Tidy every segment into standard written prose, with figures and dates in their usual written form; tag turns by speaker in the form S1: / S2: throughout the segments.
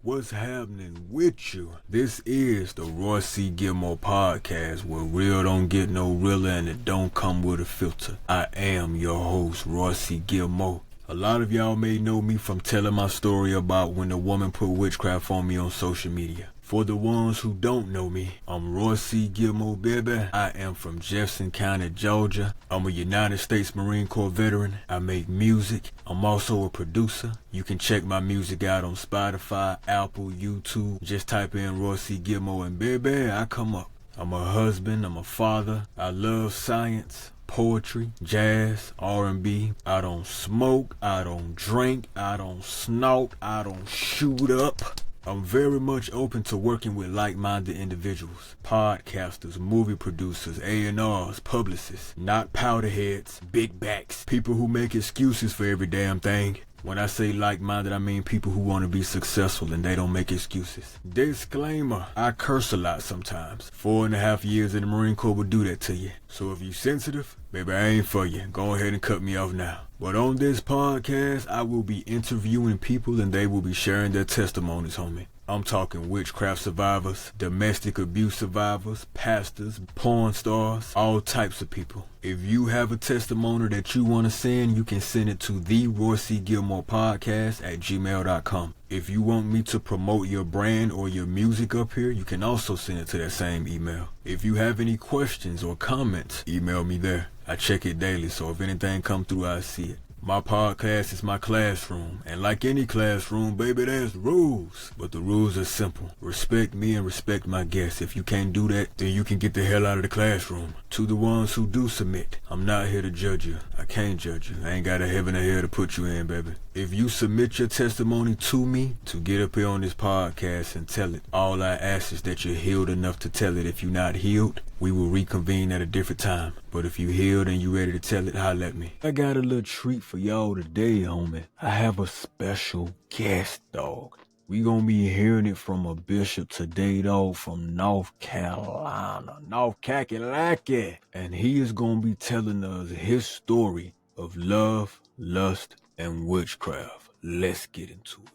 S1: What's happening with you? This is the Roi C Gilmore podcast, where real don't get no realer and it don't come with a filter. I am your host, Roi C Gilmore. A lot of y'all may know me from telling my story about when a woman put witchcraft on me on social media. For the ones who don't know me, I'm Roi C Gilmore, baby. I am from Jefferson County, Georgia. I'm a United States Marine Corps veteran. I make music. I'm also a producer. You can check my music out on Spotify, Apple, YouTube. Just type in Roi C Gilmore and baby, I come up. I'm a husband. I'm a father. I love science, poetry, jazz, R&B. I don't smoke. I don't drink. I don't snort. I don't shoot up. I'm very much open to working with like-minded individuals, podcasters, movie producers, A&Rs, publicists, not powderheads, big backs, people who make excuses for every damn thing. When I say like-minded, I mean people who want to be successful and they don't make excuses. Disclaimer, I curse a lot sometimes. 4.5 years in the Marine Corps will do that to you. So if you sensitive, baby, I ain't for you. Go ahead and cut me off now. But on this podcast, I will be interviewing people and they will be sharing their testimonies, homie. I'm talking witchcraft survivors, domestic abuse survivors, pastors, porn stars, all types of people. If you have a testimony that you want to send, you can send it to the Roi C Gilmore podcast at gmail.com. If you want me to promote your brand or your music up here, you can also send it to that same email. If you have any questions or comments, email me there. I check it daily, so if anything come through, I see it. My podcast is my classroom, and like any classroom, baby, there's rules. But the rules are simple. Respect me and respect my guests. If you can't do that, then you can get the hell out of the classroom. To the ones who do submit, I'm not here to judge you. I can't judge you. I ain't got a heaven or hell to put you in, baby. If you submit your testimony to me to get up here on this podcast and tell it, all I ask is that you're healed enough to tell it. If you're not healed, we will reconvene at a different time. But if you healed and you ready to tell it, holla at me. I got a little treat for y'all today, homie. I have a special guest, dog. We gonna be hearing it from a bishop today, dog, from North Carolina, North Kakalaki. And he is gonna be telling us his story of love, lust, and witchcraft. Let's get into it.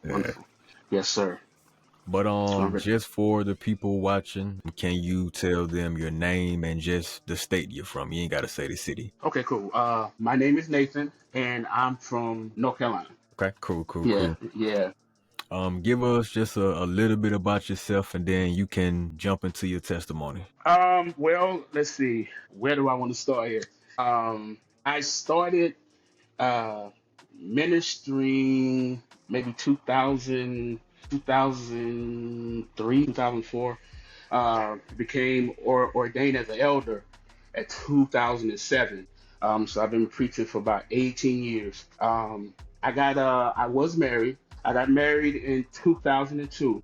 S2: Wonderful. Yes, sir.
S1: But just for the people watching, can you tell them your name and just the state you're from? You ain't gotta say the city.
S2: Okay, cool. My name is Nathan, and I'm from North Carolina.
S1: Okay, cool.
S2: Yeah.
S1: Give us just a little bit about yourself, and then you can jump into your testimony.
S2: Well, let's see. Where do I want to start here? I started ministering maybe 2003, 2004. Became ordained as an elder at 2007. So I've been preaching for about 18 years. I was married. I got married in 2002.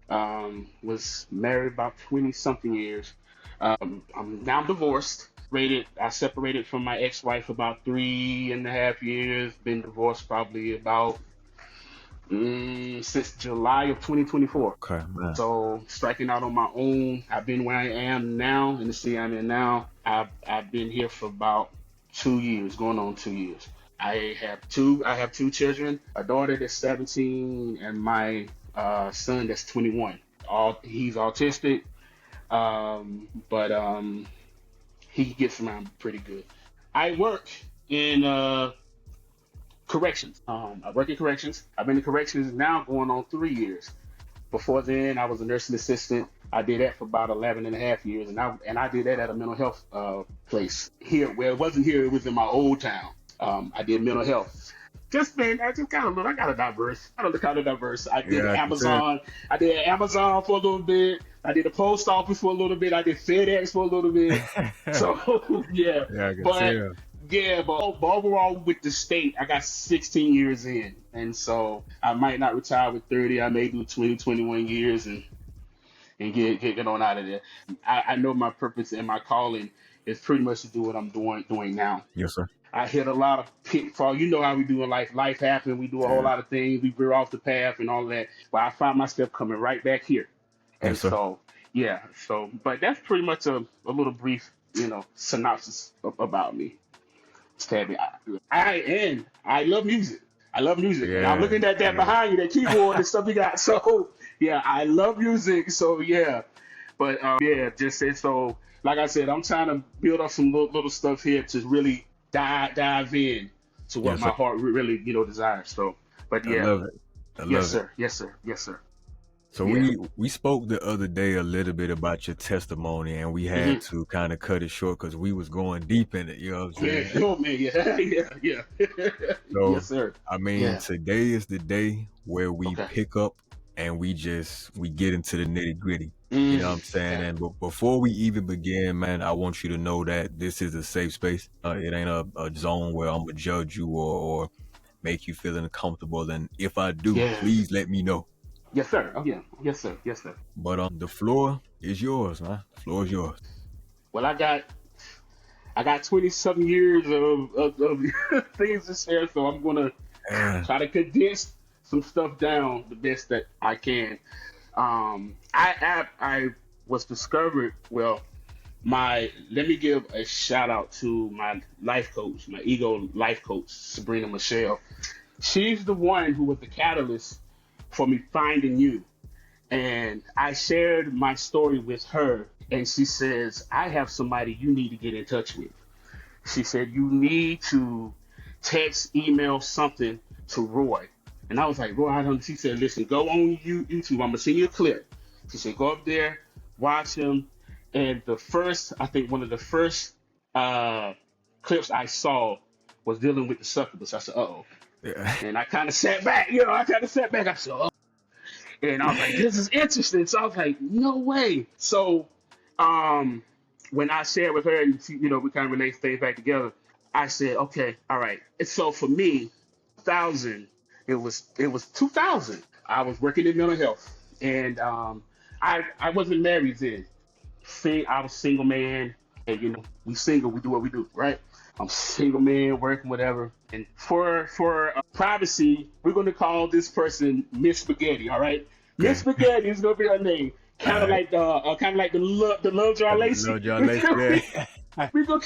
S2: Was married about 20 something years. I'm now divorced. I separated from my ex-wife about 3.5 years. Been divorced probably about since July of 2024.
S1: Okay, man.
S2: So striking out on my own. I've been where I am now in the city I'm in now. I've been here for about 2 years, going on 2 years. I have two children, a daughter that's 17 and my son that's 21. He's autistic, but he gets around pretty good. I work in corrections. I work in corrections. I've been in corrections now going on 3 years. Before then, I was a nursing assistant. I did that for about 11.5 years, and I did that at a mental health place here. Well, it wasn't here; it was in my old town. I did mental health. I gotta diverse. I don't kind of diverse. I did Amazon. I did Amazon for a little bit. I did the post office for a little bit. I did FedEx for a little bit. So yeah,
S1: Yeah, I can
S2: but
S1: tell.
S2: Yeah, but overall with the state, I got 16 years in. And so I might not retire with 30. I may do 20, 21 years and get on out of there. I know my purpose and my calling is pretty much to do what I'm doing now.
S1: Yes, sir.
S2: I hit a lot of pitfalls. You know how we do in life. Life happens. We do a whole
S1: Yeah.
S2: lot of things. We veer off the path and all that. But I find myself coming right back here. And
S1: Yes, sir.
S2: so, yeah. So, but that's pretty much a little brief, synopsis about me. Tabby. I love music. I love music. And I'm
S1: Yeah.
S2: looking at that
S1: Yeah.
S2: behind you, that keyboard and stuff you got. So yeah, I love music. So yeah, but yeah, just say so. Like I said, I'm trying to build up some little stuff here to really dive in to what
S1: Yes,
S2: my
S1: sir.
S2: heart really desires. So, but
S1: I
S2: yeah,
S1: love it. I
S2: yes
S1: love it.
S2: sir, yes sir, yes sir.
S1: So
S2: Yeah.
S1: we spoke the other day a little bit about your testimony, and we had
S2: Hmm.
S1: to kind of cut it short because we was going deep in it. You know what I'm
S2: Yeah.
S1: saying?
S2: Oh man. Yeah. Yeah. Yeah.
S1: So
S2: Yes sir.
S1: I mean,
S2: Yeah.
S1: today is the day where we
S2: Okay.
S1: pick up and we get into the nitty gritty. You know what I'm saying?
S2: Okay.
S1: And before we even begin, man, I want you to know that this is a safe space. It ain't a zone where I'm gonna judge you or make you feel uncomfortable. And if I do,
S2: Yeah.
S1: please let me know.
S2: Yes sir. Oh yeah. Yes sir. Yes sir.
S1: But the floor is yours, man. The floor is yours.
S2: Well, I got 20 some years of things to share, so I'm gonna
S1: Man,
S2: try to condense some stuff down the best that I can. I was discovered. Well, my let me give a shout out to my life coach, my ego life coach, Sabrina Michelle. She's the one who was the catalyst for me finding you. And I shared my story with her, and she says, I have somebody you need to get in touch with. She said, you need to text, email something to Roy. And I was like, Roy, I don't. She said, listen, go on YouTube. I'm going to send you a clip. She said, go up there, watch him. And I think one of the first clips I saw was dealing with the succubus. I said, uh-oh.
S1: yeah.
S2: And I kind of sat back, I said, oh. And I was like, this is interesting. So I was like, no way. So um, when I shared with her and she, we kind of relate things back together, I said, okay, all right. And so for me, 2000, it was 2000. I was working in mental health, and I wasn't married then. I was single man, and we single, we do what we do, right? I'm single man, working whatever, and for privacy, we're going to call this person Miss Spaghetti, all right? Miss
S1: Okay.
S2: Spaghetti is going to be her name,
S1: All right.
S2: kind of like the Love Jar
S1: No,
S2: Lacey.
S1: John Lacey. Yeah.
S2: We're gonna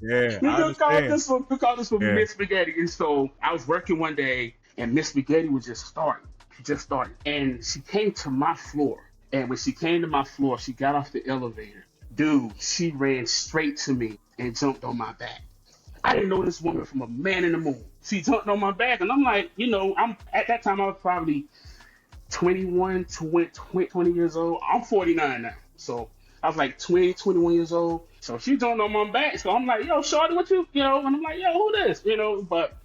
S1: Yeah,
S2: we're
S1: I
S2: gonna call
S1: understand.
S2: this one
S1: Yeah.
S2: Miss Spaghetti. And so I was working one day, and Miss Spaghetti was just starting. She just started, and she came to my floor. And when she came to my floor, she got off the elevator. Dude, she ran straight to me and jumped on my back. I didn't know this woman from a man in the moon. She jumped on my back, and I'm like, I'm at that time I was probably 21 to 20 years old. I'm 49 now, so I was like 20, 21 years old. So she jumped on my back, so I'm like, yo, shorty, what and I'm like, yo, who this, But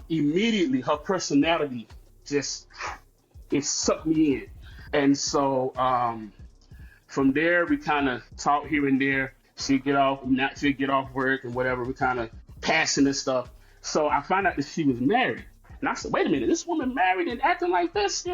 S2: immediately her personality just it sucked me in, and so from there we kind of talk here and there. She'd get off work and whatever. We kind of passing and stuff. So I found out that she was married, and I said, wait a minute, this woman married and acting like this.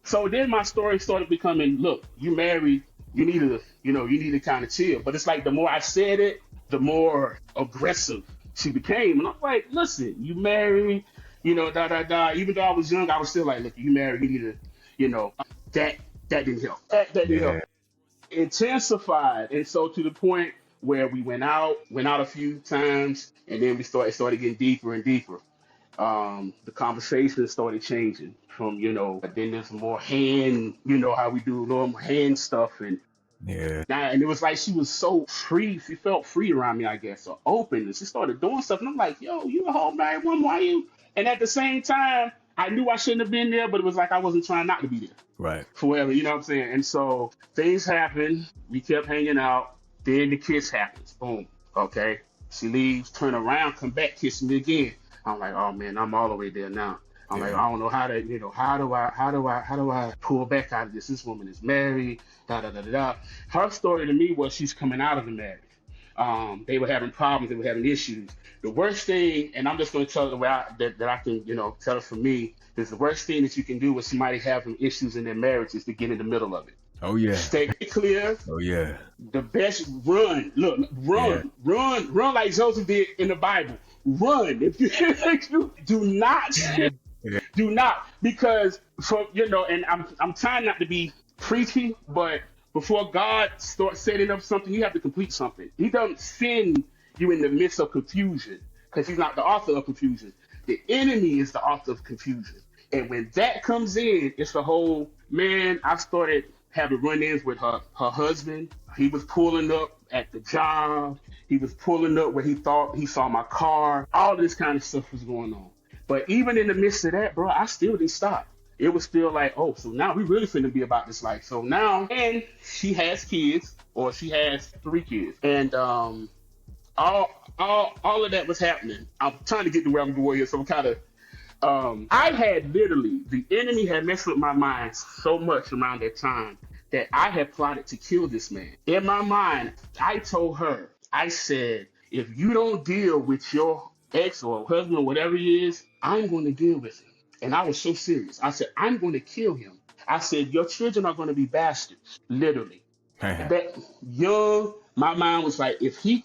S2: So then my story started becoming, look, you married, you need to kind of chill. But it's like the more I said it, the more aggressive she became, and I'm like, listen, you married, da da da. Even though I was young, I was still like, look, you married, you need to, that that didn't help. That didn't help.
S1: Yeah.
S2: Intensified, and so to the point where we went out a few times, and then it started getting deeper and deeper. The conversation started changing from, then there's more hand, how we do normal hand stuff,
S1: Yeah.
S2: and it was like she was so free. She felt free around me, I guess, or open. And she started doing stuff. And I'm like, yo, you a whole married woman. Why you? And at the same time, I knew I shouldn't have been there, but it was like I wasn't trying not to be there
S1: Right.
S2: for whatever, you know what I'm saying? And so things happened. We kept hanging out. Then the kiss happens. Boom. Okay. She leaves, turn around, come back, kiss me again. I'm like, oh man, I'm all the way there now. I'm like,
S1: Yeah.
S2: I don't know how to, how do I pull back out of this? This woman is married, da da da da da. Her story to me was she's coming out of the marriage. They were having problems. They were having issues. The worst thing, and I'm just going to tell it the way that I can, tell it for me, is the worst thing that you can do with somebody having issues in their marriage is to get in the middle of it.
S1: Oh yeah.
S2: Stay clear.
S1: Oh yeah.
S2: The best run. Look,
S1: Yeah.
S2: run like Joseph did in the Bible. Run. If you do not,
S1: Yeah.
S2: do not, because and I'm trying not to be preachy, but before God starts setting up something, you have to complete something. He doesn't send you in the midst of confusion because he's not the author of confusion. The enemy is the author of confusion. And when that comes in, it's the whole, man, I started having run-ins with her husband. He was pulling up at the job. He was pulling up where he thought he saw my car. All this kind of stuff was going on. But even in the midst of that, bro, I still didn't stop. It was still like, oh, so now we really finna be about this life. So now, and she has kids, or she has 3 kids. And all of that was happening. I'm trying to get to where I'm going here, so I'm kind of I had literally, the enemy had messed with my mind so much around that time that I had plotted to kill this man. In my mind, I told her, I said, if you don't deal with your ex or husband or whatever he is, I'm going to deal with him. And I was so serious. I said, I'm going to kill him. I said, your children are going to be bastards, literally. That young, my mind was like, if he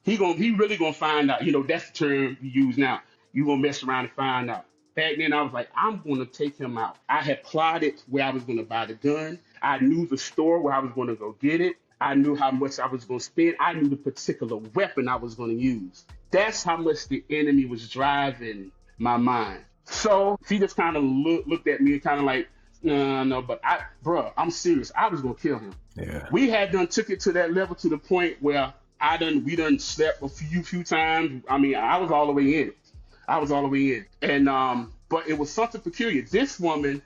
S2: really gonna find out. That's the term you use now. You gonna mess around and find out. Back then, I was like, I'm gonna take him out. I had plotted where I was gonna buy the gun. I knew the store where I was gonna go get it. I knew how much I was gonna spend. I knew the particular weapon I was gonna use. That's how much the enemy was driving my mind. So she just kind of looked at me and kind of like, no, but I'm serious. I was gonna kill him.
S1: Yeah.
S2: We had took it to that level, to the point where we done slept a few times. I mean, I was all the way in it. And but it was something peculiar. This woman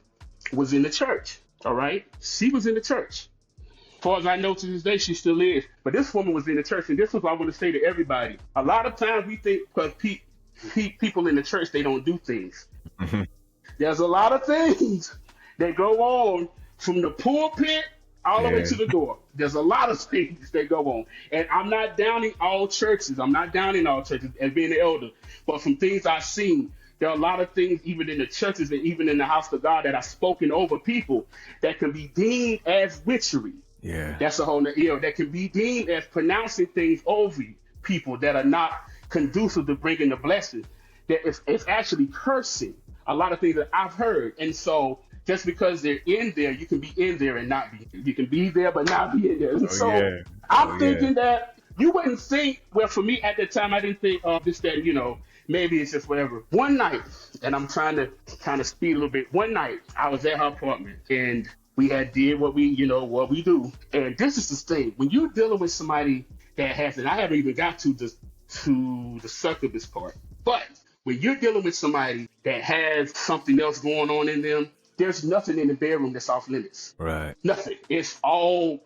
S2: was in the church. All right, she was in the church. As far as I know, to this day, she still is. But this woman was in the church, and this is what I want to say to everybody. A lot of times we think because people in the church, they don't do things. There's a lot of things that go on from the pulpit all the way to the door. There's a lot of things that go on. And I'm not downing all churches. As being an elder. But from things I've seen, there are a lot of things, even in the churches and even in the house of God, that are spoken over people that can be deemed as witchery.
S1: Yeah.
S2: That's a whole nother, that can be deemed as pronouncing things over people that are not conducive to bringing the blessing. That it's actually cursing. A lot of things that I've heard. And so just because they're in there, you can be in there and not be. You can be there but not be in there. And I'm thinking that you wouldn't think, well, for me at the time, I didn't think this, that, maybe it's just whatever. One night, and I'm trying to kind of speed a little bit. One night, I was at her apartment, and we had did what we do. And this is the thing. When you're dealing with somebody that has, and I haven't even got to the succubus part, but when you're dealing with somebody that has something else going on in them, there's nothing in the bedroom that's off limits.
S1: Right.
S2: Nothing. It's all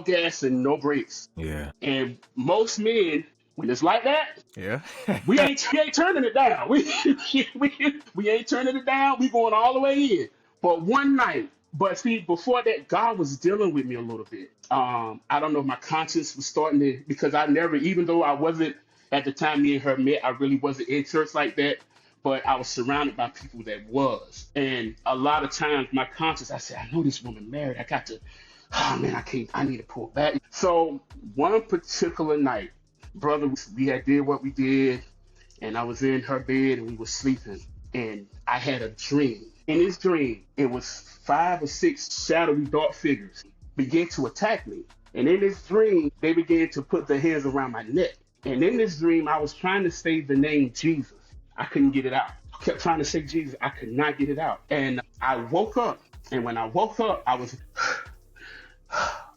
S2: gas and no brakes.
S1: Yeah.
S2: And most men, when it's like that, we ain't turning it down. We ain't turning it down. We going all the way in. But one night, but see, before that, God was dealing with me a little bit. I don't know if my conscience was starting to, because I never, even though I wasn't, at the time me and her met, I really wasn't in church like that. But I was surrounded by people that was. And a lot of times my conscience, I said, I know this woman married. I got to, I need to pull back. So one particular night, brother, we had did what we did, and I was in her bed and we were sleeping. And I had a dream. In this dream, it was 5 or 6 shadowy dark figures began to attack me. And in this dream, they began to put their hands around my neck. And in this dream, I was trying to say the name Jesus. I couldn't get it out. I kept trying to say Jesus. I could not get it out. And I woke up. And when I woke up, I was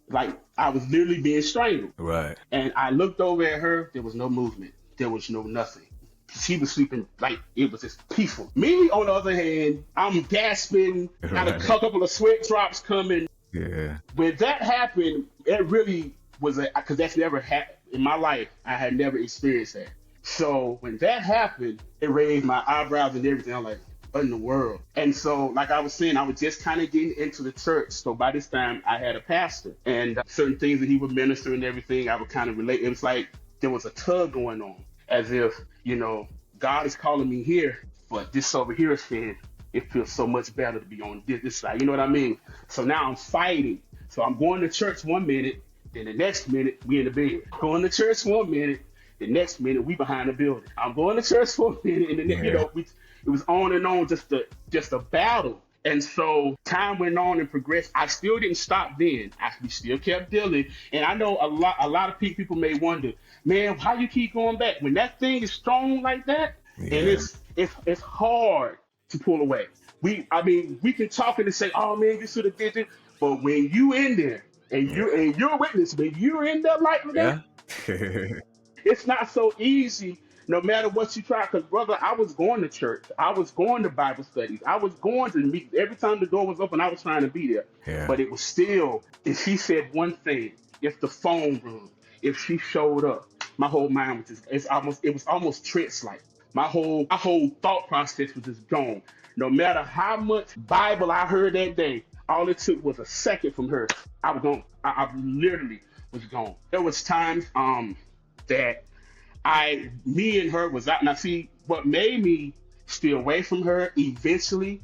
S2: like, I was literally being strangled.
S1: Right.
S2: And I looked over at her. There was no movement. There was no nothing. She was sleeping like it was just peaceful. Me, on the other hand, I'm gasping. Got a couple of sweat drops coming.
S1: Yeah.
S2: When that happened, it really was because that's never happened in my life. I had never experienced that. So when that happened, it raised my eyebrows and everything. I'm like, in the world? And so, like I was saying, I was just kind of getting into the church. So by this time, I had a pastor, and certain things that he would minister and everything, I would kind of relate. It was like there was a tug going on, as if, God is calling me here, but this over here is saying it feels so much better to be on this side. You know what I mean? So now I'm fighting. So I'm going to church one minute, then the next minute we in the bed. Going to church one minute, the next minute we behind the building. I'm going to church for a minute, and then it was on and on, just a battle. And so time went on and progressed. I still didn't stop then. We still kept dealing. And I know a lot of people may wonder, man, how you keep going back when that thing is strong like that?
S1: Yeah.
S2: And it's hard to pull away. We can talk and say, oh man, you should have did it. But when you in there and you're a witness, when you're in that light with that, it's not so easy no matter what you try. Because, brother, I was going to church. I was going to Bible studies. I was going to meet. Every time the door was open, I was trying to be there.
S1: Yeah.
S2: But it was still, if she said one thing, if the phone rung, if she showed up, my whole mind was it was almost trance-like. My whole thought process was just gone. No matter how much Bible I heard that day, all it took was a second from her. I was gone. I literally was gone. There was times that me and her was out. Now, see, what made me stay away from her eventually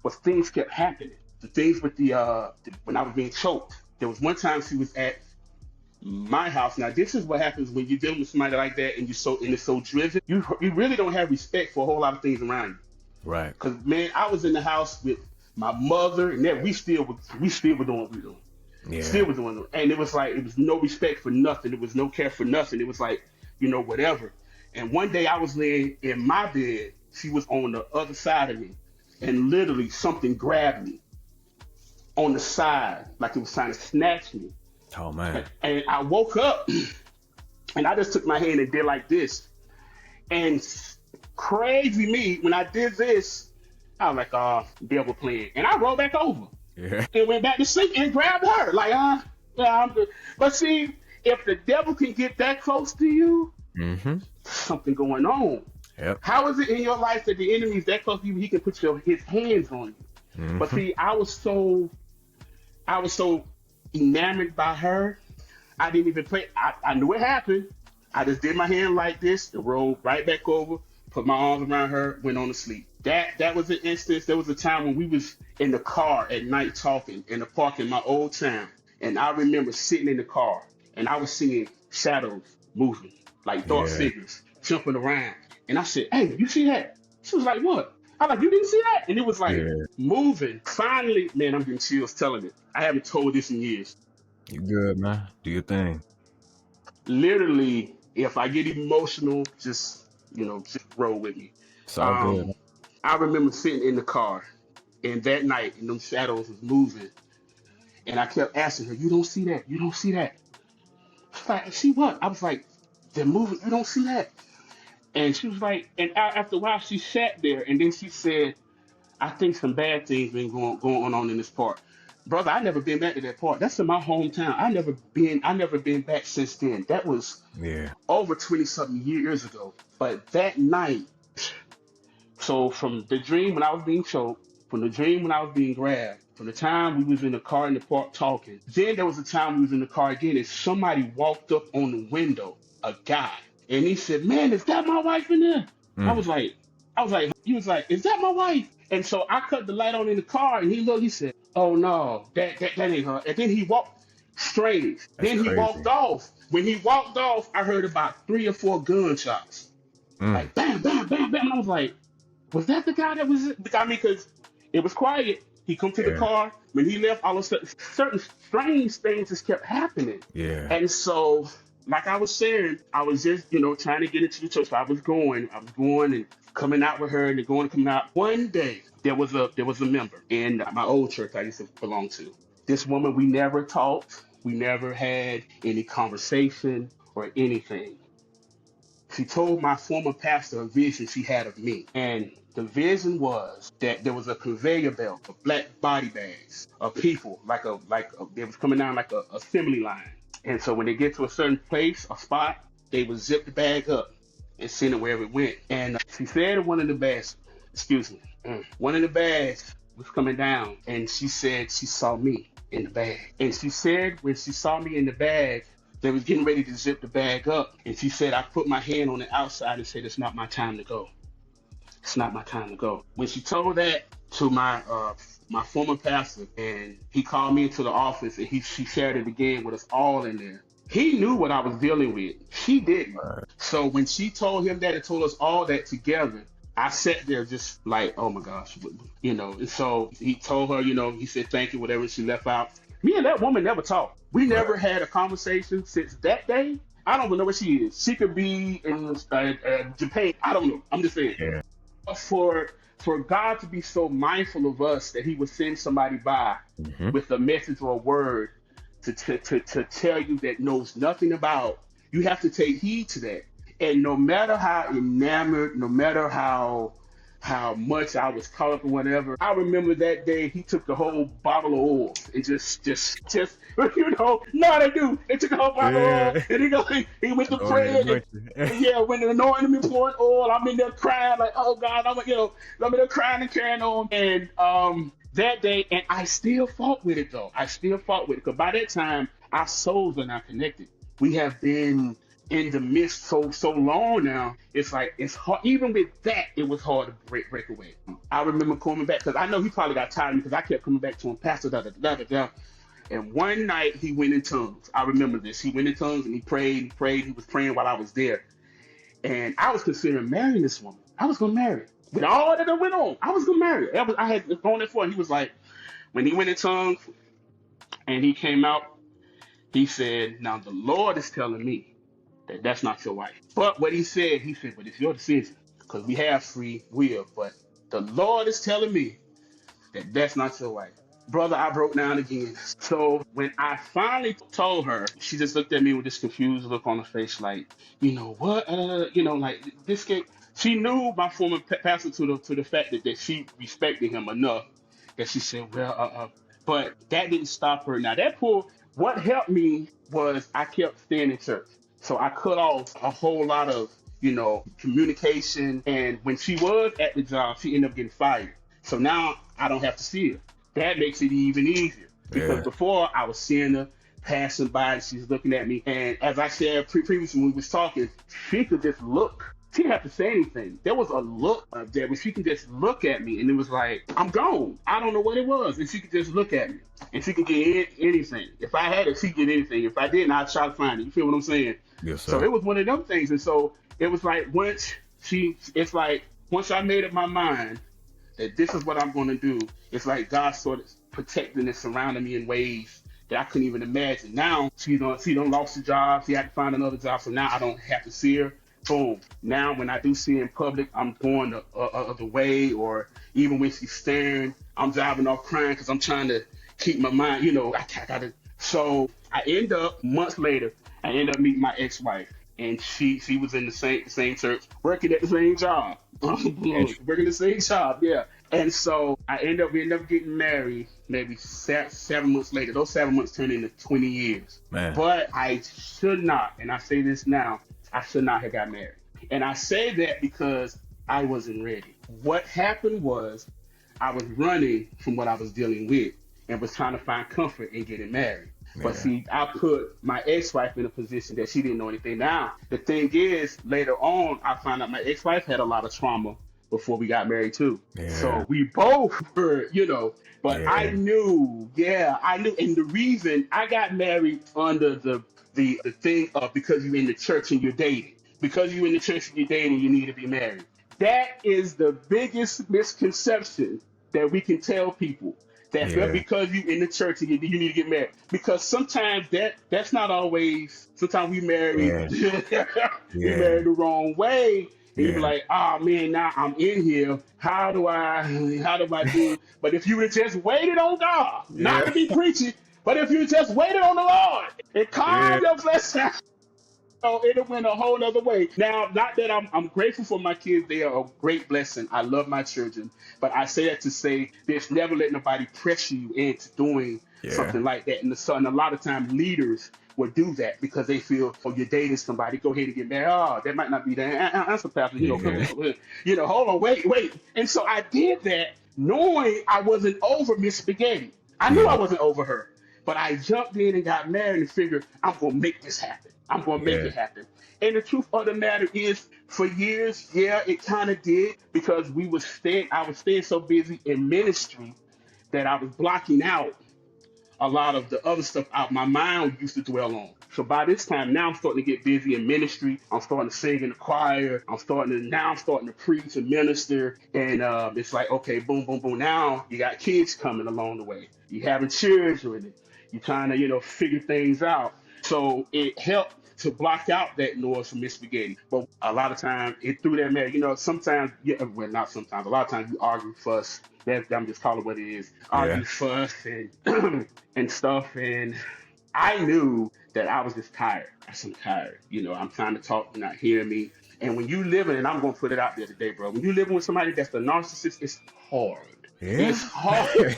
S2: was things kept happening. The things with when I was being choked. There was one time she was at my house. Now, this is what happens when you're dealing with somebody like that and it's so driven. You really don't have respect for a whole lot of things around you.
S1: Right.
S2: Because, man, I was in the house with my mother, and that we still were doing what we were doing.
S1: Yeah.
S2: Still was doing it. And it was like, it was no respect for nothing. It was no care for nothing. It was like, whatever. And one day I was laying in my bed. She was on the other side of me. And literally something grabbed me on the side, like it was trying to snatch me.
S1: Oh, man.
S2: And I woke up, and I just took my hand and did like this. And crazy me, when I did this, I was like, devil playing. And I rolled back over.
S1: Yeah.
S2: And went back to sleep and grabbed her. Like, yeah, I'm good. But see, if the devil can get that close to you, something going on.
S1: Yep.
S2: How is it in your life that the enemy is that close to you, he can put his hands on you? But see, I was so enamored by her, I didn't even play. I knew it happened. I just did my hand like this and rolled right back over, put my arms around her, went on to sleep. That was an instance. There was a time when we was in the car at night talking in the park in my old town. And I remember sitting in the car and I was seeing shadows moving, like dark figures jumping around. And I said, hey, you see that? She was like, what? I was like, you didn't see that? And it was like moving. Finally, man, I'm getting chills telling it. I haven't told this in years.
S1: You good, man. Do your thing.
S2: Literally, if I get emotional, just roll with me.
S1: It's all good.
S2: I remember sitting in the car, and that night, and them shadows was moving, and I kept asking her, "You don't see that? You don't see that?" She's like, "See what?" I was like, "They're moving. You don't see that?" And she was like, and after a while, she sat there, and then she said, "I think some bad things been going on in this park." Brother, I never been back to that park. That's in my hometown. I never been back since then. That was over 20-something years ago. But that night, so from the dream when I was being choked, from the dream when I was being grabbed, from the time we was in the car in the park talking, then there was a time we was in the car again and somebody walked up on the window, a guy, and he said, "Man, is that my wife in there?" I was like, he was like, "Is that my wife?" And so I cut the light on in the car and he looked, he said, "Oh no, that ain't her." And then he walked strange. Then he walked off. When he walked off, I heard about 3 or 4 gunshots. Like bam, bam, bam, bam. And I was like, was that the guy that was, I mean, because it was quiet. He come to the car. When he left, all of a sudden, certain strange things just kept happening. Yeah. And so, like I was saying, I was just, trying to get into the church. So I was going and coming out with her and coming out. One day, there was a member in my old church I used to belong to. This woman, we never talked. We never had any conversation or anything. She told my former pastor a vision she had of me. And the vision was that there was a conveyor belt of black body bags of people, they was coming down like a assembly line. And so when they get to a certain place, a spot, they would zip the bag up and send it wherever it went. And she said in one of the bags, excuse me. One of the bags was coming down, and she said she saw me in the bag. And she said when she saw me in the bag, they was getting ready to zip the bag up. And she said, I put my hand on the outside and said, it's not my time to go. It's not my time to go. When she told that to my former pastor, and he called me into the office, and she shared it again with us all in there. He knew what I was dealing with. She didn't.
S1: Right.
S2: So when she told him that and told us all that together, I sat there just like, oh my gosh, you know. And so he told her, you know, he said thank you, whatever. She left out. Me and that woman never talked. We never had a conversation since that day. I don't even know where she is. She could be in Japan. I don't know. I'm just saying.
S1: Yeah.
S2: For God to be so mindful of us that He would send somebody by with a message or a word to tell you that knows nothing about, you have to take heed to that. And no matter how enamored, no matter how much I was caught up in whatever, I remember that day he took the whole bottle of oil and just you know I do. They took a whole bottle of oil and he went to pray. Yeah, when the anointing me pouring oil, I'm in there crying like, oh God, I'm in there crying and carrying on. And that day, and I still fought with it though. I still fought with it because by that time our souls are not connected. We have been in the midst so long now. It's like it's hard. Even with that, it was hard to break away. I remember coming back because I know he probably got tired of me because I kept coming back to him, Pastor, da da da da da. And one night he went in tongues. I remember this. He went in tongues and he prayed. He was praying while I was there, and I was considering marrying this woman. I was gonna marry her. With all that went on, I was gonna marry her. I had gone there for. And he was like, when he went in tongues and he came out, he said, "Now the Lord is telling me that's not your wife." But what he said, but it's your decision because we have free will. But the Lord is telling me that's not your wife. Brother, I broke down again. So when I finally told her, she just looked at me with this confused look on her face, like, you know what, like this kid. She knew my former pastor to the fact that she respected him enough that she said, well, but that didn't stop her. Now what helped me was I kept staying in church. So I cut off a whole lot of, communication. And when she was at the job, she ended up getting fired. So now I don't have to see her. That makes it even easier. Because before I was seeing her passing by and she's looking at me. And as I said previously when we was talking, she could just look. She didn't have to say anything. There was a look up there where she could just look at me and it was like, I'm gone. I don't know what it was. And she could just look at me. And she could get anything. If I had it, she could get anything. If I didn't, I'd try to find it. You feel what I'm saying?
S1: Yes, sir.
S2: So it was one of them things. And so it was like once I made up my mind that this is what I'm going to do, it's like God sort of protecting and surrounding me in ways that I couldn't even imagine. Now she done lost the job. She had to find another job. So now I don't have to see her. Boom. Now when I do see her in public, I'm going the way, or even when she's staring, I'm driving off crying because I'm trying to keep my mind, I gotta. So I end up months later, I end up meeting my ex-wife, and she was in the same church, working at the same job, working the same job, yeah. And so we end up getting married maybe 7 months later. Those 7 months turned into 20 years.
S1: Man.
S2: But I should not, and I say this now, I should not have got married. And I say that because I wasn't ready. What happened was I was running from what I was dealing with and was trying to find comfort in getting married. Yeah. But see, I put my ex-wife in a position that she didn't know anything. Now, the thing is, later on, I found out my ex-wife had a lot of trauma before we got married too. Yeah. So we both were, but yeah. I knew. And the reason I got married under the thing of because you're in the church and you're dating. Because you're in the church and you're dating, you need to be married. That is the biggest misconception that we can tell people. That because you're in the church and you need to get married. Because sometimes that's not always. Sometimes we marry, we marry the wrong way. And you be like, oh man, now I'm in here. How do I do? But if you would just waited on God, not to be preachy, but if you just waited on the Lord and calm your flesh down, So it went a whole other way. Now, not that I'm grateful for my kids; they are a great blessing. I love my children, but I say that to say there's never let nobody pressure you into doing
S1: Yeah.
S2: something like that. And a lot of times leaders will do that because they feel, oh, you're dating somebody, go ahead and get married. Oh, that might not be the answer, Pastor.
S1: Yeah.
S2: Hold on, wait. And so I did that, knowing I wasn't over Miss Spaghetti. I knew I
S1: Yeah.
S2: wasn't over her. But I jumped in and got married and figured I'm gonna make this happen. I'm gonna make
S1: Yeah.
S2: it happen. And the truth of the matter is, for years, yeah, it kind of did because I was staying so busy in ministry that I was blocking out a lot of the other stuff out my mind used to dwell on. So by this time, now I'm starting to get busy in ministry. I'm starting to sing in the choir. I'm starting to preach and minister. And it's like, okay, boom, boom, boom. Now you got kids coming along the way. You having children. You're trying to, figure things out. So it helped to block out that noise from Miss Spaghetti. But a lot of times it threw that man, sometimes, yeah, well, not sometimes, a lot of times you argue, fuss. I'm just calling it what it is.
S1: Yeah.
S2: Argue, fuss, and and stuff. And I knew that I was just tired. I said, I'm tired. I'm trying to talk, you're not hearing me. And when you living, and I'm going to put it out there today, bro, when you living with somebody that's the narcissist, it's hard.
S1: Yeah.
S2: It's hard.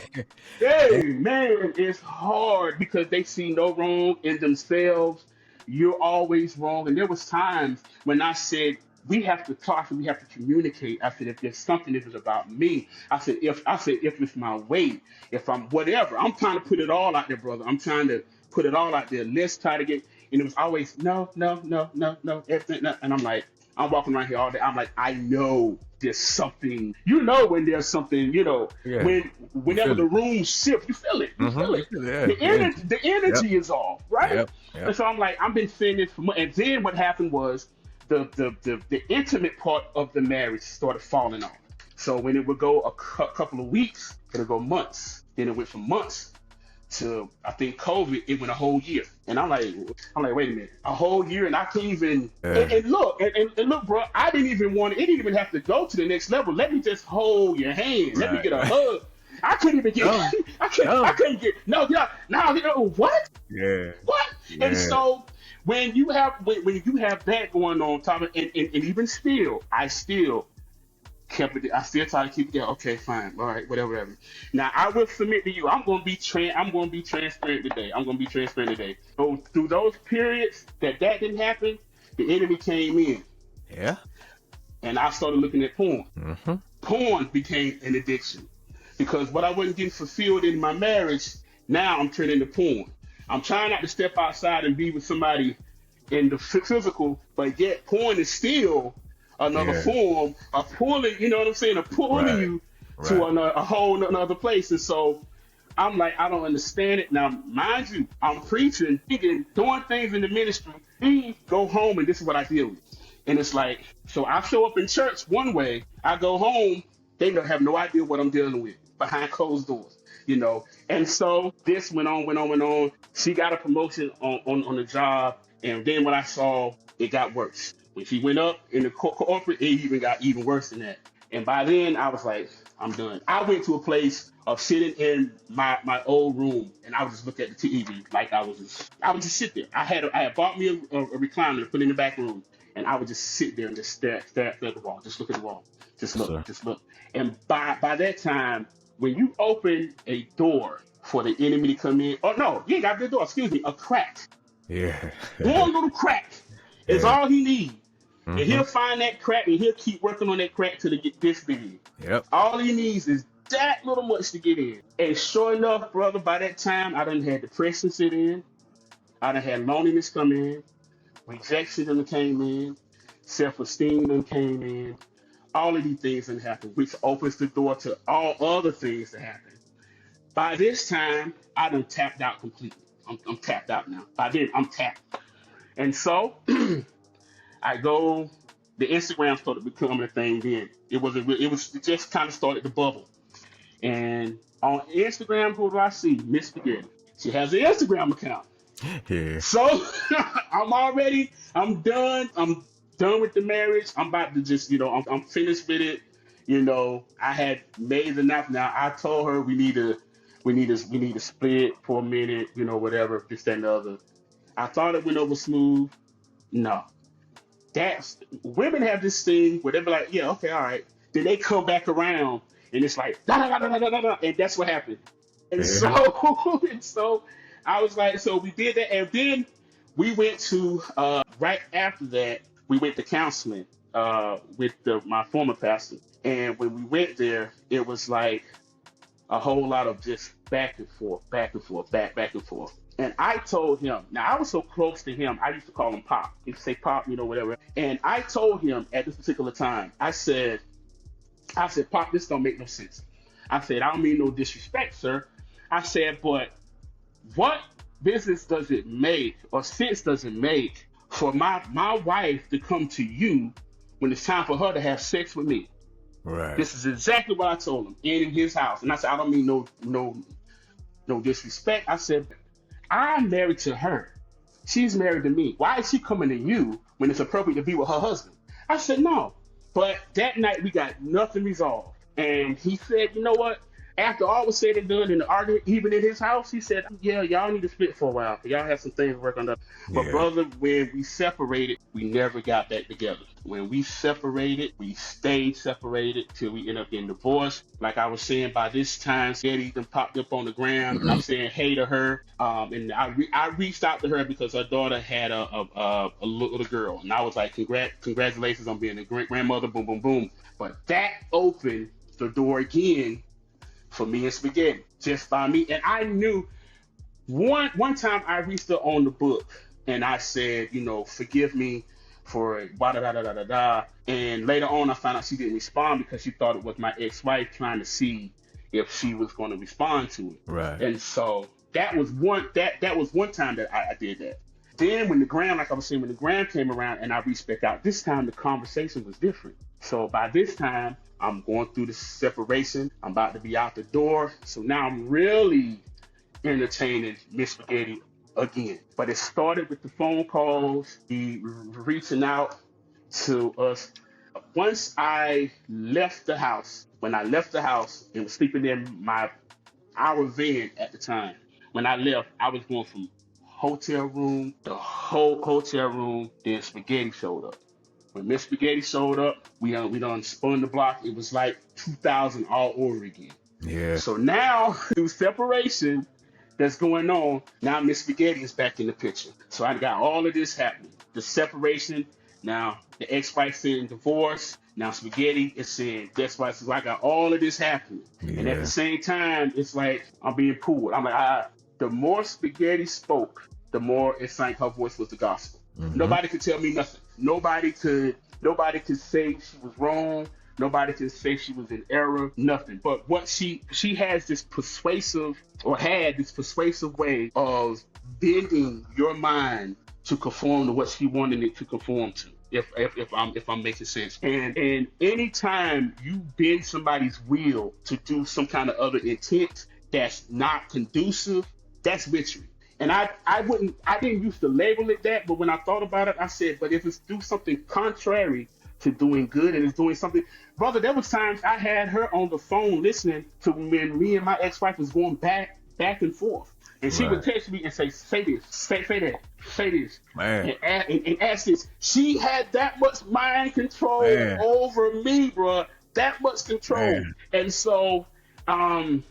S2: Hey, man, it's hard because they see no wrong in themselves. You're always wrong. And there was times when I said, we have to talk and we have to communicate. I said, if there's something that is about me, if it's my weight, if I'm whatever, I'm trying to put it all out there, brother. I'm trying to put it all out there. Let's try to get, and it was always no, no, no, no, no, everything. No. And I'm like, I'm walking around here all day. I'm like, I know there's something. When there's something,
S1: Yeah. You
S2: whenever
S1: feel
S2: the
S1: it.
S2: room shifts, you feel it. You feel
S1: Mm-hmm.
S2: it.
S1: Yeah.
S2: The
S1: Yep.
S2: energy is off, right?
S1: Yep.
S2: And
S1: Yep.
S2: so I'm like, I've been saying this for months. And then what happened was the intimate part of the marriage started falling off. So when it would go a couple of weeks, it'll go months. Then it went from months to I think COVID, it went a whole year. And wait a minute, a whole year, and I can't even.
S1: Yeah.
S2: And look, bro, I didn't even want it. It didn't even have to go to the next level. Let me just hold your hand. Let me
S1: Right.
S2: get a
S1: Right.
S2: hug. I couldn't even get.
S1: No.
S2: I
S1: No.
S2: couldn't get. No, yeah. Now, what?
S1: Yeah.
S2: What? And
S1: Yeah.
S2: so when you have that going on, Tommy, and even still, I still kept it. I still try to keep it there. Okay, fine, all right, whatever. Now I will submit to you. I'm going to be transparent today. I'm going to be transparent today. So through those periods that didn't happen, the enemy came in,
S1: Yeah.
S2: and I started looking at porn.
S1: Mm-hmm.
S2: Porn became an addiction because what I wasn't getting fulfilled in my marriage, now I'm turning to porn. I'm trying not to step outside and be with somebody in the physical, but yet porn is still another
S1: Yeah.
S2: form of pulling, you know what I'm saying, of pulling
S1: Right.
S2: you to
S1: Right.
S2: a whole another place. And so I'm like, I don't understand it. Now, mind you, I'm preaching, thinking, doing things in the ministry. Then go home, and this is what I deal with. And it's like, so I show up in church one way, I go home, they don't have no idea what I'm dealing with behind closed doors. And so this went on. She got a promotion on the job, and then when I saw it got worse. When she went up in the corporate, it even got even worse than that. And by then, I was like, I'm done. I went to a place of sitting in my old room, and I would just look at the TV like I would just sit there. I had bought me a recliner to put in the back room, and I would just sit there and just stare at the wall, just look at the wall, just
S1: Yes,
S2: look,
S1: sir.
S2: just look. And by that time, when you open a door for the enemy to come in, oh no, you ain't got the door. Excuse me, a crack.
S1: Yeah.
S2: One little crack is
S1: Yeah.
S2: all he needs. And
S1: Mm-hmm.
S2: he'll find that crack and he'll keep working on that crack till it get this big.
S1: Yep.
S2: All he needs is that little much to get in. And sure enough, brother, by that time, I done had depression sit in. I done had loneliness come in. Rejection done came in. Self-esteem done came in. All of these things done happen, which opens the door to all other things to happen. By this time, I done tapped out completely. I'm tapped out now. By then, I'm tapped. And so I go. The Instagram started becoming a thing. Then it just kind of started to bubble. And on Instagram, who do I see? Miss Spaghetti. She has an Instagram account.
S1: Yeah.
S2: So I'm done. I'm done with the marriage. I'm about to just, I'm finished with it. I had made enough. Now I told her we need to split for a minute. Whatever, this, that, and the other. I thought it went over smooth. No, that's women have this thing where they be like, yeah, okay, all right. Then they come back around and it's like da da da da da da da, and that's what happened. And so
S1: Yeah.
S2: and so I was like, so we did that, and then we went to right after that we went to counseling with my former pastor, and when we went there, it was like a whole lot of just back and forth, back and forth, back and forth. And I told him, now I was so close to him, I used to call him Pop. He'd say Pop, whatever. And I told him at this particular time, I said, Pop, this don't make no sense. I said, I don't mean no disrespect, sir. I said, but what business does it make or sense does it make for my wife to come to you when it's time for her to have sex with me?
S1: Right.
S2: This is exactly what I told him in his house. And I said, I don't mean no disrespect. I said, I'm married to her. She's married to me. Why is she coming to you when it's appropriate to be with her husband? I said, no. But that night we got nothing resolved. And he said, you know what? After all was said and done in the argument, even in his house, he said, yeah, y'all need to split for a while. Y'all have some things to work on. But
S1: Yeah.
S2: brother, when we separated, we never got back together. When we separated, we stayed separated till we ended up getting divorced. Like I was saying, by this time, Eddie then popped up on the ground. I'm saying hey to her. And I reached out to her because her daughter had a little girl. And I was like, congratulations on being a great grandmother, boom, boom, boom. But that opened the door again for me and Spaghetti, just by me. And I knew one time I reached her on the book and I said, forgive me for da da da da da da. And later on, I found out she didn't respond because she thought it was my ex-wife trying to see if she was going to respond to it.
S1: Right.
S2: And so that was one time that I did that. Then when the gram, like I was saying, when the gram came around and I reached back out, this time the conversation was different. So by this time, I'm going through the separation. I'm about to be out the door. So now I'm really entertaining Miss Spaghetti again. But it started with the phone calls, the reaching out to us. Once I left the house, when I left the house and was sleeping in our van at the time, when I left, I was going from hotel room, the whole hotel room, then Spaghetti showed up. When Miss Spaghetti showed up, we done spun the block. It was like 2000 all over again.
S1: Yeah.
S2: So now, through separation that's going on, now Miss Spaghetti is back in the picture. So I got all of this happening. The separation, now the ex-wife saying divorce, now Spaghetti is saying that's why. So I got all of this happening.
S1: Yeah.
S2: And at the same time, it's like I'm being pulled. I'm like, the more Spaghetti spoke, the more it sank her voice was the gospel.
S1: Mm-hmm.
S2: Nobody could tell me nothing. Nobody could say she was wrong. Nobody could say she was in error. Nothing. But what she had this persuasive way of bending your mind to conform to what she wanted it to conform to. If I'm making sense. And anytime you bend somebody's will to do some kind of other intent that's not conducive, that's witchery. And I didn't used to label it that, but when I thought about it, I said, but if it's do something contrary to doing good and it's doing something, brother, there was times I had her on the phone listening to when me and my ex-wife was going back and forth. And she would text me and say this, say that, say this,
S1: Man.
S2: and ask this. She had that much mind control over me, bro. That much control.
S1: Man.
S2: And so, I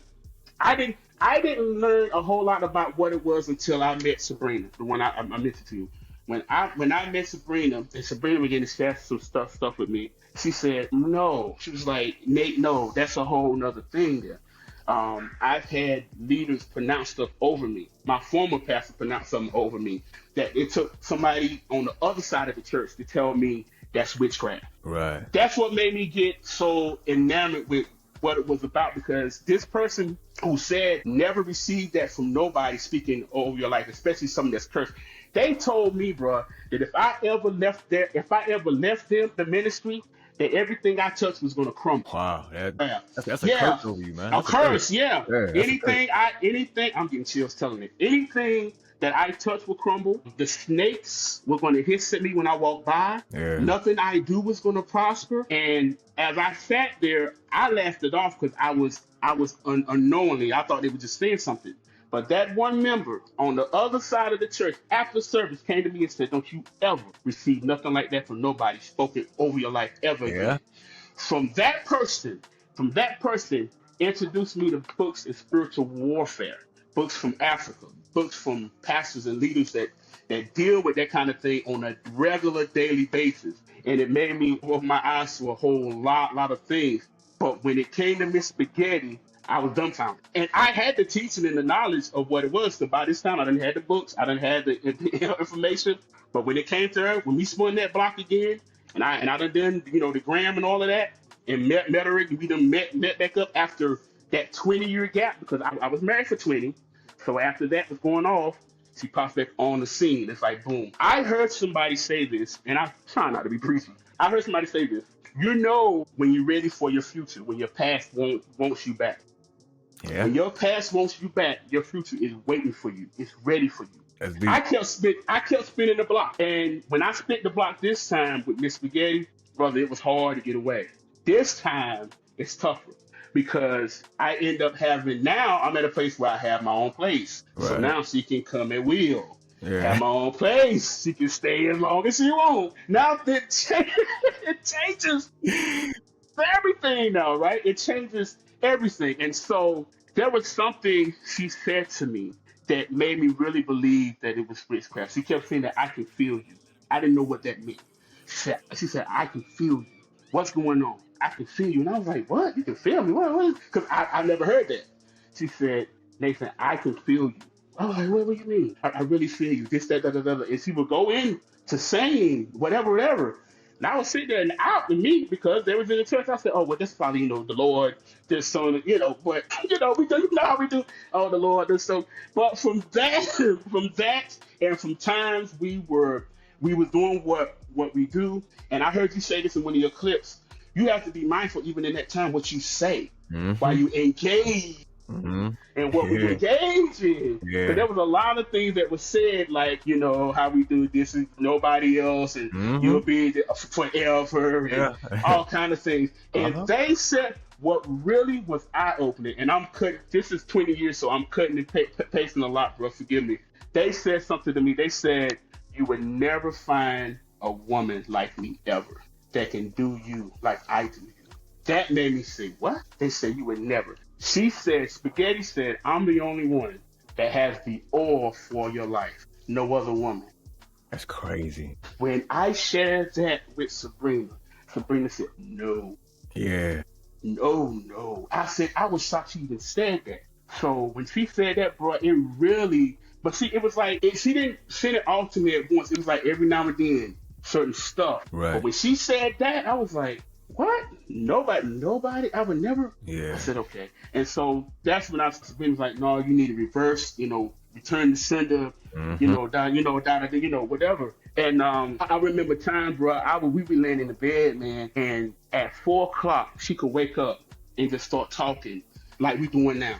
S2: didn't learn a whole lot about what it was until I met Sabrina, the one I mentioned to you. When I met Sabrina, and Sabrina began to share some stuff with me, she said, no. She was like, Nate, no, that's a whole nother thing there. I've had leaders pronounce stuff over me. My former pastor pronounced something over me that it took somebody on the other side of the church to tell me that's witchcraft.
S1: Right.
S2: That's what made me get so enamored with what it was about, because this person who said never received that from nobody speaking over your life, especially something that's cursed, they told me, bro, that if I ever left them, the ministry, that everything I touched was going to crumble.
S1: Wow, that's a curse over you, man.
S2: A curse, yeah.
S1: Anything,
S2: I'm getting chills telling it. Anything that I touch will crumble. The snakes were going to hiss at me when I walked by.
S1: Yeah.
S2: Nothing I do was going to prosper. And as I sat there, I laughed it off because I was unknowingly, I thought they were just saying something. But that one member on the other side of the church after service came to me and said, "Don't you ever receive nothing like that from nobody spoken over your life ever
S1: Yeah.
S2: again." From that person, from that person, introduced me to books in spiritual warfare, books from Africa, books from pastors and leaders that deal with that kind of thing on a regular daily basis. And it made me open my eyes to a whole lot of things. But when it came to Miss Spaghetti, I was dumbfounded. And I had the teaching and the knowledge of what it was. So by this time, I didn't have the books, I didn't have the information. But when it came to her, when we spun that block again, and I done the gram and all of that, and met her. We done met back up after that 20-year gap because I was married for 20. So after that was going off, she popped back on the scene. It's like boom. I heard somebody say this, and I try not to be preachy. I heard somebody say this. You know when you're ready for your future, when your past wants you back.
S1: Yeah.
S2: When your past wants you back, your future is waiting for you. It's ready for you.
S1: That's deep.
S2: I kept spinning the block. And when I spent the block this time with Miss Spaghetti, brother, it was hard to get away. This time it's tougher because I end up now I'm at a place where I have my own place. So
S1: Right.
S2: now she can come at will.
S1: Yeah.
S2: Have my own place. She can stay as long as she wants. Now it changes everything now, right? It changes everything. And so there was something she said to me that made me really believe that it was witchcraft. She kept saying that I can feel you. I didn't know what that meant. She said, I can feel you. What's going on? I can feel you. And I was like, what? You can feel me? What? Because I never heard that. She said, Nathan, I can feel you. I was like, what do you mean? I really feel you. This, that, that, that. And she would go in to saying whatever. And I was sitting there and out with me because they was in the church. I said, oh, well, that's probably, the Lord, this son, but, we do, how we do. Oh, the Lord, this so. But from that, and from times we was doing what we do. And I heard you say this in one of your clips. You have to be mindful, even in that time, what you say while you engage and what we engage in.
S1: Yeah.
S2: But there was a lot of things that was said, like, how we do this and nobody else, and you'll be there forever, and all kind of things. And they said what really was eye-opening, and I'm cutting, this is 20 years, so I'm cutting and pasting a lot, bro, forgive me. They said something to me. They said, you would never find a woman like me ever that can do you like I do you. That made me say, what? They said, you would never. Spaghetti said, I'm the only one that has the oil for your life. No other woman.
S1: That's crazy.
S2: When I shared that with Sabrina said, no.
S1: Yeah.
S2: No. I said, I was shocked she even said that. So when she said that, bro, it really, but see, it was like, she didn't send it all to me at once. It was like every now and then, certain stuff.
S1: Right.
S2: But when she said that, I was like, what? Nobody? I would never.
S1: Yeah.
S2: I said, okay. And so that's when I was like, no, you need to reverse, return the sender, whatever. And I remember times, bro, we be laying in the bed, man, and at 4 o'clock, she could wake up and just start talking like we doing now.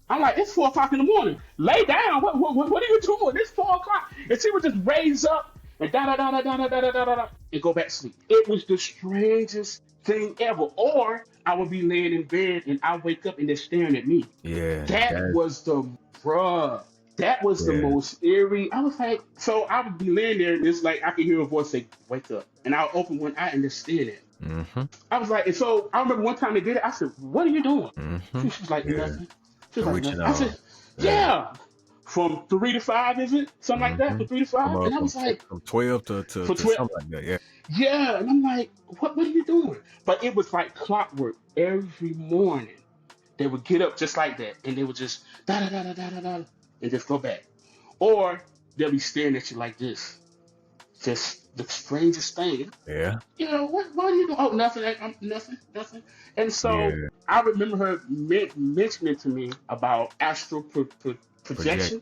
S2: I'm like, it's 4 o'clock in the morning. Lay down. What are you doing? It's 4 o'clock. And she would just raise up and and go back to sleep. It was the strangest thing ever. Or I would be laying in bed and I wake up and they're staring at me.
S1: Yeah.
S2: That was the most eerie. I was like, so I would be laying there and it's like I could hear a voice say, wake up. And I'll open one eye and they're staring at me. I was like, and so I remember one time they did it. I said, what are you doing? She was like, nothing. She was like, nothing. I said, yeah. From 3 to 5, is it? Something like that, from 3 to 5? And I was like,
S1: from 12 to 12. Something like that, yeah.
S2: Yeah, and I'm like, what are you doing? But it was like clockwork. Every morning, they would get up just like that, and they would just and just go back. Or they'll be staring at you like this. Just the strangest thing.
S1: Yeah.
S2: What are you doing? Oh, nothing. Nothing. And so I remember her mentioning to me about astral projection,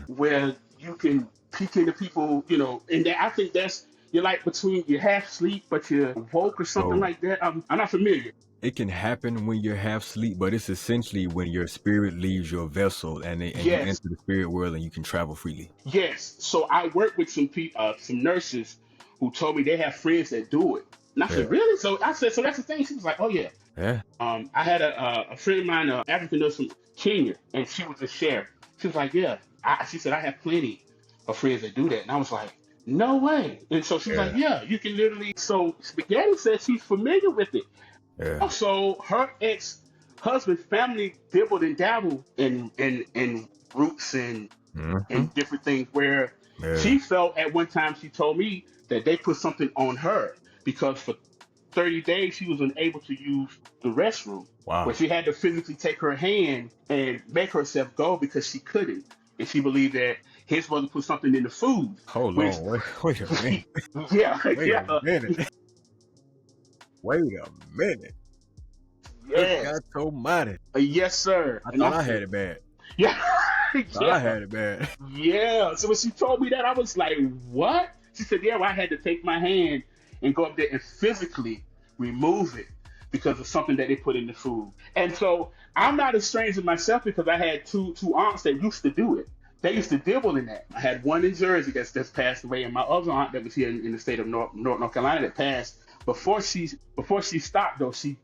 S2: where you can peek into people, and I think you're like between you're half asleep but you're woke or something like that. I'm not familiar.
S1: It can happen when you're half asleep, but it's essentially when your spirit leaves your vessel and you enter the spirit world and you can travel freely.
S2: Yes. So I work with some people, some nurses who told me they have friends that do it. And I said, really? So I said, so that's the thing. She was like, oh yeah.
S1: Yeah.
S2: I had a friend of mine, an African nurse from Kenya, and she was a sheriff. She was like, yeah. She said, I have plenty of friends that do that. And I was like, no way. And so she was like,
S1: Yeah.
S2: yeah, you can literally. So Spaghetti said she's familiar with it.
S1: Yeah.
S2: Also, her ex-husband's family dibbled and dabbled in roots
S1: Mm-hmm.
S2: and different things where
S1: Yeah.
S2: she felt at one time she told me that they put something on her because for 30 days she was unable to use the restroom, where
S1: Wow.
S2: she had to physically take her hand and make herself go because she couldn't. And she believed that his mother put something in the food,
S1: Hold
S2: which,
S1: on. Wait a minute.
S2: yeah,
S1: Wait a
S2: yeah,
S1: minute. Wait a minute. Good
S2: yes,
S1: God Almighty.
S2: yes, sir.
S1: I
S2: And
S1: thought
S2: I
S1: I
S2: said,
S1: had it bad.
S2: yeah,
S1: Thought I
S2: yeah,
S1: had it bad.
S2: yeah. So when she told me that, I was like, what? She said, yeah, well, I had to take my hand and go up there and physically remove it because of something that they put in the food. And so I'm not a stranger myself because I had two aunts that used to do it. They used to dibble in that. I had one in Jersey that's passed away, and my other aunt that was here in the state of North Carolina that passed before she stopped though. She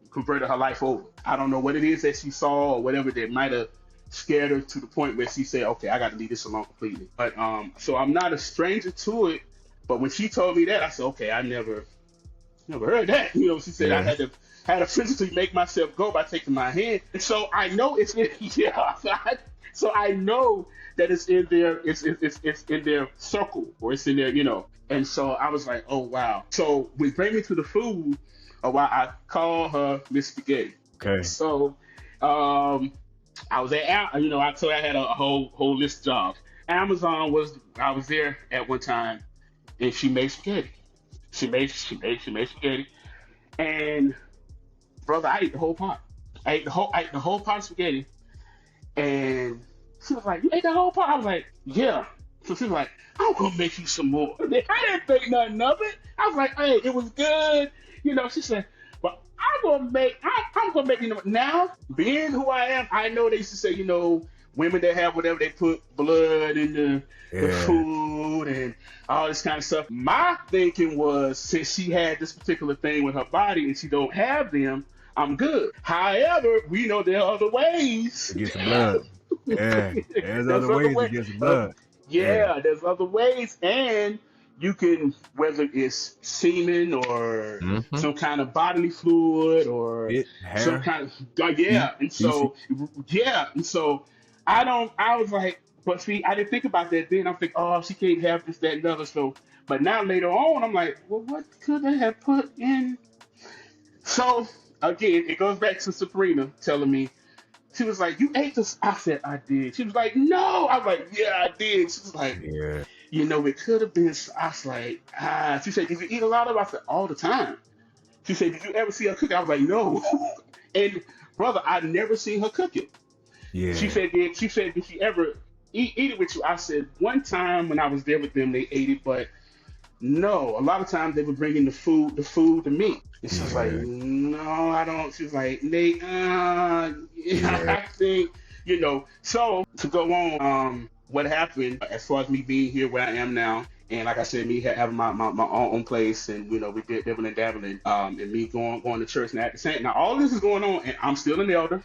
S2: converted her life over. I don't know what it is that she saw or whatever that might have scared her to the point where she said, "Okay, I got to leave this alone completely." But so I'm not a stranger to it. But when she told me that, I said, "Okay, I never heard that." She said I
S1: Yeah.
S2: had to physically make myself go by taking my hand, and so I know it's in, yeah. So I know that it's in their it's in their circle or it's in their. And so I was like, oh wow. So we bring me to the food, while I call her Miss Spaghetti.
S1: Okay.
S2: So um, I was I told you I had a whole list of jobs. Amazon was I was there at one time, and she made spaghetti. She made spaghetti, and brother, I ate the whole pot. I ate the whole pot of spaghetti, and she was like, "You ate the whole pot?" I was like, "Yeah." So she was like, "I'm gonna make you some more." I didn't think nothing of it. I was like, "Hey, it was good." She said, "But I'm gonna make now." Being who I am, I know they used to say, women that have whatever they put blood in the
S1: Yeah.
S2: food and all this kind of stuff. My thinking was, since she had this particular thing with her body and she don't have them, I'm good. However, we know there are other
S1: To
S2: ways.
S1: get some blood. Yeah. There's
S2: There's
S1: other
S2: other
S1: ways to
S2: ways.
S1: get some
S2: Uh,
S1: blood. Yeah.
S2: yeah, there's other ways, and you can, whether it's semen or
S1: Mm-hmm.
S2: some kind of bodily fluid or
S1: Spit,
S2: some
S1: hair,
S2: kind of
S1: feet,
S2: yeah, and
S1: feces.
S2: so yeah, and so I don't. I was like, but see, I didn't think about that then. I'm thinking, oh, she can't have this, that, and the other. So, but now later on, I'm like, well, what could they have put in? So again, it goes back to Sabrina telling me. She was like, "You ate this?" I said, "I did." She was like, "No." I was like, "Yeah, I did." She was like,
S1: Yeah.
S2: "It could have been." I was like, "Ah." She said, "Did you eat a lot of it?" I said, "All the time." She said, "Did you ever see her cook?" I was like, "No." And brother, I never seen her cook it. She
S1: Yeah.
S2: said, "Did she ever eat it with you?" I said, "One time when I was there with them, they ate it, but no. A lot of times they would bring in the food to me." And she was like,
S1: Yeah.
S2: "No, I don't." She was like, "Nate,
S1: Yeah.
S2: I think, So to go on, what happened as far as me being here where I am now, and like I said, me having my own place, and we did dibbling and dabbling, and me going to church, and at the same now all this is going on, and I'm still an elder.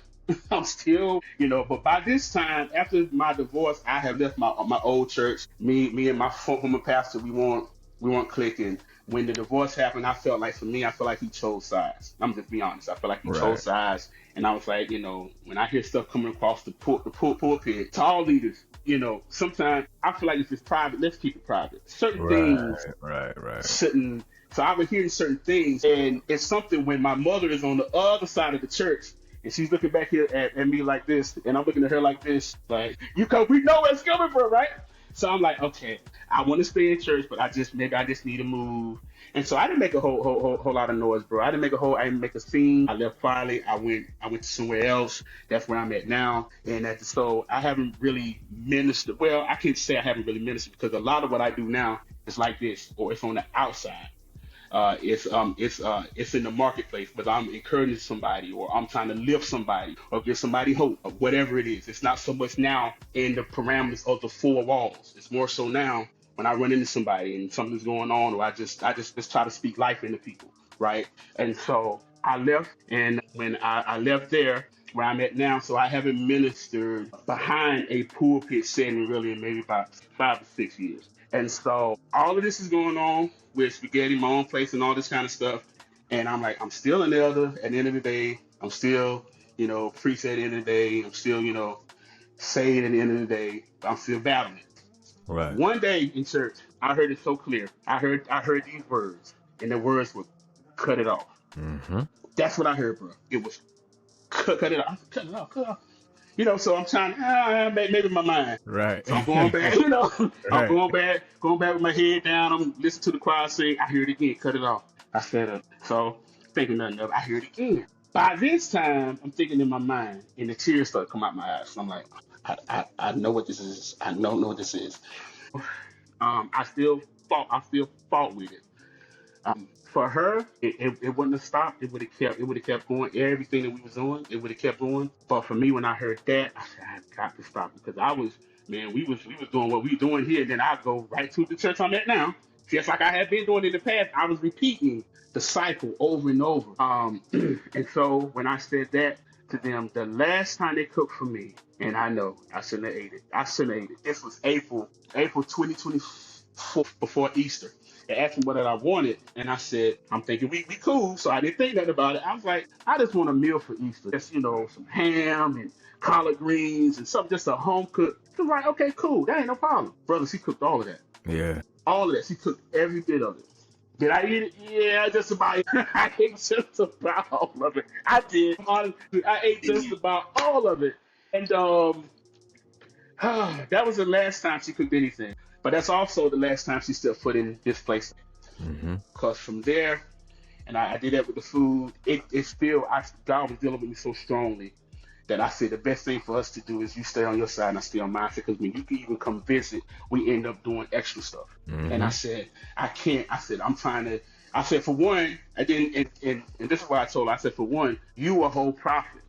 S2: I'm still, but by this time, after my divorce, I have left my old church. Me and my former pastor, we weren't clicking. When the divorce happened, I felt like he chose sides. I'm just be honest. I felt like he
S1: Right.
S2: chose sides, and I was like, when I hear stuff coming across the pulpit to all leaders, sometimes I feel like if it's private, let's keep it private. Certain things
S1: Right. Right. Right.
S2: shouldn't. So I've been hearing certain things, and it's something when my mother is on the other side of the church. And she's looking back here at me like this, and I'm looking at her like this, like, we know where it's coming from, right? So I'm like, okay, I want to stay in church, but maybe I just need to move. And so I didn't make a whole lot of noise, bro. I didn't make a scene. I left quietly. I went to somewhere else. That's where I'm at now. And so I haven't really ministered. Well, I can't say I haven't really ministered because a lot of what I do now is like this, or it's on the outside. It's in the marketplace, but I'm encouraging somebody, or I'm trying to lift somebody, or give somebody hope, or whatever it is. It's not so much now in the parameters of the four walls. It's more so now when I run into somebody and something's going on, or I just try to speak life into people, right? And so I left, and when I left there, where I'm at now. So I haven't ministered behind a pulpit setting really in maybe about 5 or 6 years. And so all of this is going on with spaghetti, my own place, and all this kind of stuff. And I'm like, I'm still an elder at the end of the day. I'm still, priest at the end of the day. I'm still, saved at the end of the day. I'm still battling.
S1: Right.
S2: One day in church, I heard it so clear. I heard these words, and the words were, "Cut it off."
S1: Mm-hmm.
S2: That's what I heard, bro. It was cut it off, cut it off, cut it off. So I'm trying, maybe my mind.
S1: Right.
S2: So I'm going back, I'm
S1: Right.
S2: going back with my head down. I'm listening to the choir sing. I hear it again, cut it off. I said, so thinking nothing of it. I hear it again. By this time, I'm thinking in my mind, and the tears start to come out my eyes. So I'm like, I know what this is. I don't know what this is. I still fought with it. For her, it wouldn't have stopped. It would have kept going. Everything that we was doing, it would have kept going. But for me, when I heard that, I said, I got to stop because we was doing what we doing here. And then I go right to the church I'm at now. Just like I had been doing in the past, I was repeating the cycle over and over. And so when I said that to them, the last time they cooked for me, and I know I shouldn't have ate it. I shouldn't have ate it. This was April 2024, before Easter. They asked me what I wanted, and I said, I'm thinking we cool, so I didn't think nothing about it. I was like, I just want a meal for Easter. Just, some ham and collard greens and something, just a home cook. She was like, okay, cool, that ain't no problem. Brother, she cooked all of that.
S1: Yeah.
S2: All of that. She cooked every bit of it. Did I eat it? Yeah, just about. I ate just about all of it. I did. Honestly, I ate just about all of it. And that was the last time she cooked anything. But that's also the last time she stepped foot in this place.
S1: Mm-hmm.
S2: Because from there, and I did that with the food, it still, God was dealing with me so strongly that I said the best thing for us to do is you stay on your side and I stay on mine. Because when you can even come visit, we end up doing extra stuff.
S1: Mm-hmm.
S2: And I said, I can't. I said, I'm trying to. I said, for one, I didn't, and this is what I told her. I said, for one, you a whole prophet.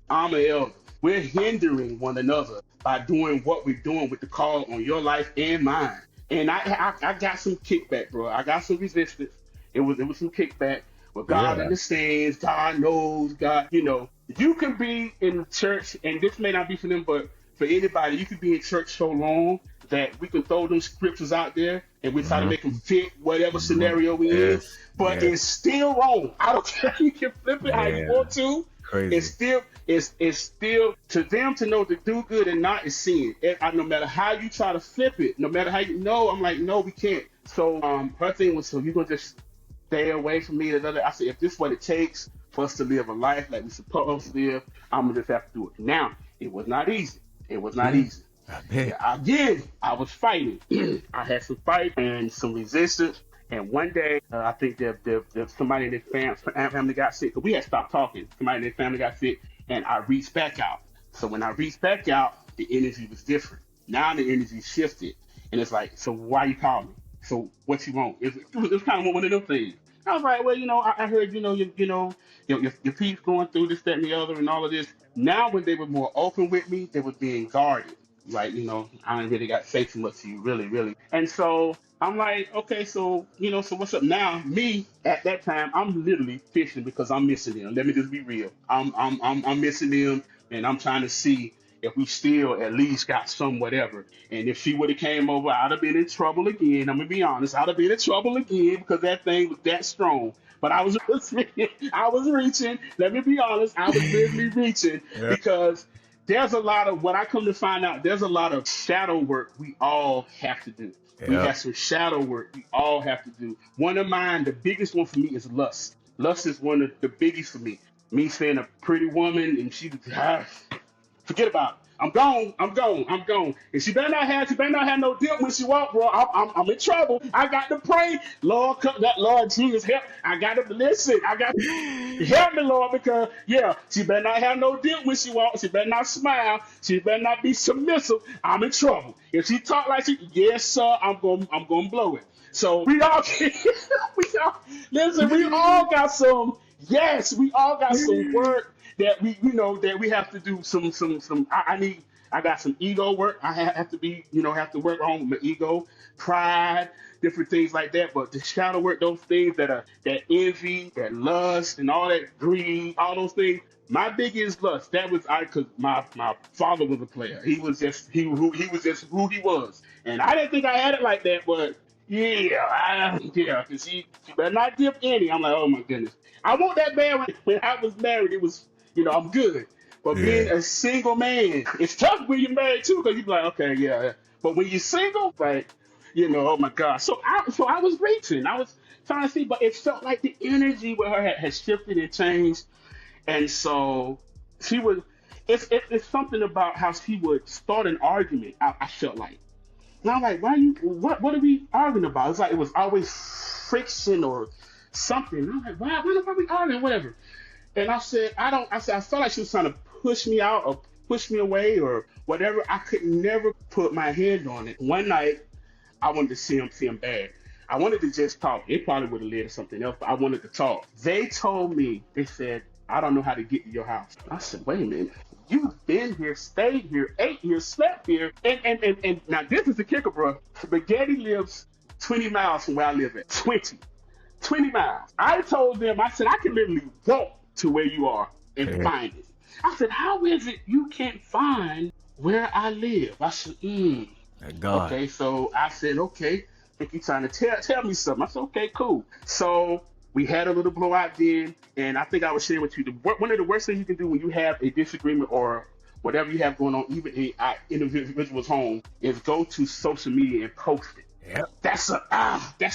S2: I'm an elder. We're hindering one another by doing what we're doing with the call on your life and mine. And I got some kickback, bro. I got some resistance. It was some kickback. But God understands. God knows. God, you can be in church, and this may not be for them, but for anybody, you can be in church so long that we can throw them scriptures out there and we try to make them fit whatever scenario we in. But it's still wrong. I don't care. You can flip it how you want to.
S1: Crazy.
S2: It's still to them to know to do good and not is sin. No matter how you try to flip it, no matter how you know, I'm like, no, we can't. So her thing was, so you gonna just stay away from me and other. I said, if this is what it takes for us to live a life like we're supposed to live, I'm gonna just have to do it. Now, it was not easy. It was not easy. Again, I was fighting. I had some fight and some resistance. And one day, I think that somebody in their family got sick. Cause we had stopped talking. Somebody in their family got sick, and I reached back out. So when I reached back out, the energy was different. Now the energy shifted, and it's like, so why you call me? So what you want? It was kind of one of them things. I was like, well, I heard, your piece going through this, that, and the other, and all of this. Now, when they were more open with me, they were being guarded. Like, I ain't really got to say too much to you, really, really. And so I'm like, okay, so, so what's up now? Me at that time, I'm literally fishing because I'm missing them. Let me just be real. I'm missing them, and I'm trying to see if we still at least got some whatever. And if she would have came over, I'd have been in trouble again. I'm gonna be honest, I'd have been in trouble again because that thing was that strong. But I was I was reaching. Let me be honest, I was literally reaching because there's a lot of what I come to find out. There's a lot of shadow work we all have to do. We have some shadow work we all have to do. One of mine, the biggest one for me is lust. Lust is one of the biggies for me. Me seeing a pretty woman and she forget about it. I'm gone. I'm gone. I'm gone. And she better not have no dip when she walk, bro. I'm in trouble. I got to pray. Lord, Lord Jesus, help. I got to listen. I got to help me, Lord, because she better not have no dip when she walk. She better not smile. She better not be submissive. I'm in trouble. If she talk like yes, sir, I'm gonna blow it. So we all listen. We all got some. Yes, we all got some work that we have to do some. I got some ego work. I have to be, have to work on my ego, pride, different things like that. But the shadow work, those things that envy, that lust, and all that greed, all those things. My biggest lust, that was cause my father was a player. He was just he was just who he was, and I didn't think I had it like that, but yeah, cause she better not give any. I'm like, oh my goodness, I want that man when I was married. It was, I'm good. But being
S1: Yeah.
S2: a single man, it's tough when you're married too, because you're like, okay, yeah. But when you're single, like, oh my God. So I was reaching. I was trying to see, but it felt like the energy with her had shifted and changed. And so she would, it's something about how she would start an argument, I felt like. And I'm like, what are we arguing about? It's like it was always friction or something. And I'm like, why are we arguing? Whatever. And I felt like she was trying to push me out or push me away or whatever. I could never put my hand on it. One night, I wanted to see him bad. I wanted to just talk. It probably would have led to something else, but I wanted to talk. They said, I don't know how to get to your house. I said, wait a minute. You've been here, stayed here, ate here, slept here. And now this is the kicker, bro. Spaghetti lives 20 miles from where I live at. 20 miles. I told them, I said, I can literally walk to where you are and
S1: Yeah.
S2: find it. I said, how is it you can't find where I live? I said,
S1: God.
S2: okay. So I said, okay. I think you're trying to tell me something. I said, okay, cool. So we had a little blowout then, and I think I was sharing with you, one of the worst things you can do when you have a disagreement or whatever you have going on, even in an individual's home, is go to social media and post it.
S1: Yep.
S2: That's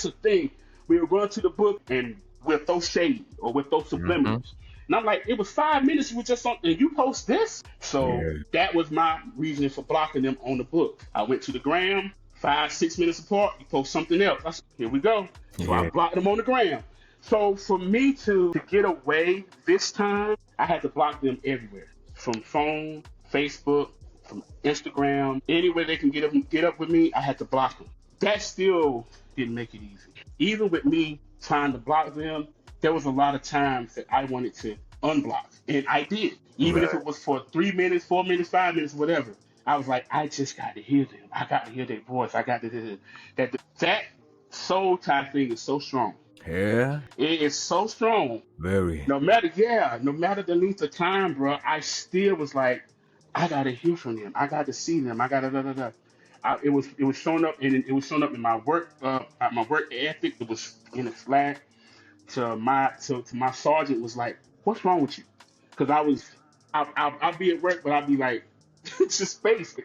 S2: a thing. We were going to the book and we'll throw shade or we'll throw subliminals. And I'm like, it was 5 minutes, you were just on, and you post this? So
S1: Yeah.
S2: that was my reasoning for blocking them on the book. I went to the gram, 5-6 minutes apart, you post something else. I said, here we go. So I
S1: Yeah.
S2: blocked them on the gram. So for me to get away this time, I had to block them everywhere. From phone, Facebook, from Instagram, anywhere they can get up with me, I had to block them. That still didn't make it easy. Even with me trying to block them, there was a lot of times that I wanted to unblock, and I did. Even if
S1: Right.
S2: it was for 3 minutes, 4 minutes, 5 minutes, whatever. I was like, I just got to hear them. I got to hear their voice. I got to hear that soul tie thing is so strong.
S1: Yeah.
S2: It is so strong.
S1: Very.
S2: No matter the length of time, bro, I still was like, I gotta hear from them. I got to see them. I gotta da da da. It was showing up, and it was showing up in my work ethic. It was in a flat. To my sergeant was like, "What's wrong with you?" Because I'll be at work, but I'll be like, "It's just space.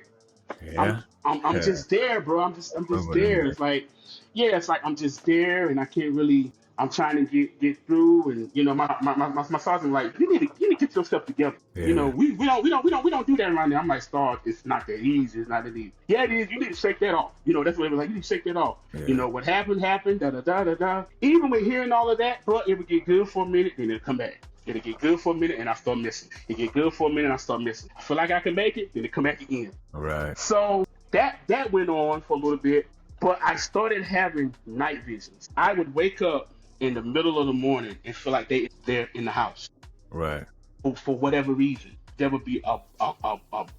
S2: I'm
S1: Yeah.
S2: I'm
S1: Yeah.
S2: just there, bro. I'm just
S1: Remember them
S2: there.
S1: days.
S2: It's like, yeah, it's like I'm just there, and I can't really. I'm trying to get through, and my sergeant like, you need to get yourself together.
S1: Yeah.
S2: We don't do that around there. I'm like, Star, it's not that easy. It's not that easy. Yeah, it is. You need to shake that off. That's what it was like. You need to shake that off.
S1: Yeah.
S2: What happened. Da da da da da. Even with hearing all of that, bro, it would get good for a minute, then it'll come back. It'll get good for a minute, and I start missing. It get good for a minute, and I start missing. I feel like I can make it, then it come back again.
S1: All right.
S2: So that went on for a little bit, but I started having night visions. I would wake up in the middle of the morning and feel like they're in the house
S1: Right.
S2: for whatever reason. There would be a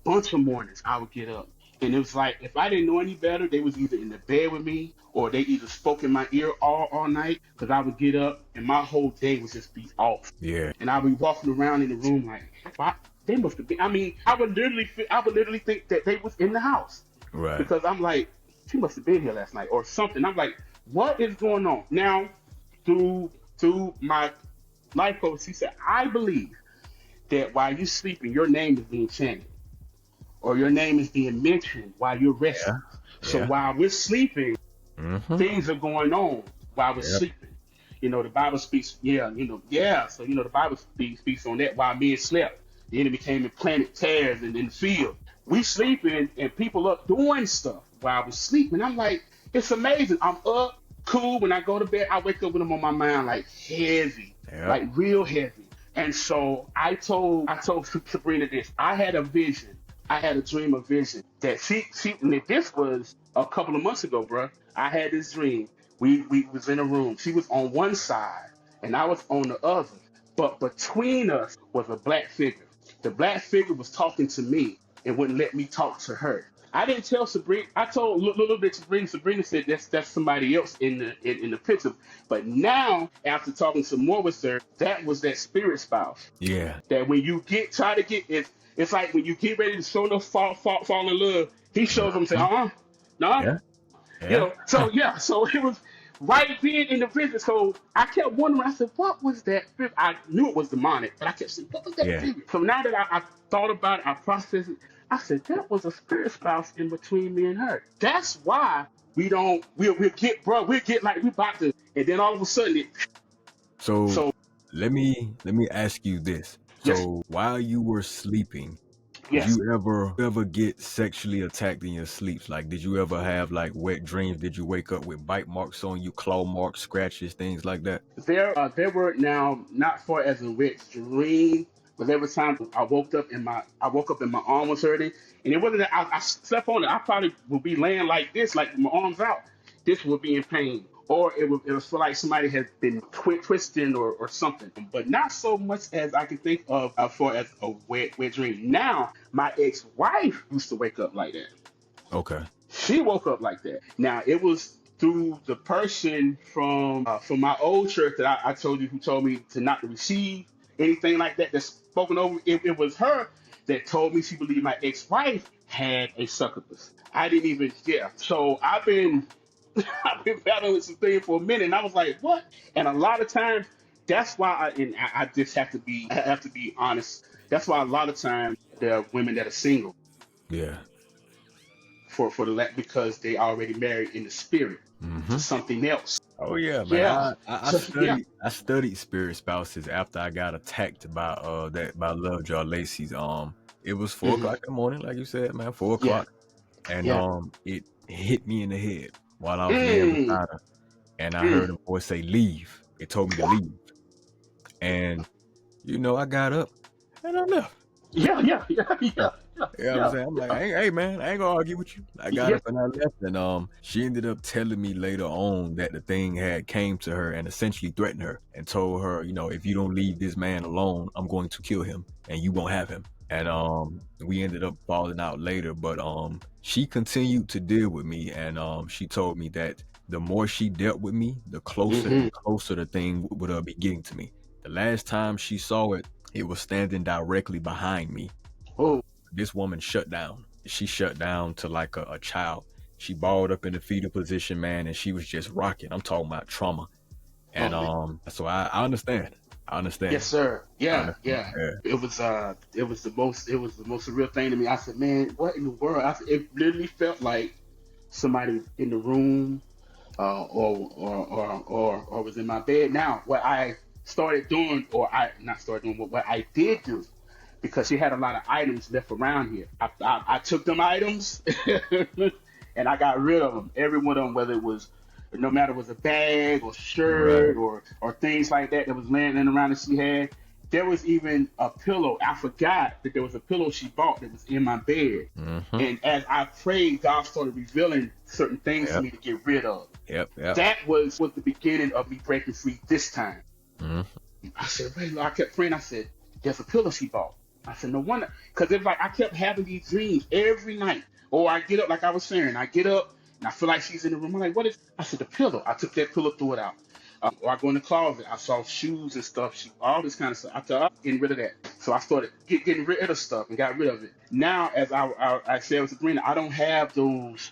S2: bunch of mornings I would get up, and it was like if I didn't know any better, they was either in the bed with me or they either spoke in my ear all night, because I would get up and my whole day would just be off,
S1: Yeah.
S2: and I'd be walking around in the room like, why? They must have been. I mean, I would literally think that they was in the house,
S1: Right.
S2: because I'm like, she must have been here last night or something. I'm like, what is going on? Now, through my life coach, he said, I believe that while you're sleeping, your name is being chanted or your name is being mentioned while you're resting. So
S1: Yeah.
S2: while we're sleeping,
S1: Mm-hmm.
S2: things are going on while we're
S1: Yep.
S2: sleeping. The Bible speaks, So, the Bible speaks on that while men slept. The enemy came and planted tares in the field. We sleeping and people up doing stuff while we're sleeping. I'm like, it's amazing. I'm up, cool. When I go to bed, I wake up with them on my mind like heavy,
S1: Yep.
S2: like real heavy. And so I told Sabrina this. I had a vision. I had a dream, a vision that and this was a couple of months ago, bro. I had this dream. We was in a room. She was on one side and I was on the other. But between us was a black figure. The black figure was talking to me and wouldn't let me talk to her. I didn't tell Sabrina. I told a little bit to Sabrina. Sabrina said that's somebody else in the picture. But now, after talking some more with her, that was that spirit spouse.
S1: Yeah.
S2: That when you try to get it's like when you get ready to show enough fall in love, he shows up and say,
S1: Mhm.
S2: no,
S1: Yeah. Yeah.
S2: so yeah, so it was right then in the vision. So I kept wondering. I said, "What was that?" I knew it was demonic, but I kept saying, "What was that
S1: Yeah.
S2: vision?" So now that I thought about it, I processed it. I said, "That was a spirit spouse in between me and her." That's why we don't. We'll get, bro. We'll get like we about to, and then all of a sudden,
S1: So
S2: so
S1: let me ask you this.
S2: yes,
S1: So while you were sleeping, did
S2: yes.
S1: you ever get sexually attacked in your sleeps? Like, did you ever have like wet dreams? Did you wake up with bite marks on you, claw marks, scratches, things like that?
S2: There were now not far as a wet dream, but there was times I woke up and my arm was hurting, and it wasn't that I slept on it. I probably would be laying like this, like my arms out. This would be in pain, or it was feel like somebody had been twisting or something, but not so much as I can think of for as a wet dream. Now my ex-wife used to wake up like that.
S1: Okay.
S2: She woke up like that. Now it was through the person from my old church that I told you who told me to not to receive anything like that. That's spoken over. It was her that told me she believed my ex-wife had a succubus. I didn't even yeah. So I've been I've been battling with some things for a minute, and I was like, what? And a lot of times, that's why I just have to be honest. That's why a lot of times there are women that are single
S1: Yeah.
S2: for because they already married in the spirit to
S1: Mm-hmm.
S2: something else.
S1: Oh yeah, man.
S2: Yeah.
S1: I
S2: So yeah.
S1: studied spirit spouses after I got attacked by Lovejoy Lacey's. It was 4 o'clock
S2: Hmm.
S1: in the morning, like you said, man, four
S2: Yeah.
S1: o'clock. And
S2: Yeah.
S1: it hit me in the head while I was laying
S2: Mm,
S1: beside her. And I
S2: mm.
S1: heard a voice say, leave. It told me to leave. And I got up and I left.
S2: Yeah. Yeah. Yeah. Yeah. Yeah.
S1: You know what I'm
S2: Yeah.
S1: saying? I'm like, hey man, I ain't gonna argue with you. I got
S2: Yeah.
S1: up and I left, and she ended up telling me later on that the thing had came to her and essentially threatened her and told her, if you don't leave this man alone, I'm going to kill him and you won't have him. And we ended up falling out later, but she continued to deal with me, and she told me that the more she dealt with me, the closer
S2: Hmm.
S1: and closer the thing would be getting to me. The last time she saw it, it was standing directly behind me.
S2: Oh.
S1: This woman shut down. She shut down to like a child. She balled up in the fetal position, man, and she was just rocking. I'm talking about trauma. And
S2: Oh man.
S1: so I understand. I
S2: Yes,
S1: understand.
S2: sir.
S1: I
S2: Yeah.
S1: understand.
S2: Yeah.
S1: Yeah.
S2: It was the most surreal thing to me. I said, man, what in the world? It literally felt like somebody in the room, or was in my bed. Now, what I started doing, or I not started doing, what I did do, because she had a lot of items left around here. I took them items and I got rid of them. Every one of them, whether it was, no matter it was a bag or
S1: Right.
S2: shirt or things like that was laying around that she had. There was even a pillow. I forgot that there was a pillow she bought that was in my bed.
S1: Mm-hmm.
S2: And as I prayed, God started revealing certain things to
S1: Yep.
S2: me to get rid of.
S1: Yep. Yep.
S2: That was the beginning of me breaking free this time.
S1: Mm-hmm.
S2: I said, wait, Lord, I kept praying. I said, there's a pillow she bought. I said, no wonder. Because it's like I kept having these dreams every night. Or I get up, like I was saying, I get up and I feel like she's in the room. I'm like, what is? I said, the pillow. I took that pillow, threw it out. Or I go in the closet. I saw shoes and stuff, all this kind of stuff. I thought, I'm getting rid of that. So I started getting rid of stuff and got rid of it. Now, as I said with Sabrina, I don't have those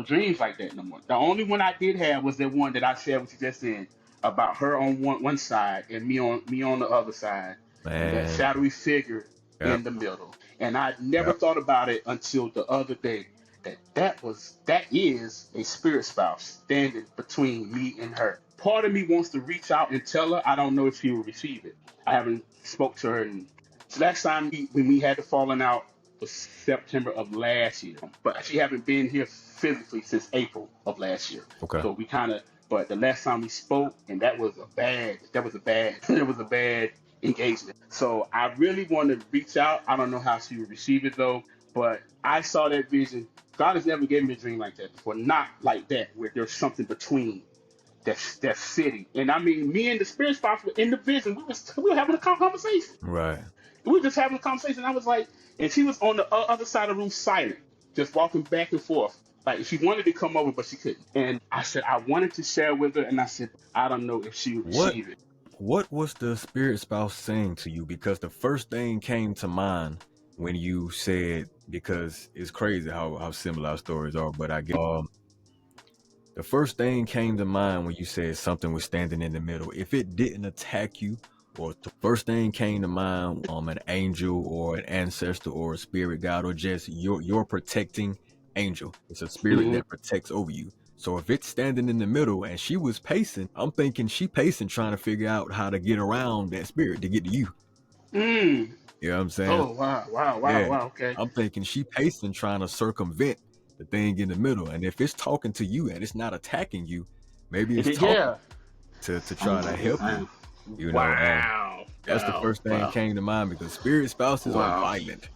S2: dreams like that no more. The only one I did have was the one that I said what you just said about her on one side and me on the other side, and that
S1: Man.
S2: shadowy figure
S1: Yep.
S2: in the middle. And I never
S1: Yep.
S2: thought about it until the other day that is a spirit spouse standing between me and her. Part of me wants to reach out and tell her. I don't know if she will receive it. I haven't spoke to her. Last time when we had the falling out was September of last year, but she haven't been here physically since April of last year.
S1: Okay.
S2: So we kind of. But the last time we spoke, and that was a bad. It was a bad engagement. So I really want to reach out. I don't know how she would receive it though, but I saw that vision. God has never given me a dream like that before. Not like that, where there's something between that city. And I mean, me and the spirit spots were in the vision. We were having a conversation.
S1: Right.
S2: We were just having a conversation. I was like, and she was on the other side of the room, silent, just walking back and forth. Like she wanted to come over, but she couldn't. And I said I wanted to share with her, and I said I don't know if she would
S1: What
S2: receive it.
S1: what was the spirit spouse saying to you? Because the first thing came to mind when you said, because it's crazy how similar our stories are, but I get the first thing came to mind when you said something was standing in the middle. If it didn't attack you, or the first thing came to mind, an angel or an ancestor or a spirit guide or just your protecting angel. It's a spirit
S2: Hmm.
S1: that protects over you. So if it's standing in the middle and she was pacing, I'm thinking she pacing trying to figure out how to get around that spirit to get to you.
S2: Mm.
S1: You know what I'm saying?
S2: Oh wow, wow, wow,
S1: Yeah.
S2: wow. Okay.
S1: I'm thinking she pacing trying to circumvent the thing in the middle. And if it's talking to you and it's not attacking you, maybe it's talking
S2: Yeah.
S1: to
S2: Oh
S1: try to
S2: my
S1: help you.
S2: God.
S1: You know,
S2: Wow.
S1: that's the
S2: Wow.
S1: first thing
S2: Wow.
S1: came to mind because spirit spouses are
S2: Wow.
S1: violent.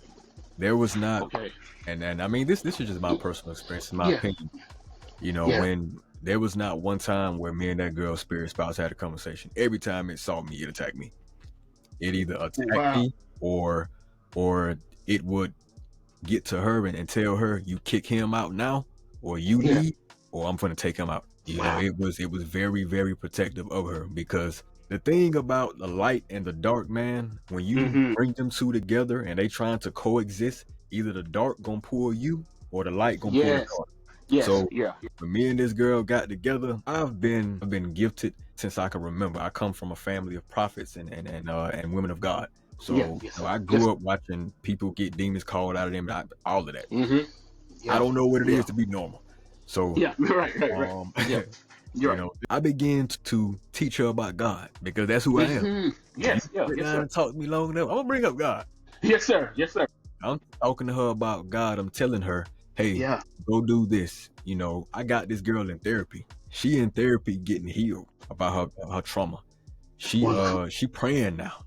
S1: There was not,
S2: Okay.
S1: and I mean this is just my personal experience, in my
S2: Yeah.
S1: opinion. You know,
S2: Yeah.
S1: when there was not one time where me and that girl spirit spouse had a conversation. Every time it saw me, it attacked me. It either attacked
S2: Wow.
S1: me or it would get to her and tell her, you kick him out now, or you
S2: Yeah.
S1: leave, or I'm gonna take him out. You know,
S2: Wow.
S1: it was very, very protective of her because the thing about the light and the dark, man, when you
S2: Mm-hmm.
S1: bring them two together and they trying to coexist, either the dark gonna pull you or the light gonna pull the
S2: Yes.
S1: dark.
S2: Yes.
S1: So
S2: Yeah.
S1: when me and this girl got together, I've been gifted since I can remember. I come from a family of prophets and women of God.
S2: Yeah.
S1: So
S2: Yes,
S1: you know,
S2: sir.
S1: I
S2: Yes.
S1: grew up watching people get demons called out of them, all of that.
S2: Mm-hmm.
S1: I
S2: Yeah.
S1: don't know what it
S2: Yeah.
S1: is to be normal. So
S2: Yeah. Right. Right. Right.
S1: um
S2: Yeah. You're right.
S1: I began to teach her about God because that's who I am.
S2: Mm-hmm.
S1: If you
S2: Yes. Yeah.
S1: sit
S2: Yes,
S1: down
S2: sir.
S1: and talk to me long enough, I'm gonna bring up God.
S2: Yes, sir. Yes, sir.
S1: I'm talking to her about God. I'm telling her, hey,
S2: Yeah.
S1: go do this. You know, I got this girl in therapy. She in therapy getting healed about her trauma.
S2: Wow.
S1: She praying now.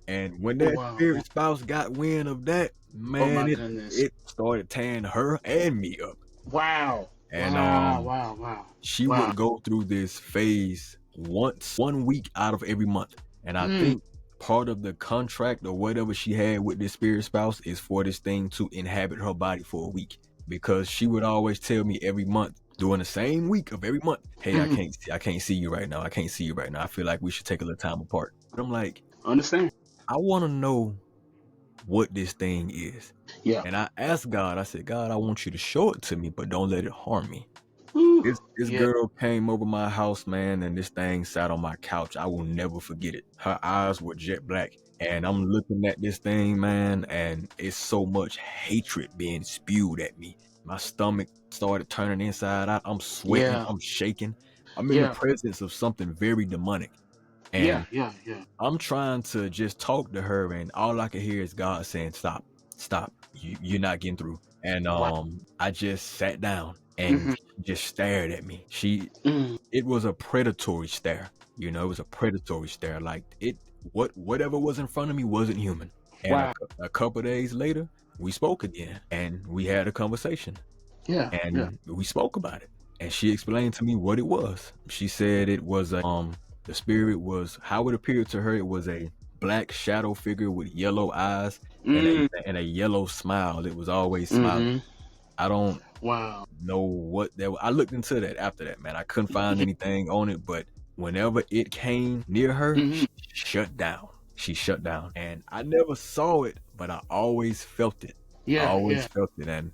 S1: And when
S2: Oh
S1: that
S2: wow.
S1: spirit spouse got wind of that,
S2: Oh
S1: man,
S2: my
S1: it
S2: goodness.
S1: it started tearing her and me up.
S2: Wow.
S1: And
S2: Wow. Wow. Wow.
S1: she
S2: Wow.
S1: would go through this phase once 1 week out of every month. And I
S2: Mm.
S1: think part of the contract or whatever she had with this spirit spouse is for this thing to inhabit her body for a week. Because she would always tell me every month during the same week of every month, hey,
S2: Mm-hmm.
S1: I can't see you right now. I can't see you right now. I feel like we should take a little time apart. But I'm like,
S2: Understand?
S1: I want to know what this thing is.
S2: Yeah.
S1: And I asked God, I said, God, I want you to show it to me, but don't let it harm me.
S2: Whew.
S1: This
S2: Yeah.
S1: girl came over my house, man, and this thing sat on my couch. I will never forget it. Her eyes were jet black. And I'm looking at this thing, man, and it's so much hatred being spewed at me. My stomach started turning inside out. I'm sweating.
S2: Yeah.
S1: I'm shaking. I'm in the
S2: Yeah.
S1: presence of something very demonic.
S2: Yeah.
S1: And
S2: Yeah. Yeah.
S1: I'm trying to just talk to her, and all I can hear is God saying, "Stop, stop. You're not getting through." And
S2: Wow.
S1: I just sat down and
S2: Mm-hmm.
S1: she just stared at me.
S2: Mm.
S1: It was a predatory stare. You know, it was a predatory stare. Like whatever was in front of me wasn't human. And
S2: Wow.
S1: a couple days later, we spoke again, and we had a conversation,
S2: Yeah. Yeah.
S1: and we spoke about it. And she explained to me what it was. She said it was the spirit was how it appeared to her. It was a black shadow figure with yellow eyes and
S2: Mm.
S1: a yellow smile. It was always smiling.
S2: Mm-hmm.
S1: I don't
S2: Wow.
S1: know what that. I looked into that after that, man. I couldn't find anything on it, but whenever it came near her,
S2: Mm-hmm.
S1: she shut down. She shut down, and I never saw it, but I always felt it. I
S2: Yeah.
S1: always
S2: Yeah.
S1: felt it, and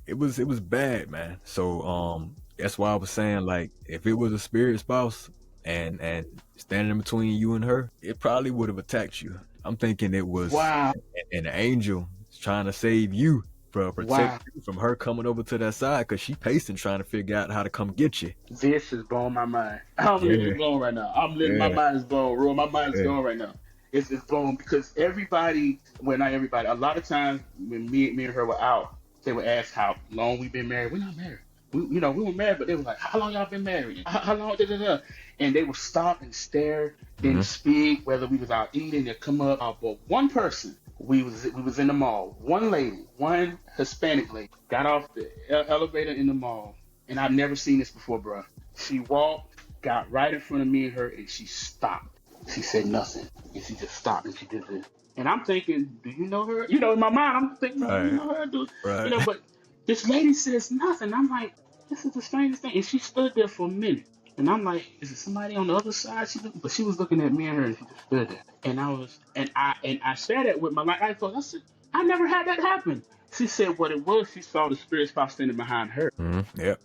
S1: it was bad, man. So that's why I was saying, like, if it was a spirit spouse and standing in between you and her, it probably would have attacked you. I'm thinking it was
S2: Wow.
S1: an angel trying to save you, for protect
S2: Wow.
S1: you from her coming over to that side, because she pacing trying to figure out how to come get you.
S2: This is blowing my mind. I'm literally
S1: Yeah,
S2: blown right now. I'm literally, my
S1: yeah,
S2: mind is blown. Roy, my mind is
S1: yeah.
S2: blown right now. It's blown because everybody, well, not everybody, a lot of times when me and her were out, they would ask how long we've been married. We're not married. We were married, but they were like, how long y'all been married? How long? Da, da, da. And they would stop and stare,
S1: Hmm.
S2: didn't speak, whether we was out eating, they'd come up. But one person, we was in the mall. One lady, one Hispanic lady, got off the elevator in the mall, and I've never seen this before, bro. She walked, got right in front of me and her, and she stopped. She said nothing, and she just stopped and she did this. And I'm thinking, do you know her? You know, in my mind, I'm thinking, do you
S1: Right.
S2: know her? You
S1: Right.
S2: know, but this lady says nothing. I'm like, this is the strangest thing. And she stood there for a minute. And I'm like, is it somebody on the other side? But she was looking at me and her, and she just stood there. And I said it with my life. I said, I never had that happen. She said what it was. She saw the spirit spot standing behind her.
S1: Yep.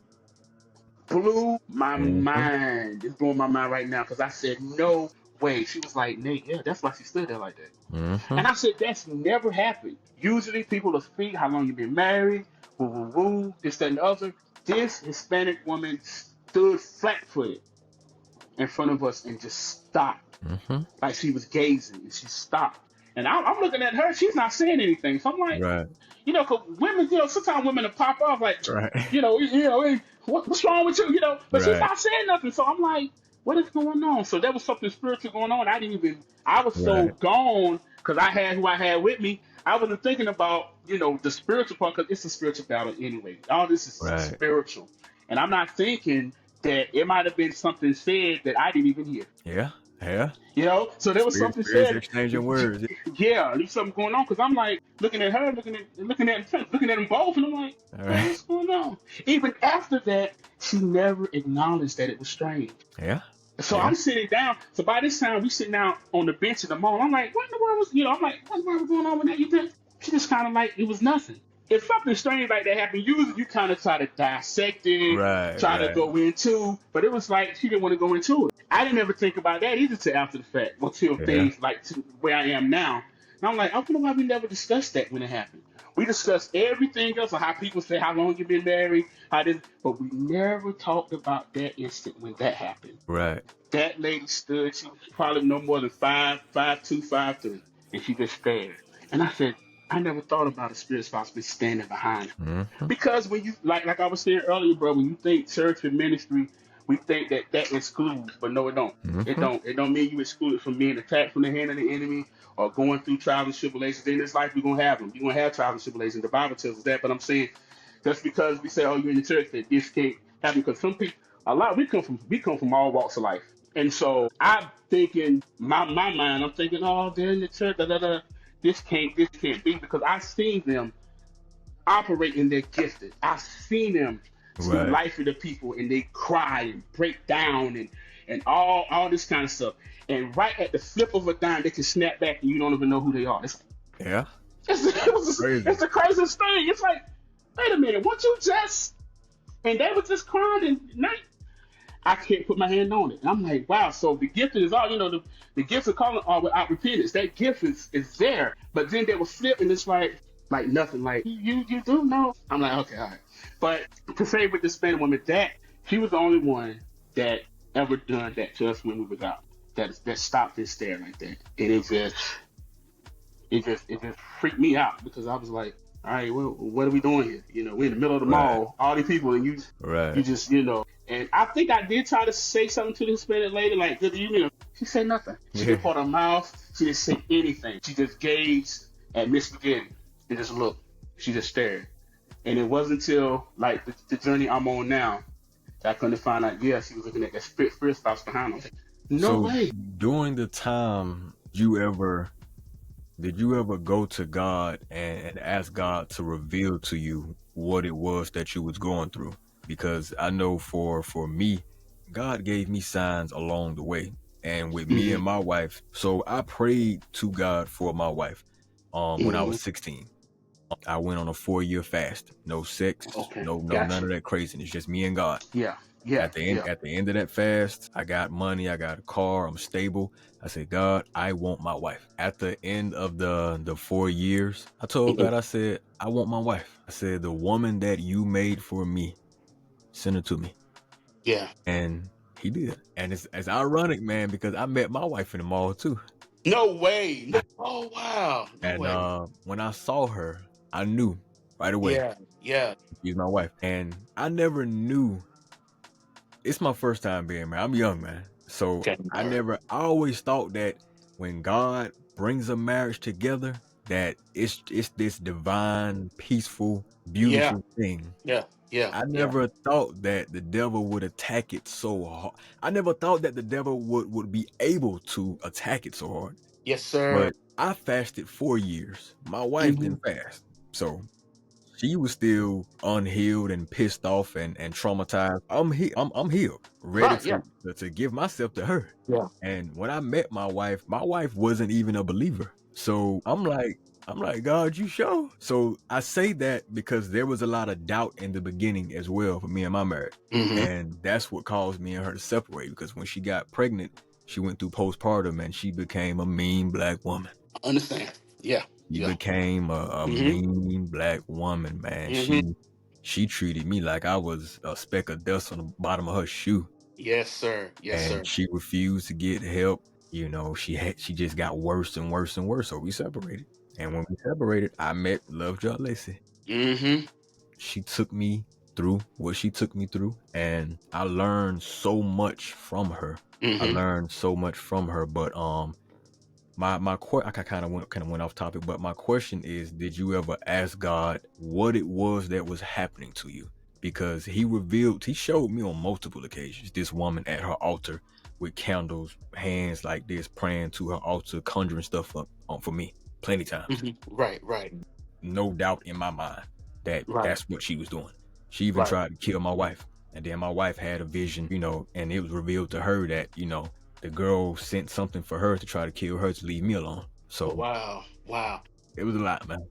S2: Blew my
S1: Mm-hmm.
S2: mind. It's blowing my mind right now because I said no way. She was like, Nate, yeah, that's why she stood there like that.
S1: Mm-hmm.
S2: And I said, that's never happened. Usually people will speak how long you been married, woo woo woo, this, that, and the other. This Hispanic woman stood flat footed in front of us and just stopped.
S1: Mm-hmm.
S2: Like she was gazing and she stopped. And I'm looking at her, she's not saying anything. So I'm like,
S1: Right.
S2: cause women, sometimes women will pop off like,
S1: Right.
S2: hey, what's wrong with you, but she's
S1: Right.
S2: not saying nothing. So I'm like, what is going on? So there was something spiritual going on. I was so
S1: Right.
S2: gone because I had who I had with me. I wasn't thinking about, the spiritual part because it's a spiritual battle anyway. All this is
S1: Right.
S2: spiritual. And I'm not thinking that it might have been something said that I didn't even hear.
S1: Yeah. Yeah.
S2: So there was something
S1: Spirits
S2: said.
S1: exchanging words.
S2: Yeah, there's something going on because I'm like looking at her, looking at them both, and I'm like,
S1: All
S2: hey,
S1: right.
S2: what's going on? Even after that, she never acknowledged that it was strange.
S1: Yeah.
S2: So
S1: Yeah.
S2: I'm sitting down. So by this time, we sitting down on the bench in the mall. I'm like, what in the world was, I'm like, what in the world was going on with that? She just kind of like, it was nothing. If something strange like that happened, usually you kind of try to dissect it,
S1: Right.
S2: try to
S1: Right.
S2: go into, but it was like she didn't want to go into it. I didn't ever think about that either till after the fact, until
S1: Yeah.
S2: things like to where I am now. And I'm like, I wonder why we never discussed that when it happened. We discussed everything else, or how people say how long you been married, but we never talked about that instant when that happened.
S1: Right.
S2: That lady stood. She was probably no more than 5'2", 5'3", and she just stared. And I said, I never thought about a spirit spouse been standing behind her.
S1: Mm-hmm.
S2: Because when you like I was saying earlier, bro, when you think church and ministry, we think that excludes, but no, it don't. It
S1: Mm-hmm.
S2: don't. It don't mean you excluded from being attacked from the hand of the enemy or going through trials and tribulations. In this life, we're gonna have them. You're gonna have trials and tribulations. The Bible tells us that. But I'm saying, just because we say, "Oh, you're in the church," that this can't happen. Because some people, we come from all walks of life, and so I'm thinking, my mind, I'm thinking, "Oh, they're in the church, da da da." This can't be because I've seen them operate in their gifted. I've seen them speak
S1: Right.
S2: life into people and they cry and break down and all this kind of stuff. And right at the flip of a dime, they can snap back and you don't even know who they are.
S1: Yeah.
S2: It's
S1: Crazy.
S2: the craziest thing. It's like, wait a minute, what you just? And they were just crying and I can't put my hand on it. And I'm like, wow. So the gift is all, the gifts of calling are without repentance. That gift is there. But then they will flip and it's like nothing. Like you do know. I'm like, okay, all right. But to say with this Spanish woman, that she was the only one that ever done that to us when we was out. That stopped and stared like that. And it just freaked me out because I was like, all right, well, what are we doing here? We're in the middle of the
S1: Right.
S2: mall, all these people, and you
S1: Right.
S2: just, And I think I did try to say something to the Hispanic lady, like, good evening. She said nothing. She
S1: Yeah.
S2: didn't put her mouth. She didn't say anything. She just gazed at Miss Spaghetti and just looked. She just stared. And it wasn't until, like, the journey I'm on now that I couldn't find out, yeah, she was looking at that spirit spouse behind her. No
S1: So
S2: way.
S1: during the time did you ever go to God and ask God to reveal to you what it was that you was going through? Because I know for me, God gave me signs along the way. And with me
S2: Mm-hmm.
S1: and my wife, so I prayed to God for my wife when I
S2: Mm-hmm.
S1: was 16. I went on a 4-year fast. No sex,
S2: Okay.
S1: no none
S2: Gotcha.
S1: of that craziness, just me and God.
S2: Yeah. Yeah. Yeah.
S1: At the end of that fast, I got money, I got a car, I'm stable. I said, God, I want my wife. At the end of the 4 years, I told
S2: Mm-hmm.
S1: God, I said, I want my wife. I said, the woman that you made for me, send her to me.
S2: Yeah.
S1: And he did. And it's ironic, man, because I met my wife in the mall too.
S2: No way. No. Oh wow. No
S1: And
S2: way.
S1: when I saw her, I knew right away
S2: Yeah. Yeah.
S1: she's my wife. And I never knew. It's my first time being married. I'm young, man. So
S2: Okay.
S1: I always thought that when God brings a marriage together, that it's this divine, peaceful,
S2: Yeah.
S1: beautiful thing.
S2: Yeah. Yeah.
S1: I
S2: Yeah.
S1: never thought that the devil would attack it so hard. I never thought that the devil would be able to attack it so hard.
S2: Yes, sir.
S1: But I fasted 4 years. My wife
S2: Hmm.
S1: didn't fast. So she was still unhealed and pissed off and traumatized. I'm healed, ready
S2: Right. Yeah.
S1: to give myself to her.
S2: Yeah.
S1: And when I met my wife wasn't even a believer. So I'm like, God, you sure? So I say that because there was a lot of doubt in the beginning as well for me and my marriage.
S2: Hmm.
S1: And that's what caused me and her to separate, because when she got pregnant, she went through postpartum and she became a mean black woman.
S2: Understand. Yeah.
S1: She
S2: Yeah.
S1: became a
S2: Hmm.
S1: mean black woman, man.
S2: Hmm.
S1: She treated me like I was a speck of dust on the bottom of her shoe,
S2: Yes, sir. Yes,
S1: and
S2: sir.
S1: she refused to get help. She just got worse and worse and worse. So we separated. And when we separated, I met Love Joy Lacey.
S2: Hmm.
S1: She took me through what she took me through, and I learned so much from her.
S2: Hmm.
S1: But I kind of went off topic, but my question is, did you ever ask God what it was that was happening to you? Because he showed me on multiple occasions this woman at her altar with candles, hands like this, praying to her altar, conjuring stuff up for me plenty times.
S2: Hmm. Right. Right.
S1: No doubt in my mind that
S2: Right.
S1: that's what she was doing. She even
S2: Right.
S1: tried to kill my wife. And then my wife had a vision, and it was revealed to her that, the girl sent something for her to try to kill her to leave me alone.
S2: Oh,
S1: So
S2: wow. Wow.
S1: it was a lot, man.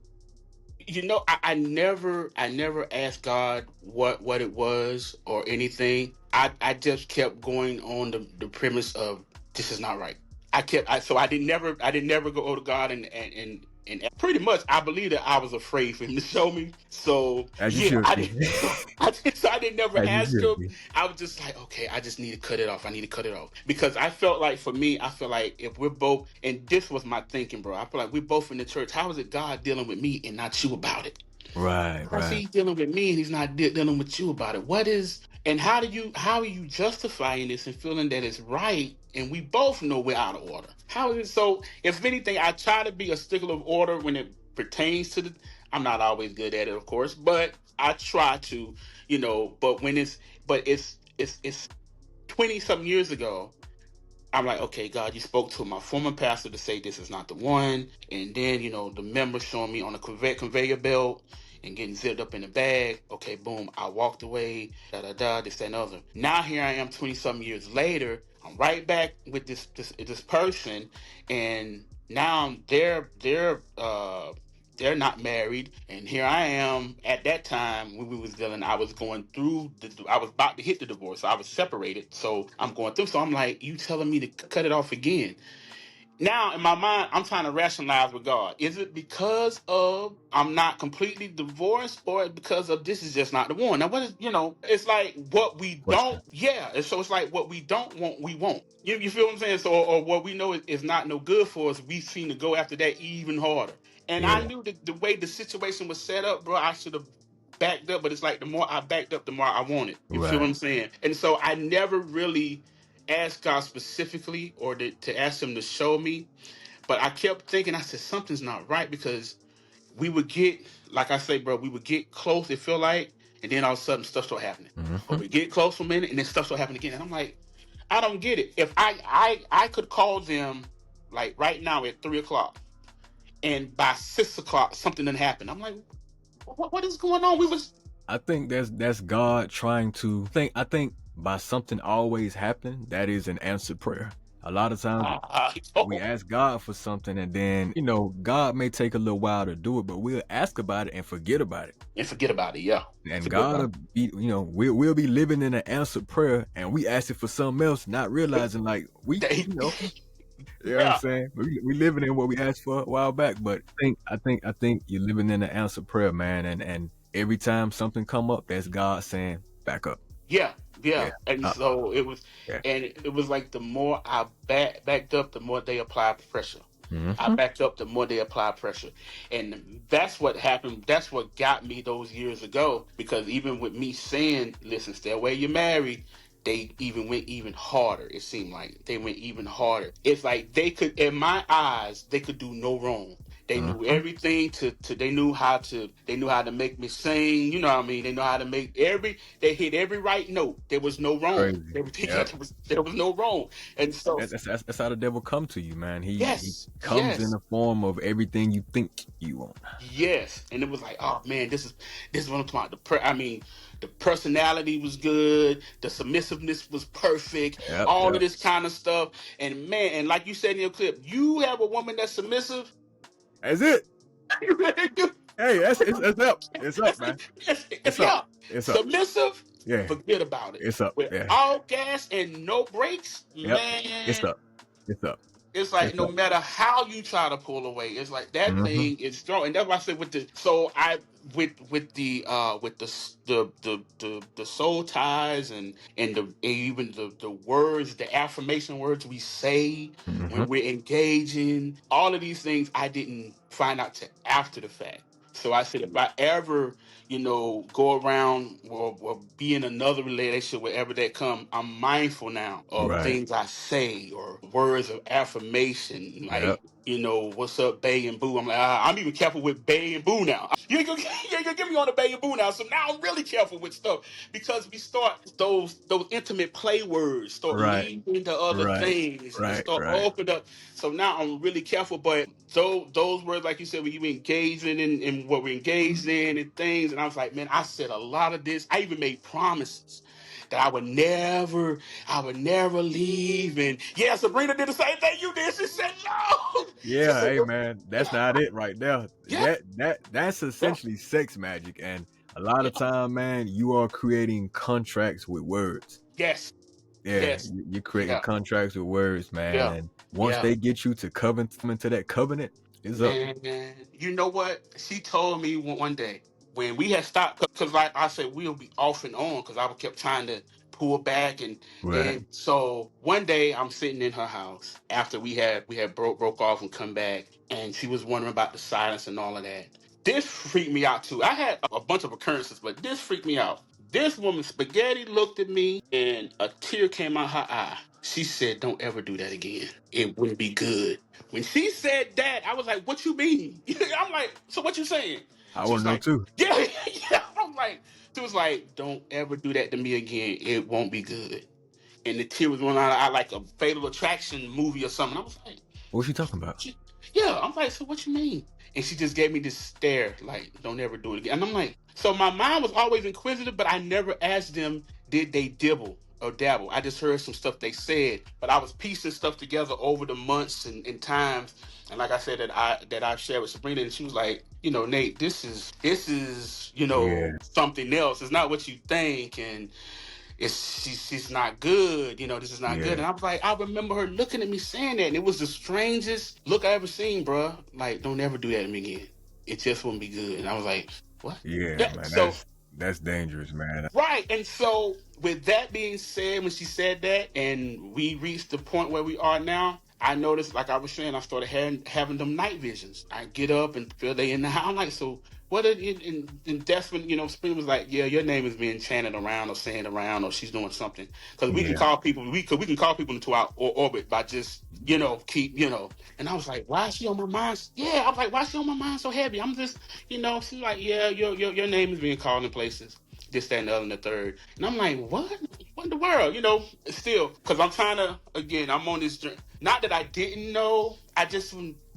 S2: I never asked God what it was or anything. I just kept going on the premise of this is not right. So I didn't never go to God and pretty much I believe that I was afraid for him to show me. So
S1: As you
S2: yeah,
S1: should
S2: I
S1: be.
S2: didn't so I didn't never
S1: As you
S2: ask
S1: should
S2: him.
S1: be.
S2: I was just like, okay, I just need to cut it off. I need to cut it off. Because I felt like, for me, I feel like if we're both, and this was my thinking, bro, I feel like we're both in the church. How is it God dealing with me and not you about it?
S1: Right,
S2: How's
S1: right.
S2: he dealing with me and he's not dealing with you about it? What is, and how are you justifying this and feeling that it's right? And we both know we're out of order. How is it so? If anything, I try to be a stickler of order when it pertains to the. I'm not always good at it, of course, but I try to, But it's 20 something years ago. I'm like, okay, God, you spoke to my former pastor to say this is not the one. And then, the member showing me on the conveyor belt and getting zipped up in the bag. Okay, boom, I walked away, this, that, and other. Now here I am 20 some years later. I'm right back with this person, and now they're not married, and here I am. At that time when we was dealing, I was going through I was about to hit the divorce. I was separated, so I'm going through. So I'm like, you telling me to cut it off again? Now in my mind, I'm trying to rationalize with God. Is it because of I'm not completely divorced, or because of this is just not the one? Now what is, it's like what we
S1: Question.
S2: don't, yeah. And so it's like what we don't want, we won't. You feel what I'm saying? So or what we know is not no good for us, we seem to go after that even harder. And I
S1: Yeah.
S2: knew that the way the situation was set up, bro, I should have backed up. But it's like the more I backed up, the more I wanted. You feel what
S1: Right.
S2: I'm saying? And so I never really asked God specifically or to ask him to show me. But I kept thinking, I said, something's not right, because we would get, like I say, bro, we would get close, it feel like, and then all of a sudden stuff start happening. Or
S1: Hmm.
S2: we get close for a minute and then stuff start happening again. And I'm like, I don't get it. If I could call them like right now at 3 o'clock, and by 6 o'clock something didn't happen. I'm like, what is going on? We was
S1: I think that's God trying to think. I think by something always happening, that is an answered prayer. A lot of times we
S2: oh,
S1: ask God for something, and then God may take a little while to do it, but we'll ask about it and forget about it.
S2: and forget about it. Yeah,
S1: And
S2: forget
S1: God
S2: about
S1: will be, we'll be living in an answered prayer, and we asking for something else, not realizing like
S2: it.
S1: you know what I'm
S2: Yeah,
S1: saying? We living in what we asked for a while back, but I think you're living in an answered prayer, man. And every time something come up, that's God saying, back up.
S2: yeah,
S1: Yeah.
S2: yeah. And
S1: Uh-uh.
S2: so it was,
S1: Yeah.
S2: and it was like the more I backed up, the more they applied pressure. I
S1: Mm-hmm.
S2: backed up, the more they applied pressure. And that's what happened. That's what got me those years ago. Because even with me saying, listen, stay away, you're married, they even went even harder. It seemed like they went even harder. It's like they could, in my eyes, they could do no wrong. They knew everything they knew how to make me sing, you know what I mean? They know how to they hit every right note. There was no wrong.
S1: Crazy.
S2: Everything
S1: Yep.
S2: there was no wrong. And so
S1: That's how the devil come to you, man. He
S2: yes,
S1: comes in
S2: yes.
S1: the form of everything you think you want.
S2: Yes, and it was like, oh man, this is what I'm talking about. The personality was good, the submissiveness was perfect,
S1: Yep,
S2: all of
S1: yep.
S2: this kind of stuff. And man, and like you said in your clip, you have a woman that's submissive.
S1: That's it.
S2: You really do.
S1: Hey, it's up. It's up, man. It's up.
S2: Yeah,
S1: It's up.
S2: submissive.
S1: Yeah,
S2: Forget about it.
S1: it's up.
S2: With
S1: Yeah.
S2: all gas and no brakes,
S1: Yep. It's
S2: man.
S1: up. It's up.
S2: It's like
S1: It's
S2: no
S1: up.
S2: matter how you try to pull away, it's like that
S1: Mm-hmm.
S2: thing is strong. And that's why I said with the soul ties and even the words, the affirmation words we say
S1: Mm-hmm.
S2: when we're engaging, all of these things I didn't find out till after the fact. So I said, if I ever, go around or be in another relationship, wherever that come, I'm mindful now of
S1: Right.
S2: things I say or words of affirmation,
S1: Yep.
S2: like, what's up, Bay and Boo? I'm like, I'm even careful with Bay and Boo now. You ain't gonna get me on the Bay and Boo now. So now I'm really careful with stuff because we start those intimate play words start
S1: Right.
S2: leading into other
S1: Right.
S2: things and
S1: Right.
S2: start
S1: Right.
S2: opening up. So now I'm really careful. But those words, like you said, when you engage in what we're engaged in and things, and I was like, man, I said a lot of this. I even made promises that I would never leave. And yeah, Sabrina did the same thing you did. She said no. She
S1: Yeah,
S2: said,
S1: hey man, that's
S2: yeah,
S1: not it right there.
S2: yeah,
S1: That's
S2: yeah,
S1: essentially sex magic, and a lot
S2: yeah,
S1: of time, man, you are creating contracts with words.
S2: yes,
S1: Yeah,
S2: yes,
S1: you're creating
S2: yeah,
S1: contracts with words, man,
S2: yeah,
S1: and once
S2: yeah.
S1: they get you to covenant into that covenant, it's up.
S2: Man, you know what? She told me one day when we had stopped, because like I said, we'll be off and on because I kept trying to pull back,
S1: Right.
S2: and so one day I'm sitting in her house after we had broke off and come back, and she was wondering about the silence and all of that. This freaked me out too. I had a bunch of occurrences, but this freaked me out. This woman spaghetti looked at me and a tear came out her eye. She said, "Don't ever do that again. It wouldn't be good." When she said that, I was like, "What you mean?" I'm like, "So what you saying?"
S1: I
S2: She
S1: want
S2: was
S1: to know
S2: like,
S1: too.
S2: "Yeah, yeah." I'm like, she was like, "Don't ever do that to me again. It won't be good." And the tear was running out. I like a Fatal Attraction movie or something. I was like,
S1: What was she talking about?
S2: yeah, I'm like, so what you mean? And she just gave me this stare, like, don't ever do it again. And I'm like, so my mind was always inquisitive, but I never asked them, did they dibble or dabble? I just heard some stuff they said, but I was piecing stuff together over the months and times. And like I said, that I shared with Sabrina, and she was like, Nate, this is
S1: Yeah,
S2: something else. It's not what you think, and she's not good, this is not good.
S1: yeah,
S2: And I was like, I remember her looking at me saying that, and it was the strangest look I ever seen, bruh. Like, don't ever do that to me again. It just wouldn't be good. And I was like, what?
S1: yeah,
S2: Yeah.
S1: man.
S2: So
S1: That's dangerous, man.
S2: right. And so with that being said, when she said that, and we reached the point where we are now, I noticed, like I was saying, I started having them night visions. I get up and feel they in the house. I'm like, so what? And that's when Spring was like, yeah, your name is being chanted around or saying around, or she's doing something. Because we can
S1: Yeah,
S2: call people, we can call people into our orbit by just keep. And I was like, why is she on my mind? Yeah, I was like, why is she on my mind so heavy? I'm just, she's like, yeah, your name is being called in places. This, that, and the other, and the third. And I'm like, what? What in the world? Still, because I'm trying to, again, I'm on this journey. Not that I didn't know, I just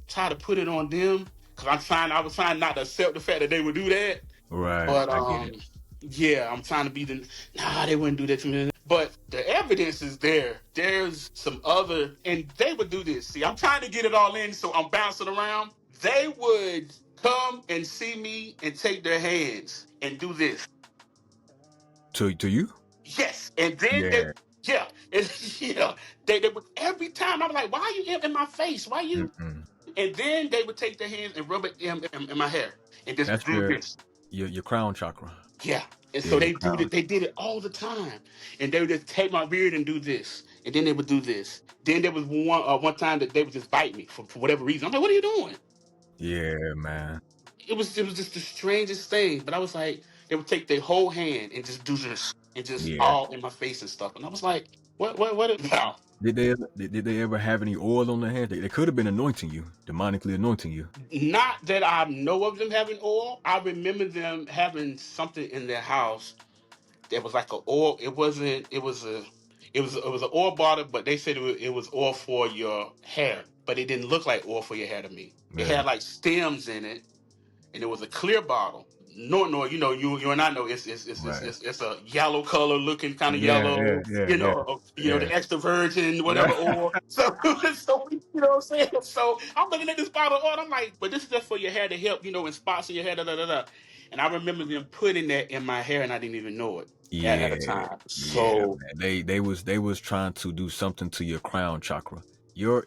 S2: try to put it on them. Because I was trying not to accept the fact that they would do that.
S1: right.
S2: But,
S1: I get it.
S2: yeah, I'm trying to be nah, they wouldn't do that to me. But the evidence is there. There's some other, and they would do this. See, I'm trying to get it all in, so I'm bouncing around. They would come and see me and take their hands and do this.
S1: To you?
S2: Yes, and then
S1: Yeah.
S2: yeah, and, yeah, they would every time. I'm like, why are you in my face? Why you?
S1: Mm-mm.
S2: And then they would take their hands and rub it in my hair and just
S1: That's
S2: do this.
S1: your crown chakra.
S2: Yeah, and
S1: Yeah,
S2: so
S1: your
S2: they do
S1: crown.
S2: it. They did it all the time, and they would just take my beard and do this, and then they would do this. Then there was one time that they would just bite me for whatever reason. I'm like, what are you doing?
S1: Yeah, man.
S2: It was just the strangest thing. But I was like, they would take their whole hand and just do this and just
S1: Yeah.
S2: all in my face and stuff. And I was like, what about?
S1: Did they ever have any oil on their hands? They could have been anointing you, demonically anointing you.
S2: Not that I know of them having oil. I remember them having something in their house that was like a oil. It wasn't. It was an oil bottle, but they said it was oil for your hair, but it didn't look like oil for your hair to me. It
S1: Yeah,
S2: had like stems in it, and it was a clear bottle. No, you and I know
S1: right.
S2: it's a yellow color looking kind of
S1: Yeah, yeah,
S2: yellow.
S1: yeah, yeah,
S2: The
S1: yeah.
S2: extra virgin whatever
S1: Yeah.
S2: oil. So so you know what I'm saying. So I'm looking at this bottle of oil. I'm like, but this is just for your hair to help in spots in your hair. Da, da, da, da. And I remember them putting that in my hair, and I didn't even know it at
S1: Yeah,
S2: a time.
S1: yeah,
S2: So
S1: man. They was trying to do something to your crown chakra. Your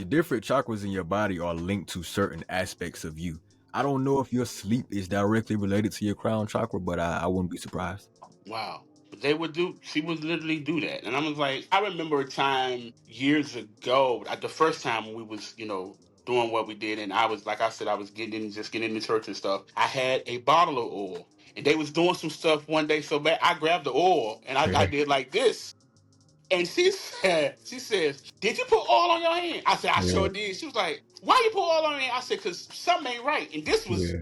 S1: different chakras in your body are linked to certain aspects of you. I don't know if your sleep is directly related to your crown chakra, but I wouldn't be surprised.
S2: wow. But they would do, she would literally do that. And I was like, I remember a time years ago, like the first time we was, doing what we did. And I was, like I said, I was just getting into church and stuff. I had a bottle of oil and they was doing some stuff one day so bad. I grabbed the oil and I
S1: Yeah,
S2: did like this. And she says, did you put oil on your hand? I said, I
S1: yeah,
S2: sure did. She was like, why you put oil on your hand? I said, because something ain't right. And this was
S1: yeah,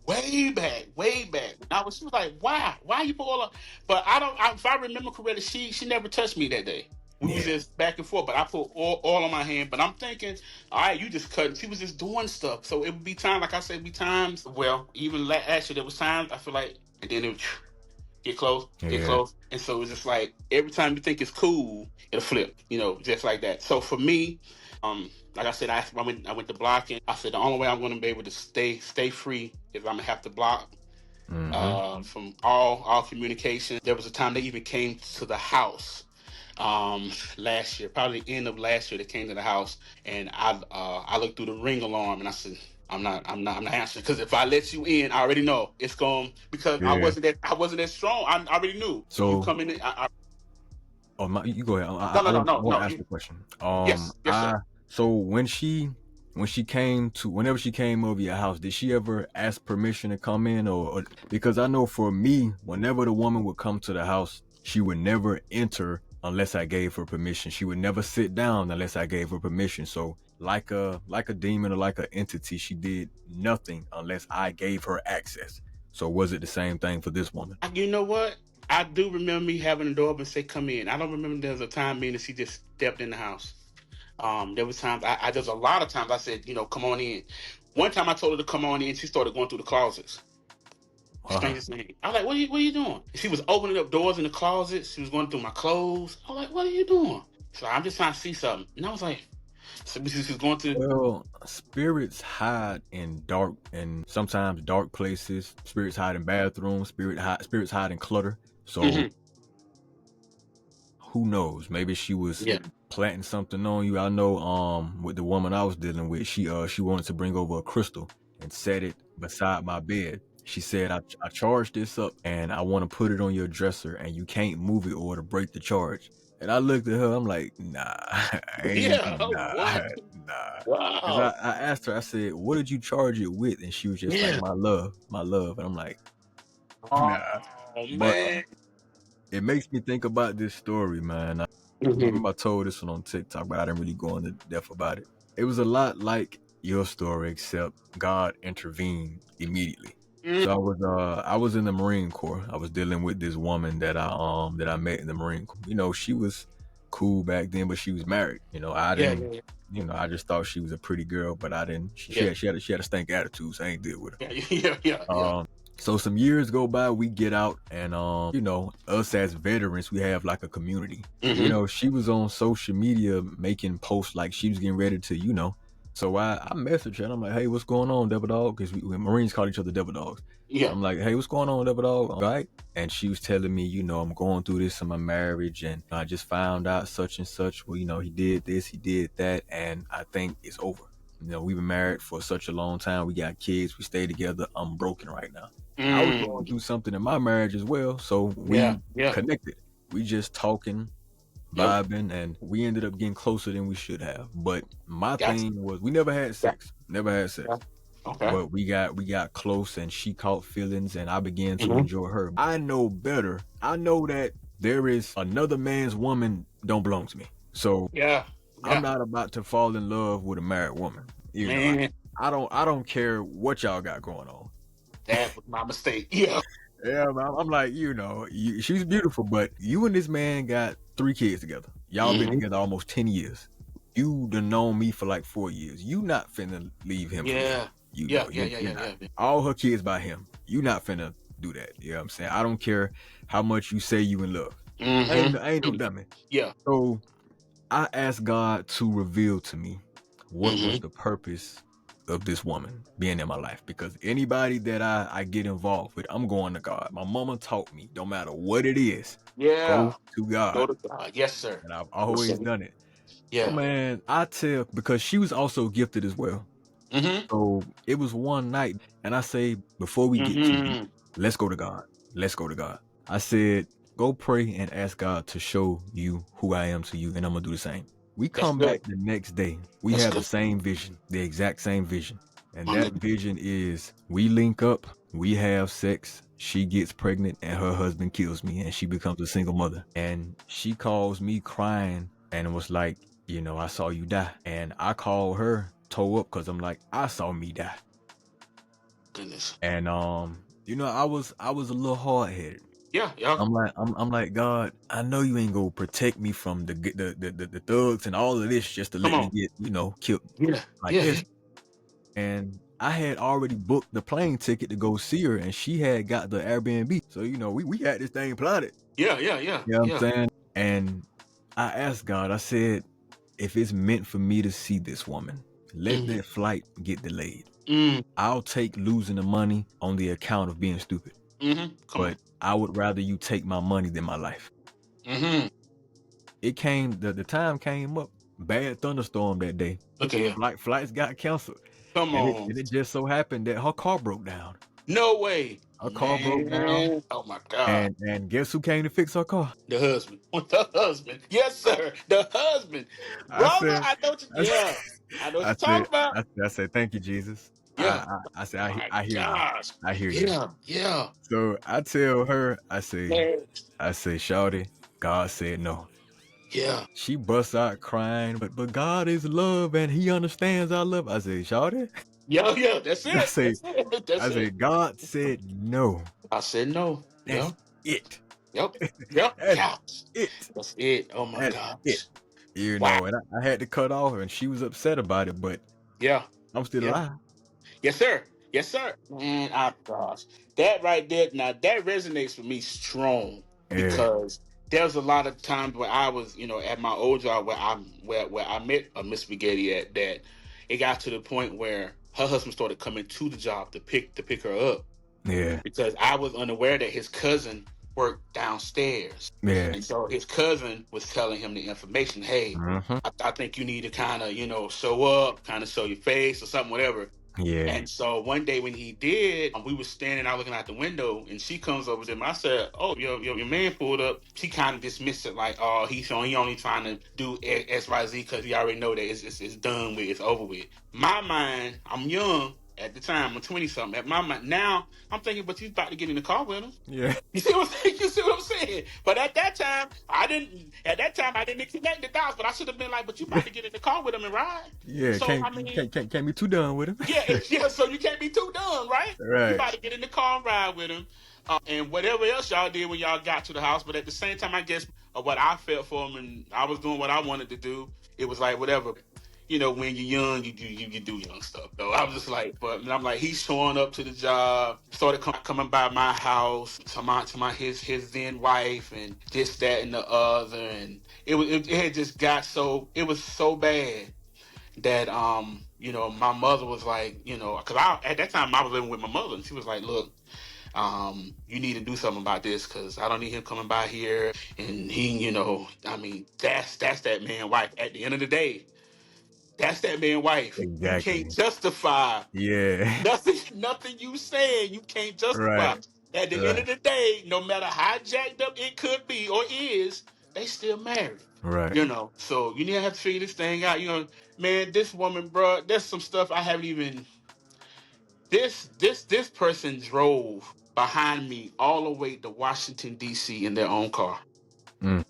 S2: way back, way back. She was like, why you put all of, but if I remember correctly, she never touched me that day. We was
S1: yeah,
S2: just back and forth, but I put all on my hand. But I'm thinking, all right, you just cutting. She was just doing stuff. So it would be time, like I said, be times, well, even actually there was times I feel like, and then it would get close, get
S1: yeah.
S2: close. And so it's just like every time you think it's cool, it'll flip, just like that. So for me, like I said, I went to blocking. I said the only way I'm going to be able to stay free is I'm gonna have to block
S1: Mm-hmm.
S2: from all communication. There was a time they even came to the house last year, probably the end of last year. They came to the house, and I looked through the ring alarm, and I said, I'm not answering, because if I let you in, I already know it's going, because
S1: Yeah.
S2: I wasn't that strong. I already knew you
S1: So,
S2: come in.
S1: you go ahead.
S2: No, no, no,
S1: I
S2: no,
S1: want to
S2: no.
S1: ask a question.
S2: Yes, sir.
S1: So when she came to, whenever she came over your house, did she ever ask permission to come in, or because I know for me, whenever the woman would come to the house, she would never enter unless I gave her permission. She would never sit down unless I gave her permission. So like a demon or like an entity, she did nothing unless I gave her access. So was it the same thing for this woman?
S2: You know what? I do remember me having the door open and say, "Come in." I don't remember there was a time being that she just stepped in the house. There was times there's a lot of times I said, "Come on in." One time I told her to come on in. She started going through the closets.
S1: Uh-huh.
S2: Strangest thing. I was like, what are you doing? She was opening up doors in the closets. She was going through my clothes. I was like, what are you doing? So I'm just trying to see something. And I was like, so she was going through.
S1: Well, spirits hide in dark and sometimes dark places. Spirits hide in bathrooms. Spirits hide in clutter. So
S2: Mhm.
S1: who knows? Maybe she was
S2: Yeah.
S1: planting something on you. I know with the woman I was dealing with, she wanted to bring over a crystal and set it beside my bed. She said, I charged this up and I want to put it on your dresser and you can't move it or to break the charge. And I looked at her, I'm like, nah,
S2: Yeah.
S1: nah,
S2: What?
S1: nah. Cause
S2: Wow.
S1: I asked her, I said, what did you charge it with? And she was just like,
S2: Yeah.
S1: my love. And I'm like, nah.
S2: Oh
S1: But
S2: man.
S1: it makes me think about this story, man. I
S2: Mhm.
S1: remember I told this one on TikTok, but I didn't really go into depth about it. It was a lot like your story, except God intervened immediately.
S2: Mm.
S1: So I was in the Marine Corps. I was dealing with this woman that I met in the Marine Corps. She was cool back then, but she was married. I
S2: Yeah,
S1: didn't.
S2: yeah,
S1: I just thought she was a pretty girl, but I didn't. She
S2: yeah,
S1: had she had a, she had a stank attitude, so I ain't deal with her.
S2: yeah, yeah, yeah, yeah.
S1: So some years go by, we get out, and us as veterans, we have like a community.
S2: Mm-hmm.
S1: She was on social media making posts like she was getting ready to, So I messaged her and I'm like, hey, what's going on, Devil Dog? Because we Marines call each other Devil Dogs. So
S2: Yeah.
S1: I'm like, hey, what's going on, Devil Dog? All right. And she was telling me, I'm going through this in my marriage, and I just found out such and such. Well, he did this, he did that, and I think it's over. We've been married for such a long time. We got kids. We stay together. I'm broken right now. I was going
S2: Mm.
S1: through something in my marriage as well. So
S2: Yeah,
S1: we
S2: yeah.
S1: connected. We just talking,
S2: Yep.
S1: vibing, and we ended up getting closer than we should have. But my
S2: Gotcha.
S1: thing was we never had
S2: Yeah.
S1: sex. Never had
S2: Yeah.
S1: sex.
S2: Okay.
S1: But we got close and she caught feelings and I began to
S2: Mm-hmm.
S1: enjoy her. I know better. I know that there is another man's woman don't belong to me. So
S2: Yeah.
S1: I'm
S2: Yeah.
S1: not about to fall in love with a married woman. You know,
S2: Man,
S1: I don't care what y'all got going on.
S2: that was my mistake. Yeah.
S1: Yeah, man, I'm like, she's beautiful, but you and this man got 3 kids together. Y'all been
S2: Hmm.
S1: together almost 10 years. You done known me for like 4 years. You not finna leave him for me.
S2: Yeah.
S1: You
S2: Yeah.
S1: know,
S2: Yeah. Yeah.
S1: you're
S2: Yeah.
S1: not.
S2: Yeah.
S1: All her kids by him. You not finna do that. You know what I'm saying? I don't care how much you say you in love. I ain't no
S2: Mm-hmm.
S1: dummy.
S2: Yeah.
S1: So I asked God to reveal to me what was
S2: Mm-hmm.
S1: the purpose of this woman being in my life. Because anybody that I get involved with, I'm going to God. My mama taught me, no matter what it is, go
S2: Yeah.
S1: to
S2: Go
S1: God.
S2: to God. Yes, sir.
S1: And I've
S2: Yes,
S1: always
S2: sir.
S1: done it. So
S2: Yeah.
S1: man, I tell, because she was also gifted as well.
S2: Mm-hmm.
S1: So it was one night, and I say, before we get too deep,
S2: Mm-hmm.
S1: let's go to God. Let's go to God. I said, go pray and ask God to show you who I am to you, and I'm gonna do the same. We
S2: That's
S1: come back
S2: good.
S1: the next day. We
S2: That's
S1: have the
S2: good.
S1: same vision, the exact same vision. And that
S2: Mm-hmm.
S1: vision is we link up, we have sex, she gets pregnant, and her husband kills me, and she becomes a single mother. And she calls me crying and was like, I saw you die. And I call her toe up because I'm like, I saw me die.
S2: Goodness.
S1: And I was a little hard headed.
S2: Yeah. Yeah.
S1: I'm like, God, I know you ain't gonna protect me from the thugs and all of this just to
S2: Come
S1: let me
S2: on.
S1: get, killed
S2: Yeah.
S1: like
S2: Yeah.
S1: this. And I had already booked the plane ticket to go see her, and she had got the Airbnb. So, we had this thing plotted.
S2: Yeah. Yeah. Yeah.
S1: You know what
S2: Yeah.
S1: I'm saying? And I asked God, I said, if it's meant for me to see this woman, let
S2: Mm.
S1: that flight get delayed.
S2: Mm.
S1: I'll take losing the money on the account of being stupid,
S2: Mm-hmm. Come on.
S1: but I would rather you take my money than my life.
S2: Mm-hmm.
S1: The time came up, bad thunderstorm that day.
S2: Look at here.
S1: Flights got canceled.
S2: Come
S1: And it,
S2: on.
S1: and it just so happened that her car broke down.
S2: No way.
S1: Her car broke down,
S2: Man. Oh my God.
S1: and guess who came to fix her car?
S2: The husband. The husband. Yes, sir. The husband.
S1: I
S2: Brother,
S1: said,
S2: I know what you,
S1: I said,
S2: yeah. I know what
S1: I
S2: you're
S1: said,
S2: talking about.
S1: I said, thank you, Jesus.
S2: Yeah.
S1: I said,
S2: My
S1: I hear you.
S2: gosh.
S1: I hear you.
S2: Yeah. Yeah.
S1: So I tell her,
S2: Man.
S1: I say, Shawty, God said no.
S2: Yeah.
S1: She busts out crying, but God is love and He understands our love. I say, Shawty,
S2: Yeah. Yeah. That's
S1: I
S2: it.
S1: say,
S2: That's it. That's
S1: I say,
S2: it.
S1: God said no.
S2: I said no. Yeah.
S1: That's it.
S2: Yep. Yep.
S1: That's
S2: Yeah.
S1: it.
S2: That's it. Oh my
S1: That's it.
S2: gosh. Wow.
S1: And I had to cut off, and she was upset about it, but
S2: Yeah.
S1: I'm still
S2: Yeah.
S1: alive.
S2: Yes, sir. Yes, sir. Man, I gosh, that right there. Now that resonates with me strong
S1: Yeah,
S2: because there's a lot of times where I was, at my old job where I met a Miss Spaghetti at that. It got to the point where her husband started coming to the job to pick her up
S1: yeah,
S2: because I was unaware that his cousin worked downstairs,
S1: yeah.
S2: and so his cousin was telling him the information. Hey,
S1: Mm-hmm.
S2: I think you need to kind of show up, kind of show your face or something, whatever.
S1: Yeah,
S2: And so one day when he did, we were standing out looking out the window, and she comes over to him. I said, "Oh, your man pulled up." She kind of dismissed it, like, "Oh, he only trying to do X, Y, Z because he already know that it's done with, it's over with." My mind, I'm young at the time, I'm 20 something. At my mind now, I'm thinking, but you about to get in the car with him.
S1: yeah,
S2: You see what I'm saying? You see what I'm saying? But at that time, I didn't. At that time, I didn't connect the dots. But I should have been like, "But you about to get in the car with him and ride."
S1: yeah.
S2: So
S1: Can't
S2: I mean,
S1: can't can't, can't be too done with him.
S2: yeah, yeah. So you can't be too dumb, right? You
S1: Right.
S2: about to get in the car and ride with him, and whatever else y'all did when y'all got to the house. But at the same time, I guess what I felt for him, and I was doing what I wanted to do. It was like whatever. When you're young, you do young stuff. Though I was just like, but I'm like, he's showing up to the job, started coming by my house to my his then wife, and this, that, and the other, and it had just got so, it was so bad that my mother was like, because I at that time I was living with my mother, and she was like, look, you need to do something about this because I don't need him coming by here, and I mean, that's that man wife. At the end of the day, that's that man wife. You can't
S1: Exactly.
S2: justify
S1: Yeah.
S2: nothing you saying. You can't justify.
S1: Right.
S2: At the end
S1: Right.
S2: of the day, no matter how jacked up it could be or is, they still married.
S1: Right.
S2: So you need to have to figure this thing out. Man, this woman, bro, there's some stuff I haven't even. This person drove behind me all the way to Washington D.C. in their own car
S1: Mm.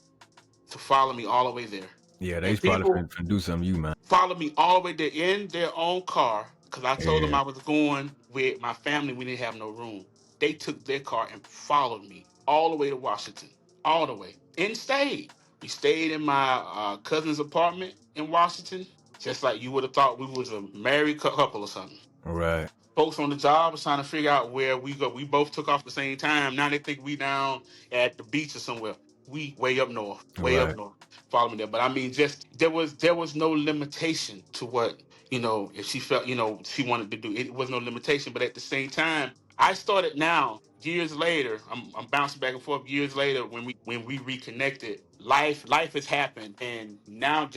S2: to follow me all the way there.
S1: Yeah, they
S2: And
S1: probably
S2: people
S1: finna do something to you, man.
S2: followed me all the way there in their own car because I told them
S1: Yeah,
S2: I was going with my family. We didn't have no room. They took their car and followed me all the way to Washington, all the way, and stayed. We stayed in my cousin's apartment in Washington, just like you would have thought we was a married couple or something.
S1: right,
S2: Folks on the job was trying to figure out where we go. We both took off at the same time. Now they think we down at the beach or somewhere. We way up north, way up
S1: right.
S2: north. Follow me there. But I mean, just there was no limitation to what if she felt she wanted to do. It was no limitation. But at the same time, I started now years later. I'm bouncing back and forth. Years later, when we reconnected, life has happened, and now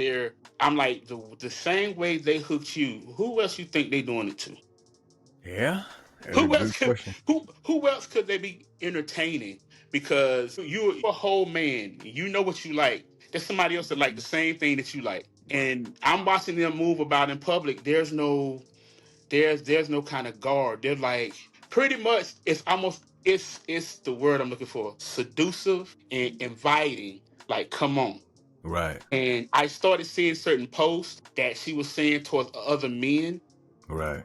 S2: I'm like the same way they hooked you. Who else you think they doing it to?
S1: Yeah, that's a
S2: Who else
S1: good
S2: could
S1: question.
S2: who else could they be entertaining? Because you're a whole man. You know what you like. There's somebody else that like the same thing that you like. And I'm watching them move about in public. There's no kind of guard. They're like pretty much it's the word I'm looking for. Seductive and inviting. Like, come on.
S1: Right,
S2: And I started seeing certain posts that she was saying towards other men
S1: right.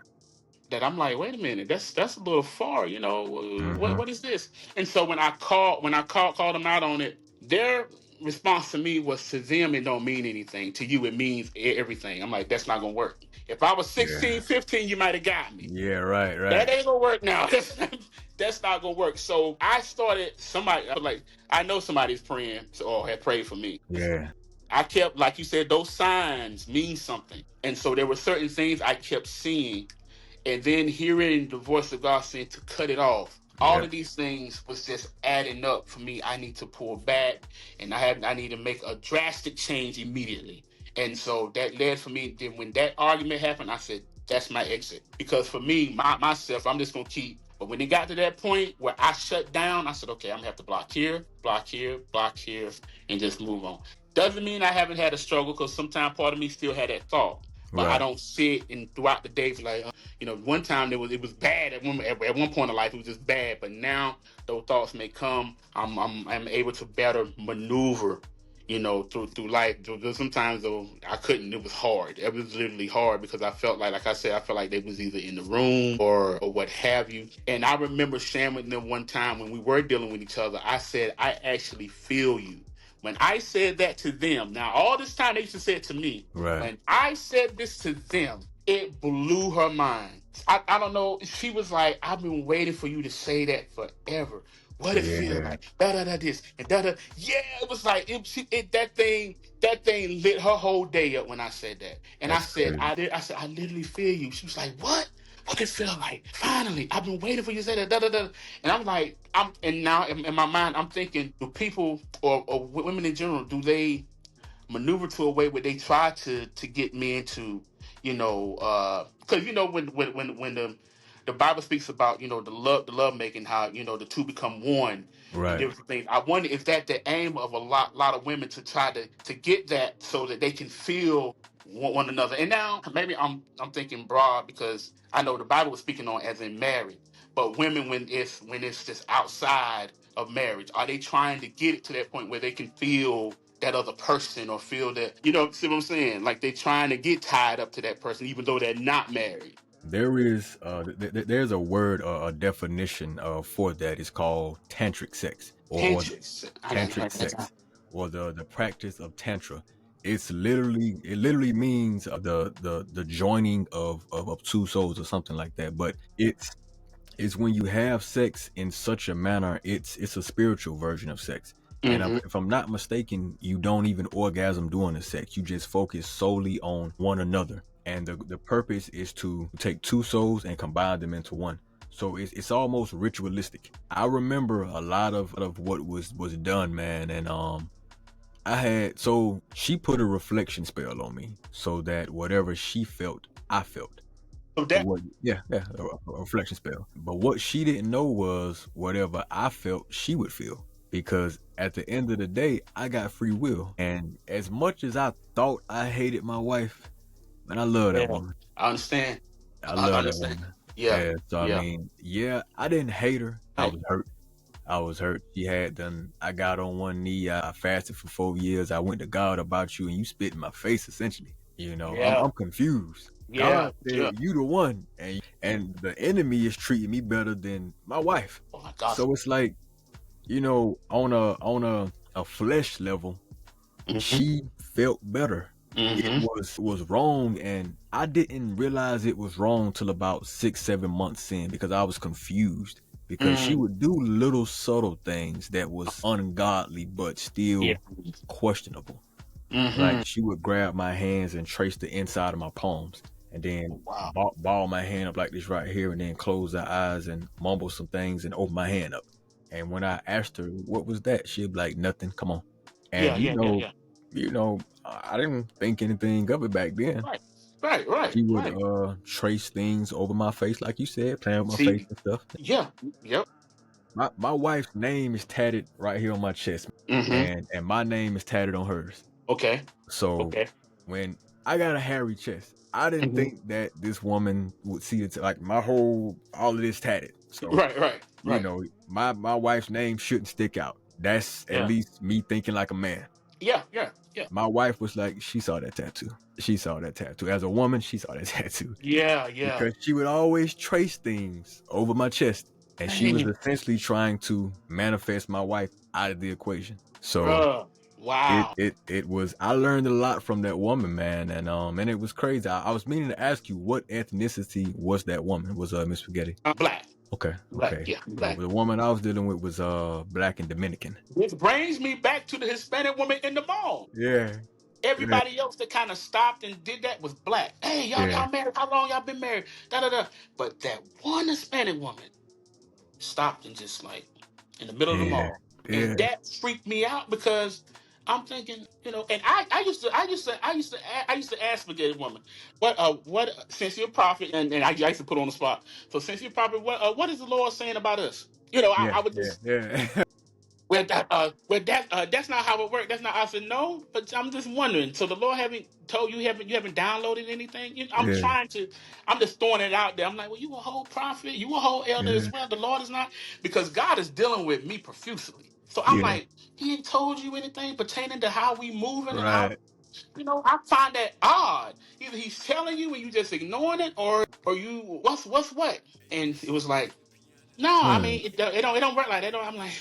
S2: that I'm like, wait a minute, that's a little far,
S1: Mm-hmm.
S2: what is this? And so when I called them out on it, their response to me was, to them it don't mean anything. To you it means everything. I'm like, that's not gonna work. If I was
S1: Yeah,
S2: 16, 15, you might have got me.
S1: yeah. Right,
S2: That
S1: right.
S2: ain't gonna work now. That's not gonna work. So I started somebody I was like, I know somebody's praying or had prayed for me.
S1: Yeah,
S2: I kept, like you said, those signs mean something. And so there were certain things I kept seeing, and then hearing the voice of God saying to cut it off. All
S1: yeah,
S2: of these things was just adding up for me. I need to pull back, and I need to make a drastic change immediately. And so that led for me. Then when that argument happened, I said, "That's my exit." Because for me, myself, I'm just gonna keep. But when it got to that point where I shut down, I said, "Okay, I'm gonna have to block here, block here, block here, and just move on." Doesn't mean I haven't had a struggle, because sometimes part of me still had that thought, but I
S1: right.
S2: don't see it in throughout the day. Like, one time it was bad at one point in life. It was just bad, but now those thoughts may come. I'm able to better maneuver, through life. Sometimes though I couldn't. It was hard. It was literally hard because I felt like I said, I felt like they was either in the room or what have you. And I remember sharing with them one time when we were dealing with each other. I said, I actually feel you. When I said that to them, now all this time they used to say it to me.
S1: Right.
S2: When I said this to them, it blew her mind. I don't know. She was like, I've been waiting for you to say that forever. What it feel
S1: Yeah,
S2: like? Da da da this and da da. Yeah, it was like that thing lit her whole day up when I said that. And I
S1: that's
S2: said,
S1: crazy.
S2: I literally feel you. She was like, what? What it feel like? Finally, I've been waiting for you to say that. Da da da. And I'm like, and now in my mind, I'm thinking, do people or women in general, do they maneuver to a way where they try to get men to, because when the Bible speaks about, the love making, how, the two become one and
S1: Right.
S2: different things. I wonder if that the aim of a lot of women, to try to get that so that they can feel one another. And now maybe I'm thinking broad, because I know the Bible was speaking on as in married, but women, when it's just outside of marriage, are they trying to get it to that point where they can feel that other person, or feel that, see what I'm saying? Like, they trying to get tied up to that person even though they're not married.
S1: There is there's a word or a definition for that. It's called tantric sex, or
S2: Tantrums. I gotta
S1: tantric
S2: write that down.
S1: sex, or the practice of tantra. It literally means the joining of two souls or something like that. But it's when you have sex in such a manner, it's a spiritual version of sex. And
S2: Hmm.
S1: if I'm not mistaken, you don't even orgasm during the sex. You just focus solely on one another. And the purpose is to take two souls and combine them into one. So it's almost ritualistic. I remember a lot of what was done, man. And so she put a reflection spell on me so that whatever she felt, I felt.
S2: So
S1: But
S2: that
S1: a reflection spell. But what she didn't know was whatever I felt, she would feel. Because at the end of the day, I got free will. And as much as I thought I hated my wife, man, I love that
S2: Yeah,
S1: woman.
S2: I understand.
S1: I
S2: I
S1: love that
S2: understand.
S1: woman.
S2: Yeah,
S1: Yeah. So I
S2: yeah.
S1: mean, yeah, I didn't hate her. I
S2: Right.
S1: was hurt. I was hurt. She had done. I got on one knee. I fasted for 4 years. I went to God about you, and you spit in my face, essentially. You know,
S2: Yeah.
S1: I'm confused.
S2: Yeah.
S1: God said
S2: Yeah.
S1: you the one, and the enemy is treating me better than my wife.
S2: Oh my gosh.
S1: So it's like, on a flesh level,
S2: Mm-hmm.
S1: she felt better. It
S2: Mm-hmm.
S1: was wrong, and I didn't realize it was wrong till about 6-7 months in, because I was confused, because she
S2: Mm.
S1: would do little subtle things that was ungodly but
S2: Yeah.
S1: still questionable. Like,
S2: Mm-hmm.
S1: she would grab my hands and trace the inside of my palms, and then
S2: Wow.
S1: ball my hand up like this right here, and then close her eyes and mumble some things and open my hand up. And when I asked her what was that, she'd be like, nothing, come on.
S2: Yeah.
S1: And
S2: Yeah. Yeah. Yeah.
S1: I didn't think anything of it back then.
S2: Right. Right. Right.
S1: She would
S2: Right.
S1: trace things over my face, like you said, playing with my face
S2: See.
S1: and stuff.
S2: Yeah. Yep.
S1: My wife's name is tatted right here on my chest,
S2: Mm-hmm.
S1: and my name is tatted on hers.
S2: Okay.
S1: So
S2: Okay.
S1: when I got a hairy chest, I didn't
S2: Mm-hmm.
S1: think that this woman would see it, like all of this tatted. So,
S2: Right. Right. Right.
S1: my wife's name shouldn't stick out. That's at
S2: Yeah.
S1: least me thinking like a man.
S2: Yeah. Yeah. Yeah.
S1: My wife was like, she saw that tattoo. She saw that tattoo. As a woman, she saw that tattoo.
S2: Yeah. Yeah.
S1: Because she would always trace things over my chest. And she was
S2: Dang.
S1: essentially trying to manifest my wife out of the equation. So
S2: Bruh. Wow.
S1: it was, I learned a lot from that woman, man. And it was crazy. I was meaning to ask you, what ethnicity was that woman? Was Miss Spaghetti?
S2: Black.
S1: Okay.
S2: Black. Yeah.
S1: So
S2: Black.
S1: the woman I was dealing with was black and Dominican.
S2: Which brings me back to the Hispanic woman in the mall.
S1: Yeah. Yeah.
S2: Everybody else that kind of stopped and did that was black. Hey,
S1: Yeah.
S2: y'all married? How long y'all been married? Da da da. But that one Hispanic woman stopped and just like in the middle of the
S1: Yeah.
S2: mall,
S1: Yeah.
S2: and that freaked me out because I'm thinking, and I used to ask Spaghetti Woman, what since you're a prophet, and I used to put on the spot. So since you're a prophet, what is the Lord saying about us?
S1: Yeah.
S2: I would
S1: Yeah.
S2: just.
S1: Yeah.
S2: That's not how it worked. That's not. I said no, but I'm just wondering. So the Lord haven't told you, you haven't downloaded anything.
S1: Yeah.
S2: I'm just throwing it out there. I'm like, well, you a whole prophet, you a whole elder
S1: Yeah.
S2: as well. The Lord is not, because God is dealing with me profusely. So I'm
S1: Yeah.
S2: like, He ain't told you anything pertaining to how we moving and how.
S1: Right.
S2: I find that odd. Either He's telling you and you just ignoring it, or you what's what. And it was like, no, I
S1: Hmm.
S2: mean it don't work like that. I'm like,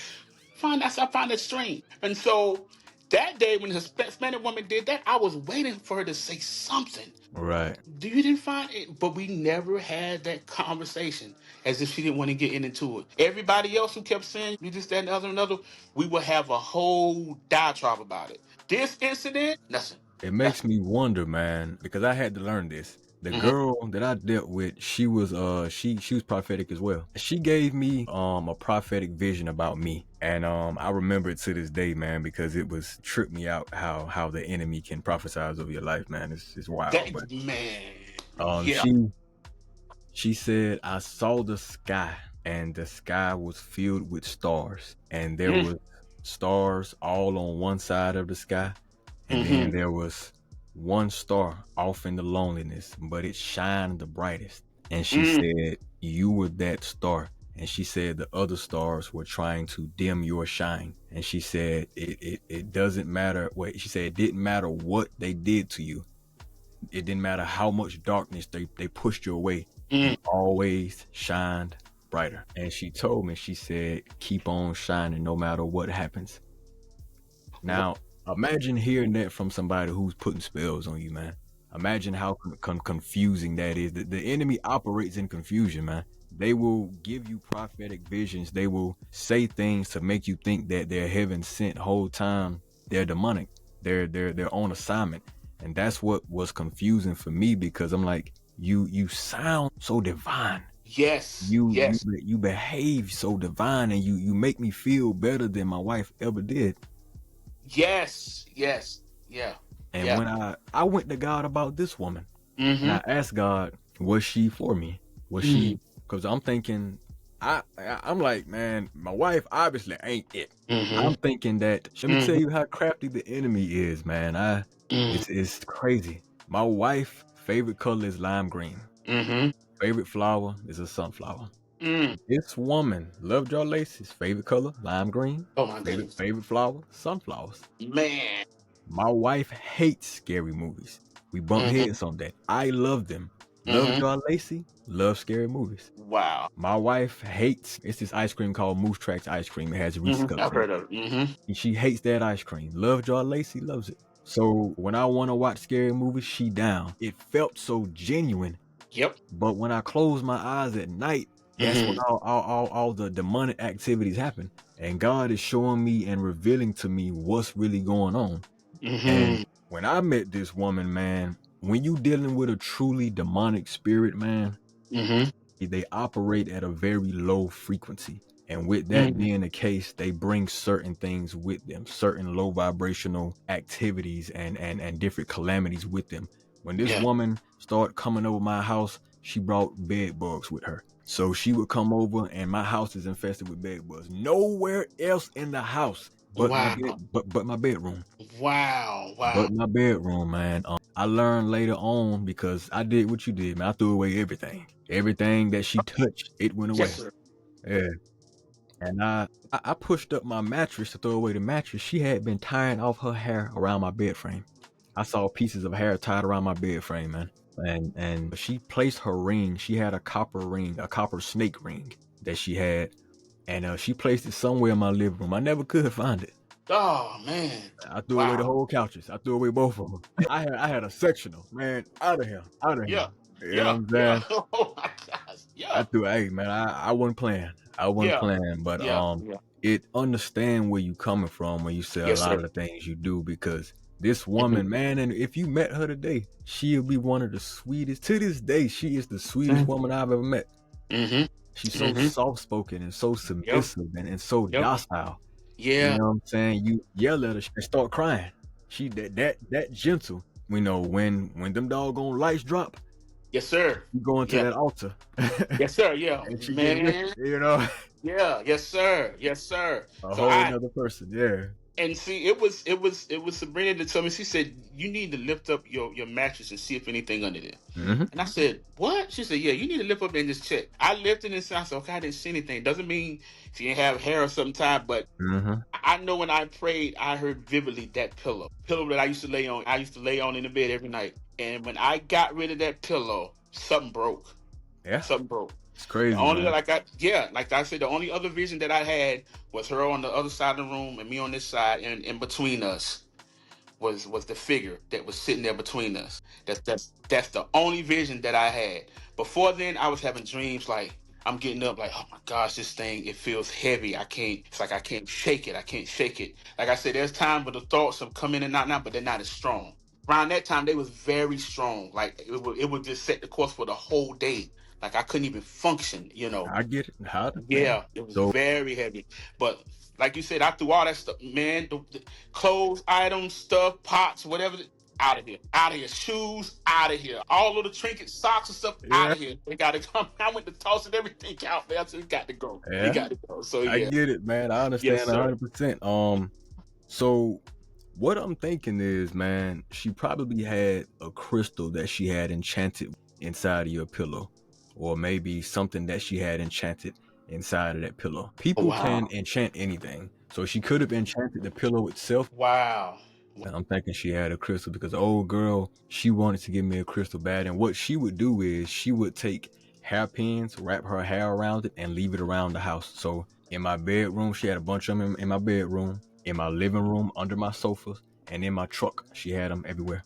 S2: I find that strange. And so that day when the Hispanic woman did that, I was waiting for her to say something.
S1: Right.
S2: You didn't find it, but we never had that conversation, as if she didn't want to get into it. Everybody else who kept saying you just that and other and other, we would have a whole diatribe about it. This incident, nothing.
S1: It
S2: Nothing.
S1: makes me wonder, man, because I had to learn this. The
S2: Mm-hmm.
S1: girl that I dealt with, she was she was prophetic as well. She gave me a prophetic vision about me. And I remember it to this day, man, because it was tripped me out how the enemy can prophesize over your life, man. It's wild. But
S2: That man,
S1: um
S2: yeah.
S1: she she said, I saw the sky, and the sky was filled with stars, and there
S2: Mm,
S1: was stars all on one side of the sky, and then
S2: mm-hmm.
S1: there was one star off in the loneliness, but it shined the brightest. And she
S2: Mm,
S1: said, you were that star. And she said the other stars were trying to dim your shine. And she said it doesn't matter what she said, it didn't matter what they did to you. It didn't matter how much darkness they pushed your way. You
S2: mm.
S1: always shined brighter. And she told me, she said, keep on shining no matter what happens. Now, imagine hearing that from somebody who's putting spells on you, man. Imagine how confusing that is. The enemy operates in confusion, man. They will give you prophetic visions. They will say things to make you think that they're heaven sent. Whole time they're demonic. They're on assignment, and that's what was confusing for me, because I'm like, you sound so divine.
S2: Yes,
S1: You
S2: yes,
S1: you behave so divine, and you make me feel better than my wife ever did.
S2: yes, yes, yeah,
S1: And
S2: yeah.
S1: when I went to God about this woman, and
S2: Mm-hmm.
S1: I asked God, was she for me? Was
S2: Mm-hmm.
S1: she? Because I'm thinking, I'm like, man, my wife obviously ain't it.
S2: Mm-hmm.
S1: I'm thinking that. Let me tell you how crafty the enemy is, man.
S2: Mm-hmm.
S1: It's crazy. My wife' favorite color is lime green.
S2: Mm-hmm.
S1: Favorite flower is a sunflower.
S2: Mm.
S1: This woman, Lovejoy Lacey's favorite color, lime green.
S2: Oh my
S1: Favorite
S2: goodness.
S1: favorite flower, sunflowers.
S2: Man.
S1: My wife hates scary movies. We bump
S2: Mm-hmm.
S1: heads on that. I love them.
S2: Mm-hmm.
S1: Lovejoy Lacey loves scary movies.
S2: Wow.
S1: My wife hates, it's this ice cream called Moose Tracks ice cream. It has Reese's
S2: Mm-hmm.
S1: cups
S2: I've
S1: in it.
S2: heard of it. Mm-hmm.
S1: And she hates that ice cream. Lovejoy Lacey loves it. So when I want to watch scary movies, she down. It felt so genuine.
S2: Yep.
S1: But when I close my eyes at night, that's when
S2: Mm-hmm.
S1: all the demonic activities happen. And God is showing me and revealing to me what's really going on. And
S2: Mm-hmm.
S1: when I met this woman, man, when you dealing with a truly demonic spirit, man,
S2: Mm-hmm.
S1: they operate at a very low frequency. And with that
S2: Mm-hmm.
S1: being the case, they bring certain things with them, certain low vibrational activities and different calamities with them. When this
S2: Yeah.
S1: woman started coming over my house, she brought bed bugs with her. So she would come over and my house is infested with bed bugs. Nowhere else in the house but my bed,
S2: Wow.
S1: but my bedroom.
S2: Wow. Wow.
S1: But my bedroom, man. I learned later on because I did what you did, man. I threw away everything. Everything that she touched, it went
S2: Yes,
S1: away.
S2: sir.
S1: Yeah. And I pushed up my mattress to throw away the mattress. She had been tying off her hair around my bed frame. I saw pieces of hair tied around my bed frame, man. And she placed her ring. She had a copper ring, a copper snake ring that she had. And she placed it somewhere in my living room. I never could find it.
S2: Oh man.
S1: I threw away the
S2: Wow.
S1: whole couches. I threw away both of them. I had a sectional, man, out of here, out of here.
S2: Yeah.
S1: You know what
S2: Yeah.
S1: I'm
S2: Yeah.
S1: saying?
S2: Oh my gosh.
S1: I
S2: Yeah.
S1: threw, hey man, I wasn't playing. I wasn't
S2: Yeah.
S1: playing, but
S2: Yeah. Yeah.
S1: it understand where you coming from when you say a
S2: Yes,
S1: lot
S2: sir.
S1: of the things you do because this
S2: Mm-hmm.
S1: woman, man, and if you met her today, she'll be one of the sweetest. To this day, she is the sweetest woman I've ever met.
S2: Mm-hmm.
S1: She's so
S2: Mm-hmm.
S1: soft spoken and so
S2: Yep.
S1: submissive and so
S2: Yep.
S1: docile. You
S2: Yeah.
S1: know what I'm saying? You yell at her and start crying. She that gentle. You know, when them doggone lights drop,
S2: Yes, sir.
S1: you go into
S2: Yeah.
S1: that altar.
S2: Yes, sir. Yeah.
S1: And she get
S2: Man.
S1: lifted, you know.
S2: Yeah. Yes, sir. Yes, sir.
S1: A
S2: So
S1: whole
S2: I
S1: nother person, yeah.
S2: and see it was Sabrina that told me. She said you need to lift up your mattress and see if anything under there.
S1: Mm-hmm.
S2: And I said, what? She said, yeah, you need to lift up there and just check. I lifted and I said, okay, I didn't see anything. Doesn't mean she didn't have hair or something tied, but
S1: Mm-hmm.
S2: I know when I prayed, I heard vividly that pillow that I used to lay on. I used to lay on in the bed every night. And when I got rid of that pillow, something broke.
S1: Yeah.
S2: Something broke.
S1: It's
S2: The
S1: crazy,
S2: only
S1: man.
S2: like I said, the only other vision that I had was her on the other side of the room and me on this side, and in between us was the figure that was sitting there between us. That's the only vision that I had. Before then, I was having dreams like I'm getting up, like, oh my gosh, this thing, it feels heavy. I can't. It's like I can't shake it. I can't shake it. Like I said, there's times where the thoughts have come in and out now, but they're not as strong. Around that time, they was very strong. Like it would just set the course for the whole day. Like I couldn't even function.
S1: I get it. I understand.
S2: Yeah, it was
S1: So
S2: very heavy. But like you said, I threw all that stuff, man. The clothes, items, stuff, pots, whatever, out of here. Out of here. Shoes, out of here. All of the trinkets, socks and stuff, out
S1: yeah,
S2: of here. They got to come. I went to tossing everything out there, so it got to go. It
S1: yeah,
S2: got to go. So
S1: I
S2: yeah.
S1: get it, man. I
S2: Yes,
S1: understand
S2: sir.
S1: 100%. So what I'm thinking is, man, she probably had a crystal that she had enchanted inside of your pillow, or maybe something that she had enchanted inside of that pillow.
S2: Oh,
S1: People can
S2: wow.
S1: enchant anything, so she could have enchanted the pillow itself.
S2: Wow.
S1: I'm thinking she had a crystal because the old girl, she wanted to give me a crystal bad, and what she would do is she would take hairpins, wrap her hair around it, and leave it around the house. So in my bedroom, she had a bunch of them in my bedroom, in my living room, under my sofas, and in my truck. She had them everywhere.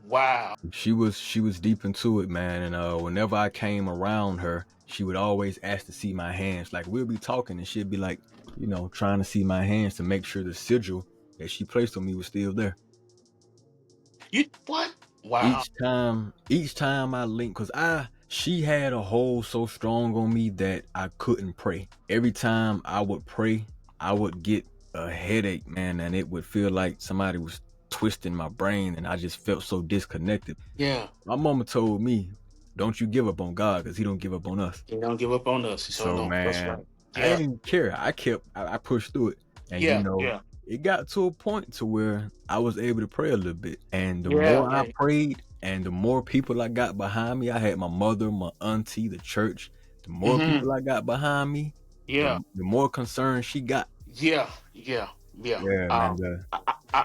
S2: Wow.
S1: She was deep into it, man. And whenever I came around her, she would always ask to see my hands. Like we'll be talking, and she'd be like, trying to see my hands to make sure the sigil that she placed on me was still there.
S2: You what? Wow.
S1: Each time I linked, cause she had a hold so strong on me that I couldn't pray. Every time I would pray, I would get a headache, man, and it would feel like somebody was twisting my brain, and I just felt so disconnected.
S2: Yeah.
S1: My mama told me, "Don't you give up on God, cause He don't give up on us."
S2: They don't give up on us. So
S1: So,
S2: no, that's
S1: man,
S2: right.
S1: I
S2: Yeah.
S1: didn't care. I pushed through it, and
S2: Yeah. Yeah.
S1: it got to a point to where I was able to pray a little bit. And the
S2: Yeah.
S1: more I
S2: Yeah.
S1: prayed, and the more people I got behind me, I had my mother, my auntie, the church. The more
S2: Hmm.
S1: people I got behind me,
S2: Yeah.
S1: the more concerned she got.
S2: Yeah. Yeah. Yeah.
S1: Yeah, man.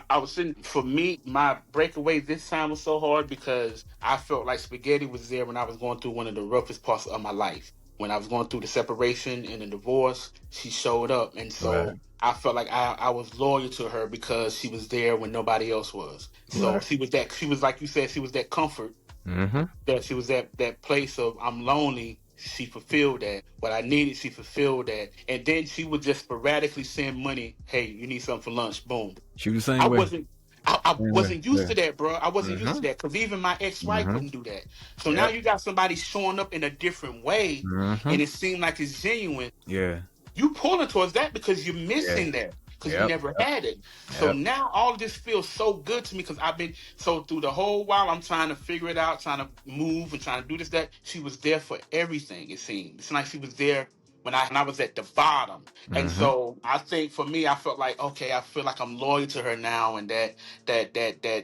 S2: I was sitting, for me, my breakaway this time was so hard because I felt like spaghetti was there when I was going through one of the roughest parts of my life. When I was going through the separation and the divorce, she showed up. And
S1: Right,
S2: so I felt like I was loyal to her because she was there when nobody else was. So
S1: right.
S2: she was like you said, she was that comfort,
S1: Mm-hmm.
S2: that she was that place of I'm lonely. She fulfilled that. What I needed, she fulfilled that. And then she would just sporadically send money. Hey, you need something for lunch? Boom.
S1: She was the
S2: I
S1: same way.
S2: wasn't. I
S1: Same way.
S2: wasn't used
S1: Yeah.
S2: to that, bro. I wasn't used to
S1: Mm-hmm.
S2: that because even my ex-wife
S1: Mm-hmm.
S2: wouldn't do that. So now
S1: Yep.
S2: you got somebody showing up in a different way,
S1: Mm-hmm.
S2: and it seemed like it's genuine.
S1: Yeah.
S2: You pulling towards that because you're
S1: Yeah.
S2: missing that because you
S1: Yep.
S2: never
S1: Yep.
S2: had it. So
S1: Yep.
S2: now all of this feels so good to me because I've been so through the whole while I'm trying to figure it out, trying to move and trying to do this that. She was there for everything. It seemed it's like she was there when I was at the bottom. And
S1: Mm-hmm.
S2: so I think for me, I felt like okay, I feel like I'm loyal to her now, and that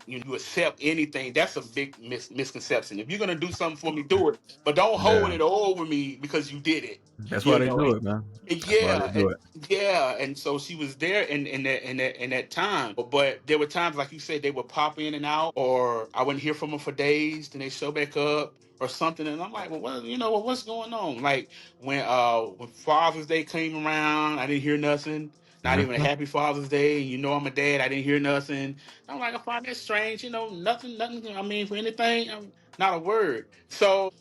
S2: you accept anything. That's a big misconception. If you're gonna do something for me, do it, but don't hold
S1: Yeah.
S2: it over me because you did it.
S1: That's why
S2: You
S1: they
S2: know,
S1: do it, man. That's why they
S2: yeah,
S1: do it.
S2: yeah, and so she was there in that time. But there were times, like you said, they would pop in and out, or I wouldn't hear from them for days. Then they show back up or something, and I'm like, well, what's going on? Like when Father's Day came around, I didn't hear nothing. Not even a
S1: Mm-hmm.
S2: happy Father's Day. You know, I'm a dad. I didn't hear nothing. I'm like, I find that strange. Nothing. I mean, for anything, not a word. So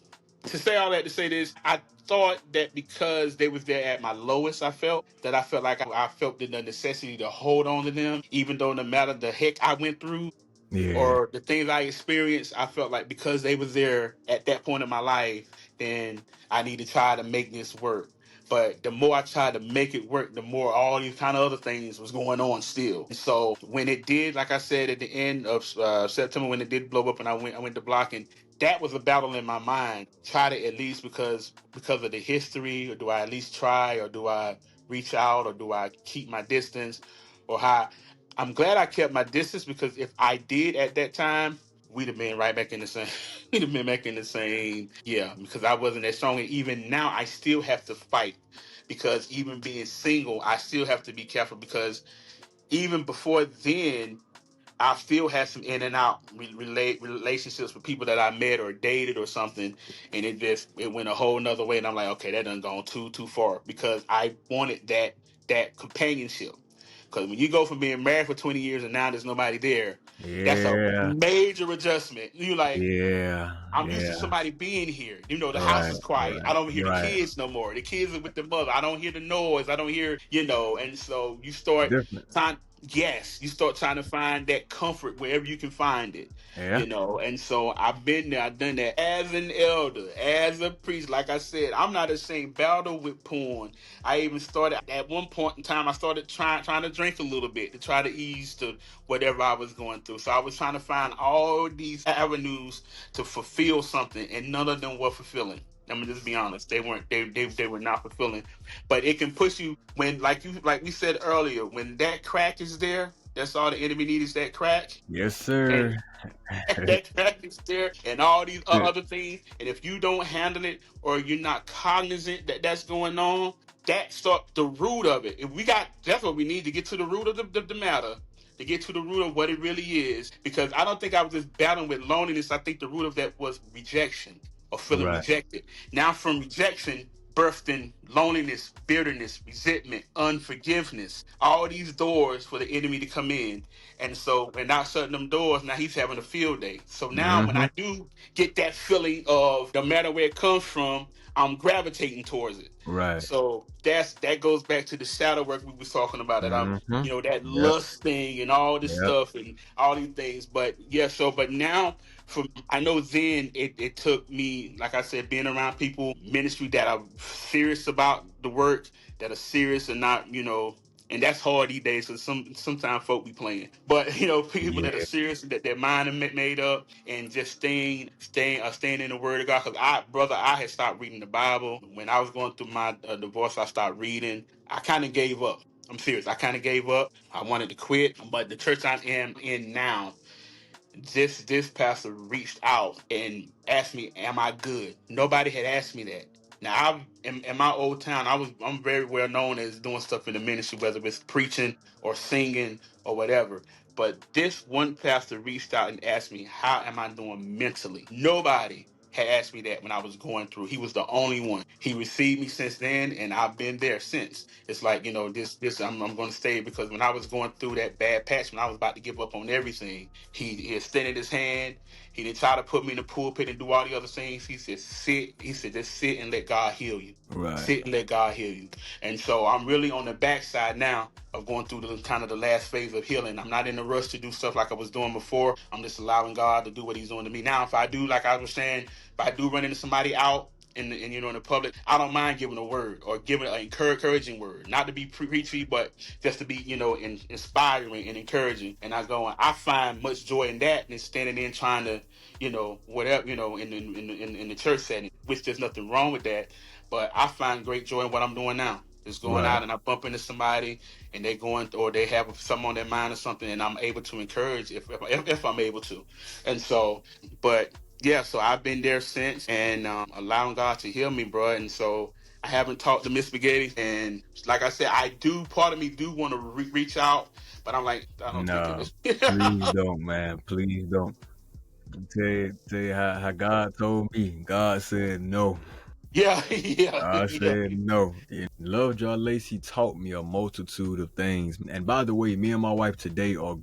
S2: to say all that to say this, I thought that because they was there at my lowest, I felt like I felt the necessity to hold on to them, even though no matter the heck I went through
S1: Yeah.
S2: or the things I experienced, I felt like because they was there at that point in my life, then I need to try to make this work. But the more I tried to make it work, the more all these kind of other things was going on still. And so when it did, like I said, at the end of September, when it did blow up, and I went to blocking, that was a battle in my mind. Try to at least because of the history, or do I at least try, or do I reach out, or do I keep my distance, or how? I'm glad I kept my distance because if I did at that time, we'd have been right back in the same. We'd have been back in the same. Yeah, because I wasn't that strong, and even now I still have to fight because even being single, I still have to be careful because even before then, I still had some in and out relationships with people that I met or dated or something, and it went a whole nother way, and I'm like, okay, that done gone too far because I wanted that companionship. Because when you go from being married for 20 years and now there's nobody there, that's a
S1: Yeah.
S2: major adjustment. You like,
S1: Yeah.
S2: I'm used to
S1: Yeah.
S2: somebody being here. The house
S1: Right.
S2: is quiet. I
S1: Right.
S2: don't hear the
S1: Right.
S2: kids no more. The kids are with the mother. I don't hear the noise. I don't hear. And so you start
S1: Different.
S2: trying, yes, you start trying to find that comfort wherever you can find it.
S1: Yeah.
S2: And so I've been there. I've done that as an elder, as a priest. Like I said, I'm not ashamed. Battle with porn. I even started at one point in time. I started trying to drink a little bit to try to ease to whatever I was going through. So I was trying to find all these avenues to fulfill something, and none of them were fulfilling. I'm gonna just be honest; they weren't. They were not fulfilling. But it can push you when, like we said earlier, when that crack is there. That's all the enemy needs is that crack,
S1: Yes, sir.
S2: and that crack is there, and all these other things. And if you don't handle it, or you're not cognizant that that's going on, that's the root of it. If we got, that's what we need to get to the root of the matter, to get to the root of what it really is. Because I don't think I was just battling with loneliness. I think the root of that was rejection or feeling
S1: Right.
S2: rejected. Now from rejection birthed in loneliness, bitterness, resentment, unforgiveness. All these doors for the enemy to come in. And so, and not shutting them doors, now he's having a field day. So now when
S1: Mm-hmm.
S2: I do get that feeling of no matter where it comes from, I'm gravitating towards it.
S1: Right.
S2: So that goes back to the shadow work we was talking about, that I'm,
S1: Mm-hmm.
S2: that
S1: Yep.
S2: lust thing and all this
S1: Yep.
S2: stuff and all these things. But yeah, but now from, I know then it took me, like I said, being around people, ministry that are serious about the work, that are serious and not, and that's hard these days because sometimes folk be playing. But people that are
S1: Yeah.
S2: serious, that their mind are made up, and just staying in the Word of God. Because I had stopped reading the Bible when I was going through my divorce. I started reading. I kind of gave up. I'm serious. I kind of gave up. I wanted to quit, but the church I am in now, this pastor reached out and asked me, "Am I good?" Nobody had asked me that. Now, in my old town, I'm very well known as doing stuff in the ministry, whether it's preaching or singing or whatever. But this one pastor reached out and asked me, "How am I doing mentally?" Nobody had asked me that when I was going through. He was the only one. He received me since then, and I've been there since. It's like, this I'm going to stay, because when I was going through that bad patch, when I was about to give up on everything, he extended his hand. He didn't try to put me in the pulpit and do all the other things. He said, sit. He said, just sit and let God heal you.
S1: Right.
S2: Sit and let God heal you. And so I'm really on the backside now of going through the kind of the last phase of healing. I'm not in a rush to do stuff like I was doing before. I'm just allowing God to do what he's doing to me. Now, if I do, like I was saying, if I do run into somebody out in the public, I don't mind giving a word or giving an encouraging word, not to be preachy, but just to be, inspiring and encouraging. And I find much joy in that than standing in trying to, whatever, in the church setting, which there's nothing wrong with that. But I find great joy in what I'm doing now. Just going
S1: Right.
S2: out and I bump into somebody and they going, or they have something on their mind or something, and I'm able to encourage if I'm able to. And so, but yeah, so I've been there since, and allowing God to heal me, bro. And so I haven't talked to Miss Spaghetti, and like I said, part of me do want to reach out, but I'm like, I don't think
S1: No,
S2: it is.
S1: please don't, man. Please don't. Tell you how God told me. God said no.
S2: Yeah, yeah,
S1: God
S2: yeah.
S1: said no. And Love John Lacey taught me a multitude of things. And by the way, me and my wife today are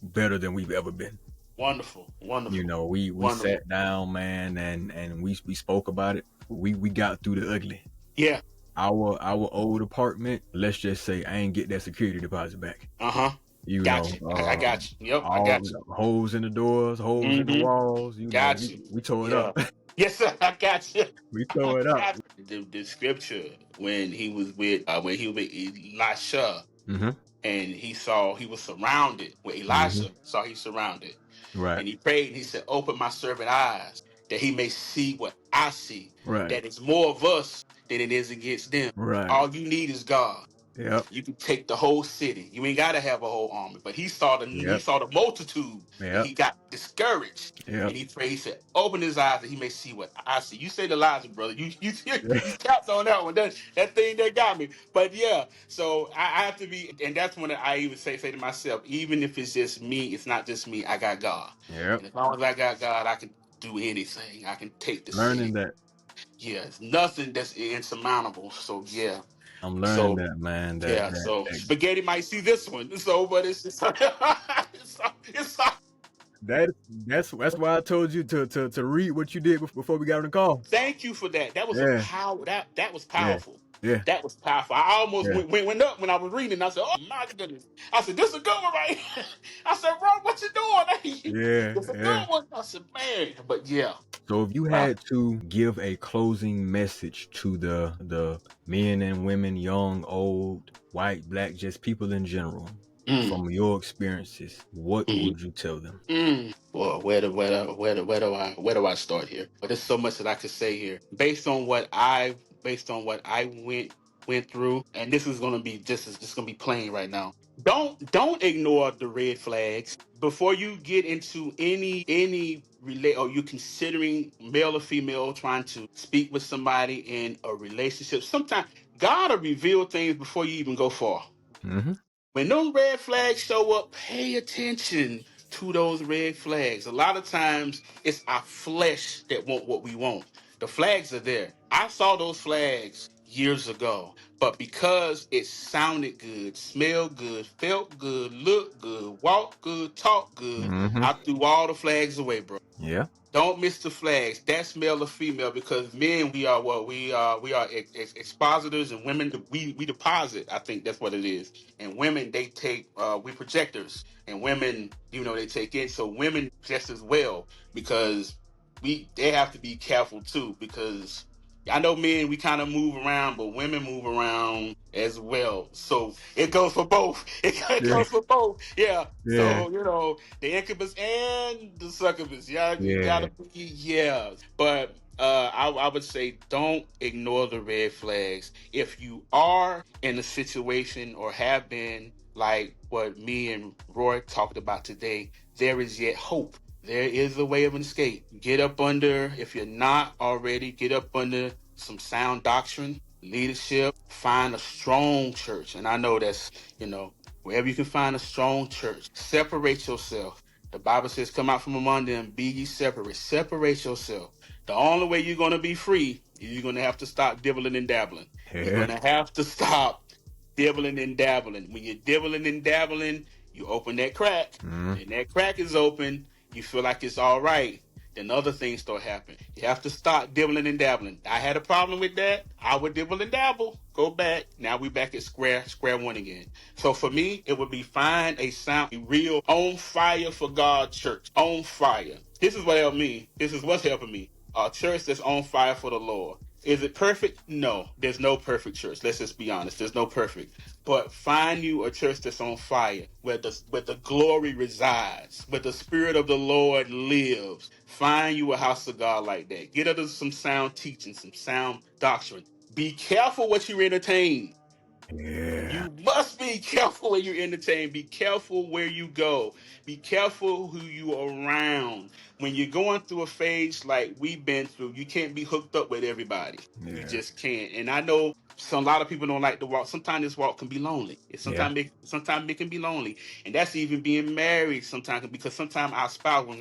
S1: better than we've ever been.
S2: Wonderful,
S1: You
S2: wonderful,
S1: know, we
S2: wonderful.
S1: sat down, man, and we spoke about it. We got through the ugly.
S2: Yeah.
S1: Our old apartment, let's just say I ain't get that security deposit back.
S2: Uh-huh.
S1: You
S2: Got
S1: know,
S2: you. I got you. Yep, I
S1: all
S2: got
S1: holes in the doors,
S2: you.
S1: holes in the
S2: Mm-hmm.
S1: walls. You know,
S2: Got
S1: we
S2: you.
S1: we tore it up.
S2: Yeah. Yes, sir. I got you.
S1: We
S2: I
S1: tore it up.
S2: got you. The scripture when he was with Elisha,
S1: Mm-hmm.
S2: and he was surrounded with
S1: Mm-hmm.
S2: Elisha, saw he surrounded.
S1: Right.
S2: And he prayed and he said, "Open my servant eyes that he may see what I see.
S1: Right.
S2: That it's more of us than it is against them.
S1: Right.
S2: All you need is God.
S1: Yep.
S2: You can take the whole city. You ain't gotta have a whole army." But he
S1: Yep.
S2: saw the multitude and
S1: Yep.
S2: he got discouraged.
S1: Yep.
S2: And he prayed, he said, "Open his eyes that he may see what I see." You say the lies, brother. You tapped on that one. That thing that got me. But yeah, so I have to be, and that's when I even say to myself, even if it's just me, it's not just me. I got God,
S1: Yep.
S2: and as long as I got God, I can do anything. I can take the
S1: Learning
S2: city.
S1: that.
S2: Yeah, it's nothing that's insurmountable. So yeah.
S1: I'm learning
S2: So
S1: that, man.
S2: yeah, so Spaghetti might see this one. So, but it's it's
S1: that's why I told you to read what you did before we got on the call.
S2: thank you for that. That was a
S1: Yeah.
S2: power. That was
S1: Yeah.
S2: powerful.
S1: Yeah.
S2: That was powerful. I almost
S1: Yeah.
S2: went up when I was reading. I said, "Oh my goodness!" I said, "This is a good one, right?" I said, "Bro, what you doing?"
S1: Yeah.
S2: It's a
S1: Yeah.
S2: good one. I said, "Man," but yeah,
S1: So if you
S2: wow.
S1: had to give a closing message to the men and women, young, old, white, black, just people in general,
S2: Mm,
S1: from your experiences, what
S2: mm,
S1: would you tell them?
S2: Well, where do I start here? But there's so much that I could say here, based on what I went through, and this is gonna be just gonna be plain right now. Don't ignore the red flags before you get into any relate, or you considering male or female trying to speak with somebody in a relationship. Sometimes God will reveal things before you even go far.
S1: Mm-hmm.
S2: When those red flags show up, pay attention to those red flags. A lot of times it's our flesh that want what we want. The flags are there. I saw those flags years ago, but because it sounded good, smelled good, felt good, looked good, walked good, talked good,
S1: Mm-hmm.
S2: I threw all the flags away, bro.
S1: Yeah.
S2: Don't miss the flags. That's male or female, because men, we are what we are expositors, and women we deposit. I think that's what it is. And women, they take we projectors, and women, they take in. So women just as well, because they have to be careful too, because I know men, we kind of move around, but women move around as well. So it goes for both. It
S1: Yeah.
S2: goes for both. Yeah.
S1: Yeah.
S2: So the incubus and the succubus. Yeah, you
S1: Yeah.
S2: gotta be, yeah. But I would say don't ignore the red flags. If you are in a situation or have been like what me and Roy talked about today, there is yet hope. There is a way of escape. Get up under, if you're not already, get up under some sound doctrine, leadership, find a strong church. And I know that's, wherever you can find a strong church, separate yourself. The Bible says, come out from among them, be ye separate. Separate yourself. The only way you're going to be free is you're going to have to stop dibbling and dabbling. You're
S1: Yeah.
S2: going to have to stop dibbling and dabbling. When you're dibbling and dabbling, you open that crack.
S1: Mm-hmm.
S2: And that crack is open. You feel like it's all right. Then other things start happening. You have to stop dibbling and dabbling. I had a problem with that. I would dibble and dabble. Go back. Now we back at square one again. So for me, it would be find a sound, a real on fire for God church. On fire. This is what helped me. This is what's helping me. A church that's on fire for the Lord. Is it perfect? No. There's no perfect church. Let's just be honest. There's no perfect. But find you a church that's on fire, where the glory resides, where the Spirit of the Lord lives. Find you a house of God like that. Get under some sound teaching, some sound doctrine. Be careful what you entertain.
S1: Yeah.
S2: You must be careful when you entertain. Be careful where you go. Be careful who you are around. When you're going through a phase like we've been through, you can't be hooked up with everybody. You
S1: Yeah.
S2: just can't. And I know a lot of people don't like to walk. Sometimes this walk can be lonely.
S1: Yeah.
S2: Sometimes it can be lonely. And that's even being married sometimes, because sometimes our spouse, when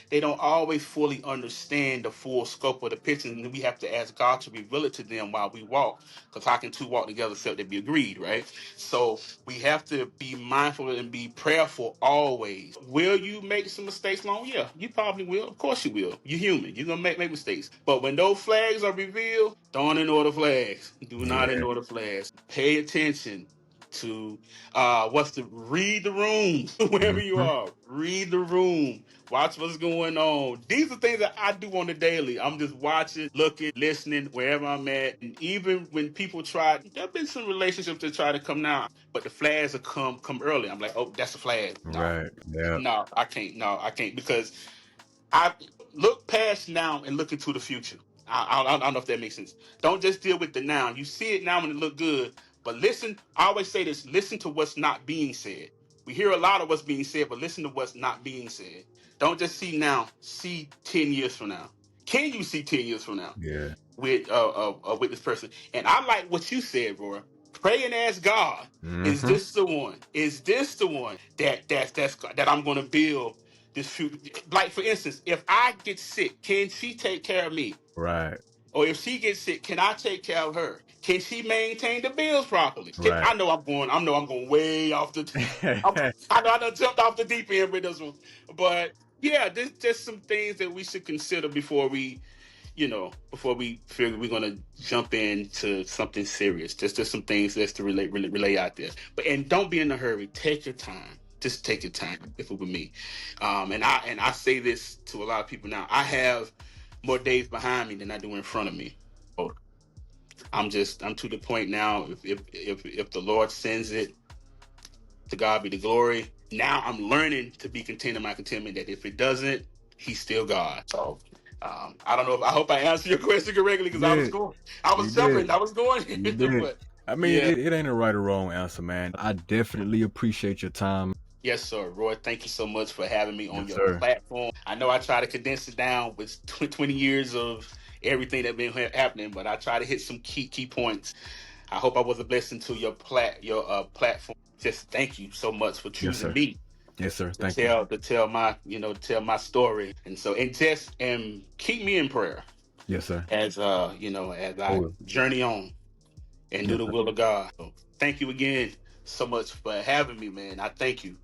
S2: they don't always fully understand the full scope of the picture. And we have to ask God to reveal it to them while we walk. Because how can two walk together except they be agreed, right? So we have to be mindful and be prayerful always. Will you make some mistakes along? Yeah, you probably will. Of course you will. You're human. You're going to make mistakes. But when those flags are revealed, don't ignore the flags. Do not
S1: Yeah.
S2: ignore the flags. Pay attention to read the room. Wherever you
S1: Mm-hmm.
S2: are, read the room. Watch what's going on. These are things that I do on the daily. I'm just watching, looking, listening wherever I'm at. And even when people there have been some relationships that try to come now, but the flags will come early. I'm like, oh, that's a flag. No,
S1: Right. Yeah.
S2: no, I can't. No, I can't, because I look past now and look into the future. I don't know if that makes sense. Don't just deal with the now. You see it now and it look good, but listen. I always say this: listen to what's not being said. We hear a lot of what's being said, but listen to what's not being said. Don't just see now. See 10 years from now. Can you see 10 years from now
S1: Yeah.
S2: with this person? And I like what you said, Roy. Pray and ask God: is
S1: Mm-hmm.
S2: this the one? Is this the one that I'm going to build this future? Like, for instance, if I get sick, can she take care of me?
S1: Right.
S2: Or if she gets sick, can I take care of her? Can she maintain the bills properly?
S1: Right.
S2: I know I'm going way off the. I know I done jumped off the deep end with this one, but yeah, there's just some things that we should consider before we figure we're gonna jump into something serious. Just some things that's to relay out there. And don't be in a hurry. Take your time. Just take your time. If it were me, and I say this to a lot of people now. I have more days behind me than I do in front of me. So I'm to the point now. If the Lord sends it, to God be the glory. Now I'm learning to be content in my contentment. That if it doesn't, He's still God. So I don't know. I hope I answered your question correctly, because
S1: You did.
S2: I
S1: You
S2: was jumping,
S1: did.
S2: I was going,
S1: You did.
S2: but
S1: I mean,
S2: yeah.
S1: it ain't a right or wrong answer, man. I definitely appreciate your time.
S2: Yes, sir. Roy, thank you so much for having me on
S1: Yes,
S2: your
S1: sir.
S2: platform. I know I try to condense it down with 20 years of everything that's been happening, but I try to hit some key points. I hope I was a blessing to your platform. Just thank you so much for
S1: Yes,
S2: choosing
S1: sir.
S2: me
S1: Yes, sir.
S2: to
S1: Thank you.
S2: tell my story. And keep me in prayer
S1: Yes, sir.
S2: as as I
S1: Oh,
S2: journey on and do
S1: yes,
S2: the
S1: sir.
S2: will of God. So thank you again so much for having me, man. I thank you.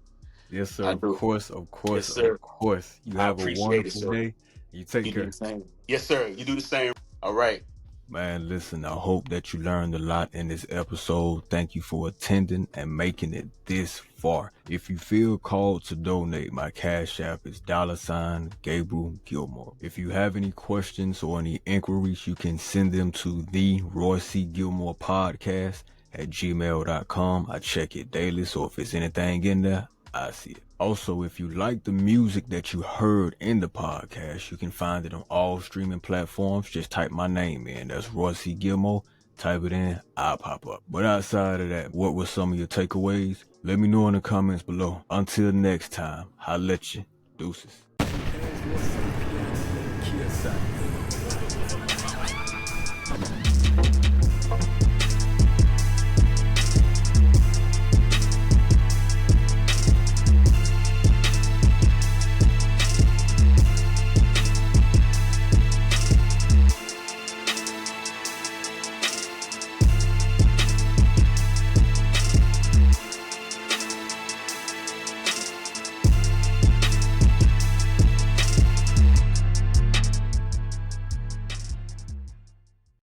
S1: Yes, sir.
S2: I
S1: Of
S2: do.
S1: course, of
S2: Yes,
S1: course, of
S2: sir.
S1: course. You
S2: I
S1: have a
S2: appreciate it,
S1: wonderful
S2: sir.
S1: day. You take
S2: You do
S1: care.
S2: the same. Yes, sir. You do the same. All right.
S1: Man, listen, I hope that you learned a lot in this episode. Thank you for attending and making it this far. If you feel called to donate, my cash app is $Gabriel Gilmore. If you have any questions or any inquiries, you can send them to the Roi C Gilmore podcast at gmail.com. I check it daily, so if there's anything in there, I see it. Also, if you like the music that you heard in the podcast, you can find it on all streaming platforms. Just type my name in. That's Roi C Gilmore. Type it in, I'll pop up. But outside of that, what were some of your takeaways? Let me know in the comments below. Until next time, holla at you. Deuces.